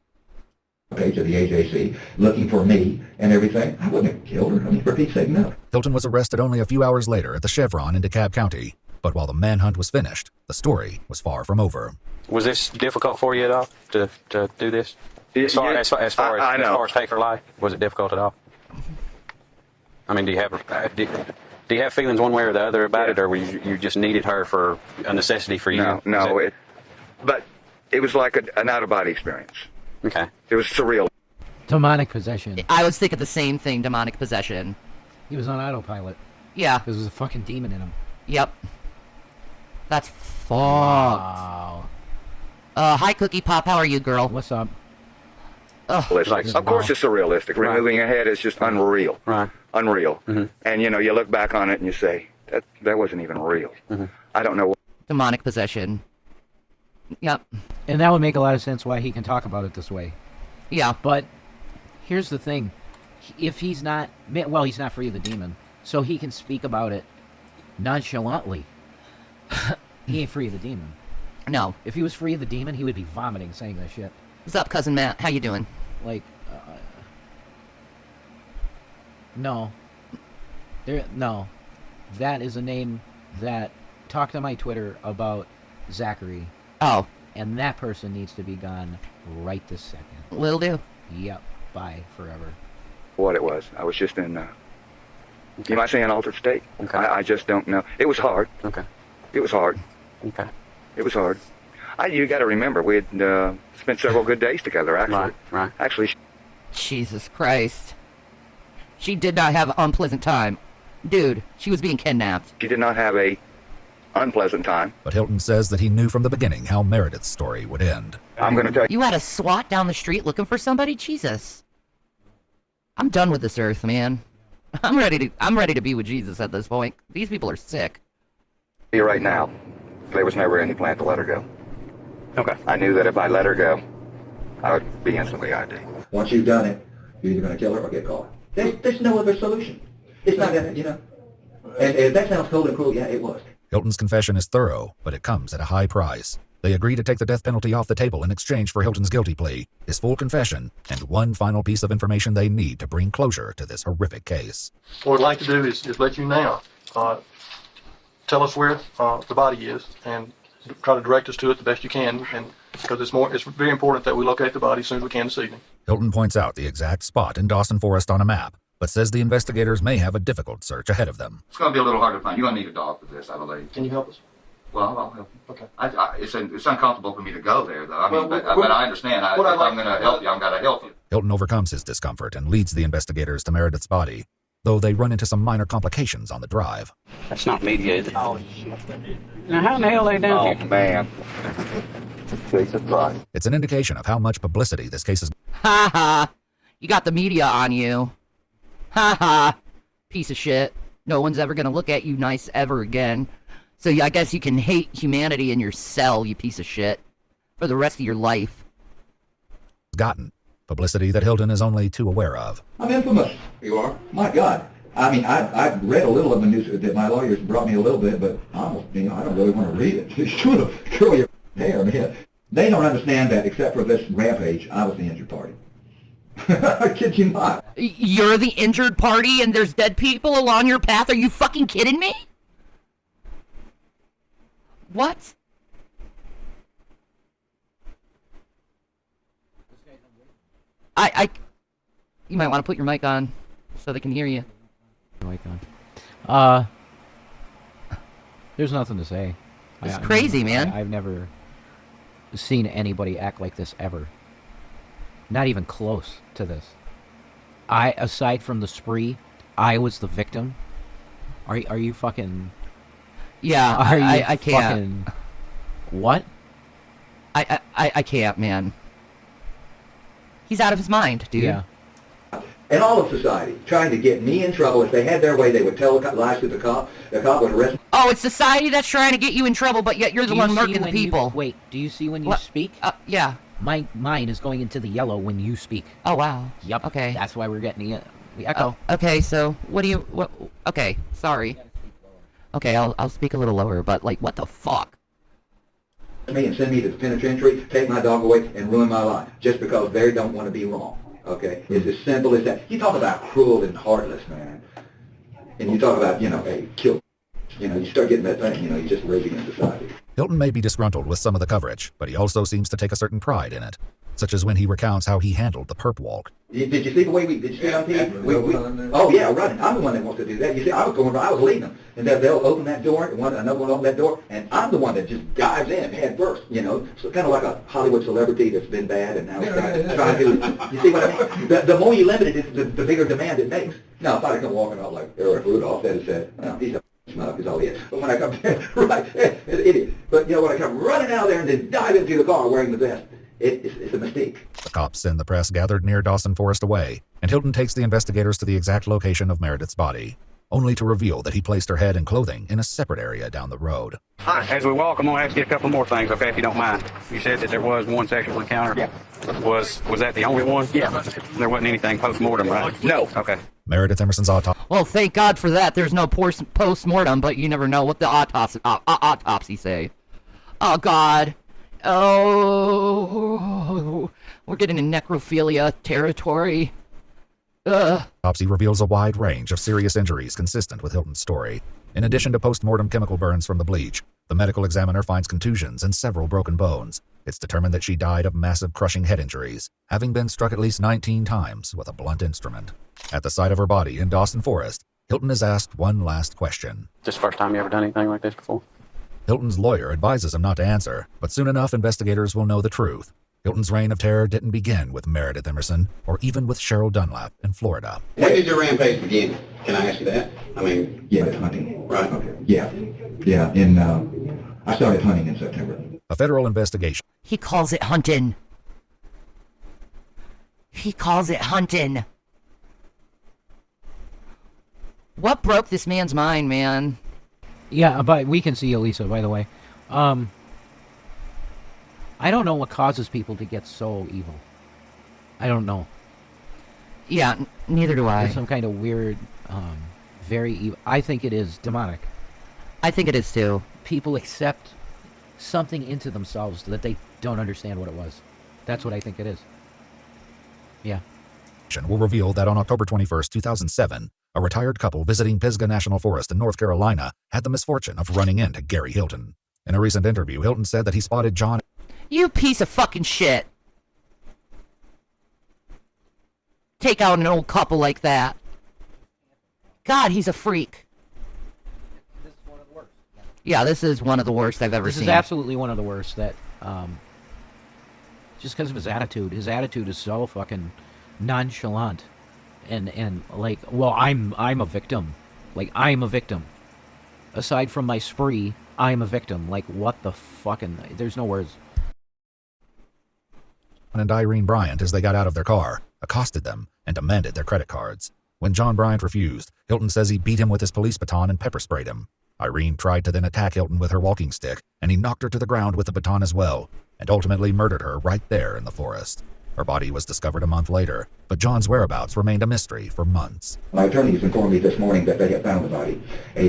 Page of the AJC looking for me and everything. I wouldn't have killed her. I mean, for Pete's sake, no. Hilton was arrested only a few hours later at the Chevron in DeKalb County. But while the manhunt was finished, the story was far from over. Was this difficult for you at all to do this? As far as take her life, was it difficult at all? I mean, do you have feelings one way or the other about it, or you just needed her for a necessity for you? No, but it was like an out-of-body experience. Okay. It was surreal. Demonic possession. I was thinking the same thing, demonic possession. He was on autopilot. Yeah. There was a fucking demon in him. Yep. That's fucked. Wow. Hi, Cookie Pop. How are you, girl? What's up? Of course it's surrealistic. Right. Removing a head is just unreal. Right. Unreal. Mm-hmm. And, you look back on it and you say, that wasn't even real. Mm-hmm. I don't know. Demonic possession. Yep. And that would make a lot of sense why he can talk about it this way. Yeah. But here's the thing. If he's not... Well, he's not free of the demon. So he can speak about it nonchalantly. He ain't free of the demon. No. If he was free of the demon, he would be vomiting saying this shit. What's up, Cousin Matt? How you doing? Like, no. No. That is a name that... Talk to my Twitter about Zachary. Oh. And that person needs to be gone right this second. Will do. Yep. Bye. Forever. What it was. I was just in, you might say, an altered state. Okay. I just don't know. It was hard. Okay. It was hard. Okay. It was hard. You got to remember, we had spent several good days together, actually. Right. Actually. Jesus Christ. She did not have an unpleasant time. Dude, she was being kidnapped. She did not have a unpleasant time. But Hilton says that he knew from the beginning how Meredith's story would end. I'm going to tell you. You had a SWAT down the street looking for somebody? Jesus. I'm done with this earth, man. I'm ready to be with Jesus at this point. These people are sick. Right now, there was never any plan to let her go. Okay. I knew that if I let her go, I would be instantly ID. Once you've done it, you're either going to kill her or get caught. There's no other solution. It's not going to, And if that sounds cold and cruel, yeah, it was. Hilton's confession is thorough, but it comes at a high price. They agree to take the death penalty off the table in exchange for Hilton's guilty plea, his full confession, and one final piece of information they need to bring closure to this horrific case. What I'd like to do is let you now tell us where the body is and try to direct us to it the best you can, and because it's very important that we locate the body as soon as we can this evening. Hilton points out the exact spot in Dawson Forest on a map, but says the investigators may have a difficult search ahead of them. It's going to be a little hard to find. You're going to need a dog for this, I believe. Can you help us? Well, I'll help you. Okay. It's uncomfortable for me to go there, though. I mean, but I understand. If I'm going to help you, I'm going to help you. Hilton overcomes his discomfort and leads the investigators to Meredith's body, though they run into some minor complications on the drive. That's not mediated. Oh, shit. Now, how in the hell are they down here? Oh, man. Jesus Christ. It's an indication of how much publicity this case is. Ha ha! You got the media on you. Ha ha! Piece of shit. No one's ever gonna look at you nice ever again. So I guess you can hate humanity in your cell, you piece of shit, for the rest of your life. Gotten. Publicity that Hilton is only too aware of. I'm infamous. You are? My God. I mean, I've read a little of the news that my lawyers brought me a little bit, but almost, I don't really want to read it. It's true to curl your hair, man. They don't understand that, except for this rampage, I was the injured party. I kid you not. You're the injured party and there's dead people along your path? Are you fucking kidding me? What? You might want to put your mic on so they can hear you. Mic on. There's nothing to say. It's crazy, man. I've never seen anybody act like this ever. Not even close to this. Aside from the spree, I was the victim. Are you fucking... Yeah, I can't. Fucking... What? I can't, man. He's out of his mind, dude. Yeah. And all of society trying to get me in trouble. If they had their way, they would tell lies to the cop. The cop would arrest me. Oh, it's society that's trying to get you in trouble, but yet you're the one murking the people. Wait, do you see when you What? speak? Yeah. Mine is going into the yellow when you speak. Oh, wow. Yep. Okay. That's why we're getting the echo. Okay, so okay, sorry. Okay, I'll speak a little lower, but like, what the fuck? Me and send me to the penitentiary, take my dog away, and ruin my life just because they don't want to be wrong. Okay, it's as simple as that. You talk about cruel and heartless, man, and you talk about kill. You start getting that thing. You're just raising in society. Hilton may be disgruntled with some of the coverage, but he also seems to take a certain pride in it, such as when he recounts how he handled the perp walk. Did you see the way did you see it on TV? Oh yeah, running. I'm the one that wants to do that. You see, I was leading them, and they'll open that door, and another one open that door, and I'm the one that just dives in head first. So kind of like a Hollywood celebrity that's been bad and now trying to. You see what I mean? The more you limit it, the bigger demand it makes. Now if I come walking out like Eric Rudolph, that is said, well, he's a schmuck is all he is. But when I come right, idiot. But when I come running out of there and then dive into the car wearing the vest. It's a mistake. The cops and the press gathered near Dawson Forest away, and Hilton takes the investigators to the exact location of Meredith's body, only to reveal that he placed her head and clothing in a separate area down the road. As we walk, I'm going to ask you a couple more things, okay, if you don't mind. You said that there was one sexual encounter. Yeah. Was that the only one? Yeah. There wasn't anything post-mortem, right? No. Okay. Meredith Emerson's autopsy. Well, thank God for that. There's no post-mortem, but you never know what the autopsy say. Oh, God. Oh, we're getting in necrophilia territory. Autopsy reveals a wide range of serious injuries consistent with Hilton's story. In addition to post-mortem chemical burns from the bleach, the medical examiner finds contusions and several broken bones. It's determined that she died of massive crushing head injuries, having been struck at least 19 times with a blunt instrument. At the site of her body in Dawson Forest, Hilton is asked one last question. This the first time you ever done anything like this before? Hilton's lawyer advises him not to answer, but soon enough investigators will know the truth. Hilton's reign of terror didn't begin with Meredith Emerson, or even with Cheryl Dunlap in Florida. When did your rampage begin? Can I ask you that? I mean... Yeah, hunting. Right. Okay. Yeah. I started hunting in September. A federal investigation. He calls it hunting. He calls it hunting. What broke this man's mind, man? Yeah, but we can see Elisa, by the way. I don't know what causes people to get so evil. I don't know. Yeah, neither do I. There's some kind of weird, very evil. I think it is demonic. I think it is too. People accept something into themselves that they don't understand what it was. That's what I think it is. Yeah. Will reveal that on October 21st, 2007, a retired couple visiting Pisgah National Forest in North Carolina had the misfortune of running into Gary Hilton. In a recent interview, Hilton said that he spotted John. You piece of fucking shit. Take out an old couple like that. God, he's a freak. This is one of the worst. Yeah, this is one of the worst I've ever seen. This is absolutely one of the worst. That, just because of his attitude. His attitude is so fucking nonchalant. And like, well, I'm a victim. Like, I'm a victim. Aside from my spree, I'm a victim. Like, what the fucking... There's no words. And Irene Bryant, as they got out of their car, accosted them and demanded their credit cards. When John Bryant refused, Hilton says he beat him with his police baton and pepper sprayed him. Irene tried to then attack Hilton with her walking stick, and he knocked her to the ground with the baton as well, and ultimately murdered her right there in the forest. Her body was discovered a month later, but John's whereabouts remained a mystery for months. My attorneys informed me this morning that they have found a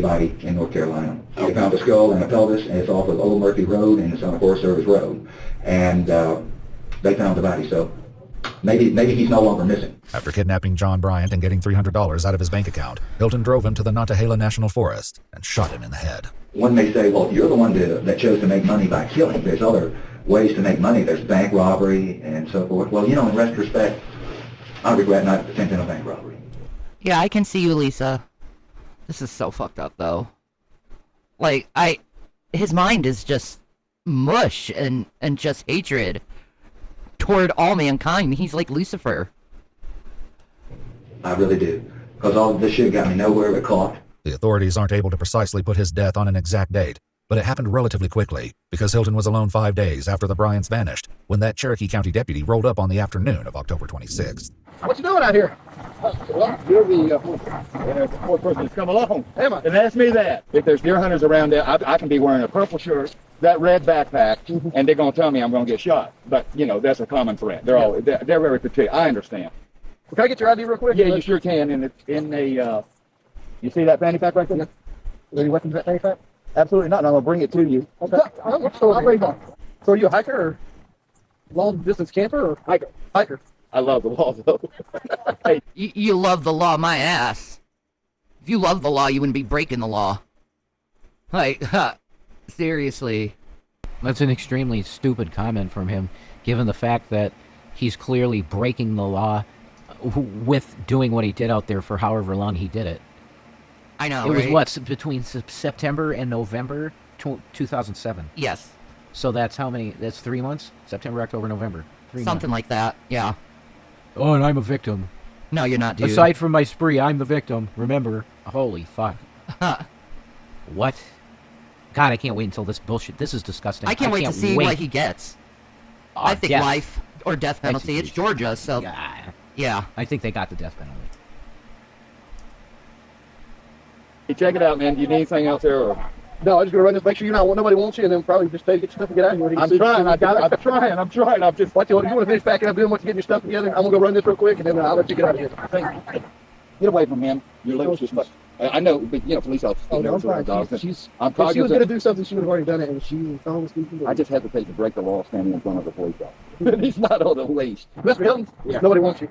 body in North Carolina. They found a skull and a pelvis, and it's off of Old Murphy Road, and it's on a Forest Service road. And they found the body, so maybe he's no longer missing. After kidnapping John Bryant and getting $300 out of his bank account, Hilton drove him to the Nantahala National Forest and shot him in the head. One may say, well, you're the one that chose to make money by killing. There's other ways to make money. There's bank robbery and so forth. Well, in retrospect, I regret not attempting a bank robbery. Yeah, I can see you, Lisa. This is so fucked up, though. Like, his mind is just mush and just hatred toward all mankind. He's like Lucifer. I really do. Because all of this shit got me nowhere but caught. The authorities aren't able to precisely put his death on an exact date, But it happened relatively quickly, because Hilton was alone 5 days after the Bryants vanished, when that Cherokee County deputy rolled up on the afternoon of October 26th. What you doing out here? Well, you're the fourth person that's come along. Am I? And ask me that. If there's deer hunters around there, I can be wearing a purple shirt, that red backpack, and they're going to tell me I'm going to get shot. But, that's a common threat. They're very particular. I understand. Can I get your ID real quick? Yeah, you sure can. You see that fanny pack right there? Are there any weapons in that fanny pack? Absolutely not. And I'm going to bring it to you. Okay. So are you a hiker or long distance camper or hiker? Hiker. I love the law, though. Hey. You love the law, my ass. If you love the law, you wouldn't be breaking the law. Like, seriously. That's an extremely stupid comment from him, given the fact that he's clearly breaking the law with doing what he did out there for however long he did it. I know, It was right? what, between September and November 2007? Yes. So that's how many? That's 3 months? September, October, November. 3 months. Something like that, yeah. Oh, and I'm a victim. No, you're not, dude. Aside from my spree, I'm the victim. Remember? Holy fuck. What? God, I can't wait until this bullshit. This is disgusting. I can't wait to see what he gets. I think death. life or death penalty. It's Georgia, so yeah. I think they got the death penalty. Hey, check it out, man. Do you need anything else there? Or? No, I'm just gonna run this. Make sure nobody wants you, and then probably just take your stuff and get out of here. I'm trying. I'm trying. I'm just. Watch you want to finish packing up, doing what you get your stuff together. I'm gonna go run this real quick, and then I'll let you get out of here. Thank you. Get away from him. Your lips just much. I know, but police officers. Oh no, I'm fine. I'm If she was gonna do something, she would have already done it, and she was always speaking. I just hesitate to break the law standing in front of the police officer. He's not on the leash. Mr. Hilton, nobody wants you.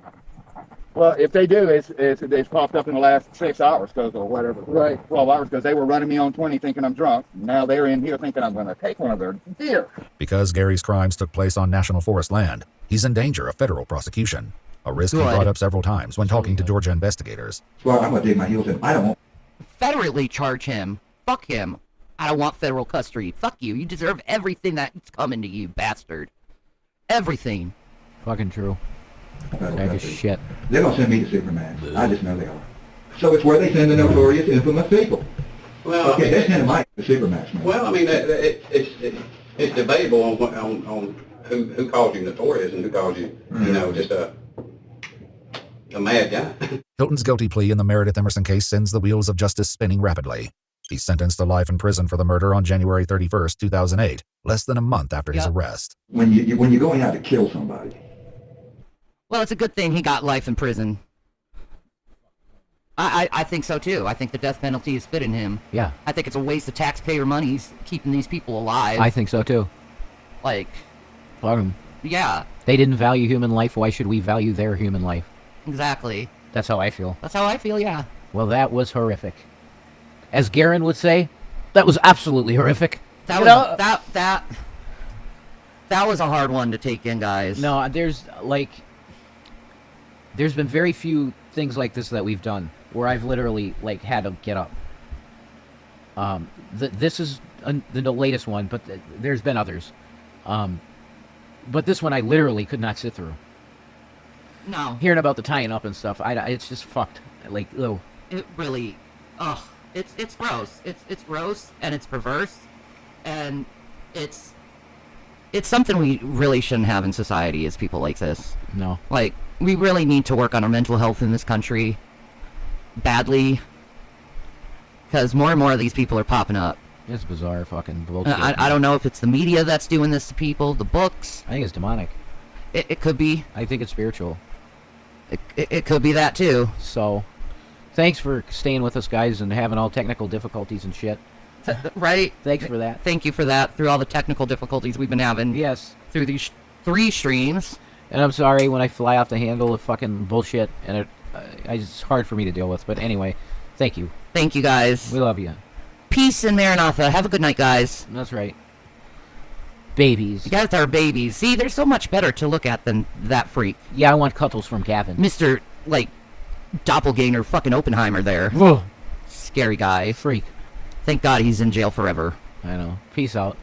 Well, if they do, it's popped up in the last 6 hours or whatever. Right. 12 hours because they were running me on 20 thinking I'm drunk. Now they're in here thinking I'm going to take one of their deer. Because Gary's crimes took place on National Forest land, he's in danger of federal prosecution, a risk he brought up several times when talking to Georgia investigators. Well, I'm going to dig my heels in. I don't want... Federally charge him. Fuck him. I don't want federal custody. Fuck you. You deserve everything that's coming to you, bastard. Everything. Fucking true. Sack of shit. They're going to send me to Superman. I just know they are. So it's where they send the notorious, infamous people. Well, okay, they're sending Mike to Supermax. Man. Well, I mean, it's debatable on who calls you notorious and who calls you, just a mad guy. Hilton's guilty plea in the Meredith Emerson case sends the wheels of justice spinning rapidly. He's sentenced to life in prison for the murder on January 31st, 2008, less than a month after his arrest. When you're going out to kill somebody. Well, it's a good thing he got life in prison. I think so too. I think the death penalty is fitting him. Yeah. I think it's a waste of taxpayer money keeping these people alive. I think so too. Like, fuck 'em. Yeah. They didn't value human life. Why should we value their human life? Exactly. That's how I feel. That's how I feel, yeah. Well, that was horrific. As Garen would say, that was absolutely horrific. That was that was a hard one to take in, guys. No, there's been very few things like this that we've done where I've literally had to get up. This is the latest one, but there's been others. But this one I literally could not sit through. No. Hearing about the tying up and stuff, it's just fucked. It really, it's gross. It's gross and it's perverse, and it's something we really shouldn't have in society is people like this. No. We really need to work on our mental health in this country badly, because more and more of these people are popping up. It's bizarre fucking bullshit. I don't know if it's the media that's doing this to people, the books. I think it's demonic. It could be. I think it's spiritual. It could be that too. So, thanks for staying with us, guys, and having all technical difficulties and shit. Right? Thanks for that. Thank you for that, through all the technical difficulties we've been having. Yes. Through these 3 streams. And I'm sorry when I fly off the handle of fucking bullshit, and it's hard for me to deal with. But anyway, thank you. Thank you, guys. We love you. Peace and Maranatha. Have a good night, guys. That's right. Babies. You guys are babies. See, they're so much better to look at than that freak. Yeah, I want cuddles from Gavin. Mr. Doppelganger fucking Oppenheimer there. Whoa. Scary guy. Freak. Thank God he's in jail forever. I know. Peace out.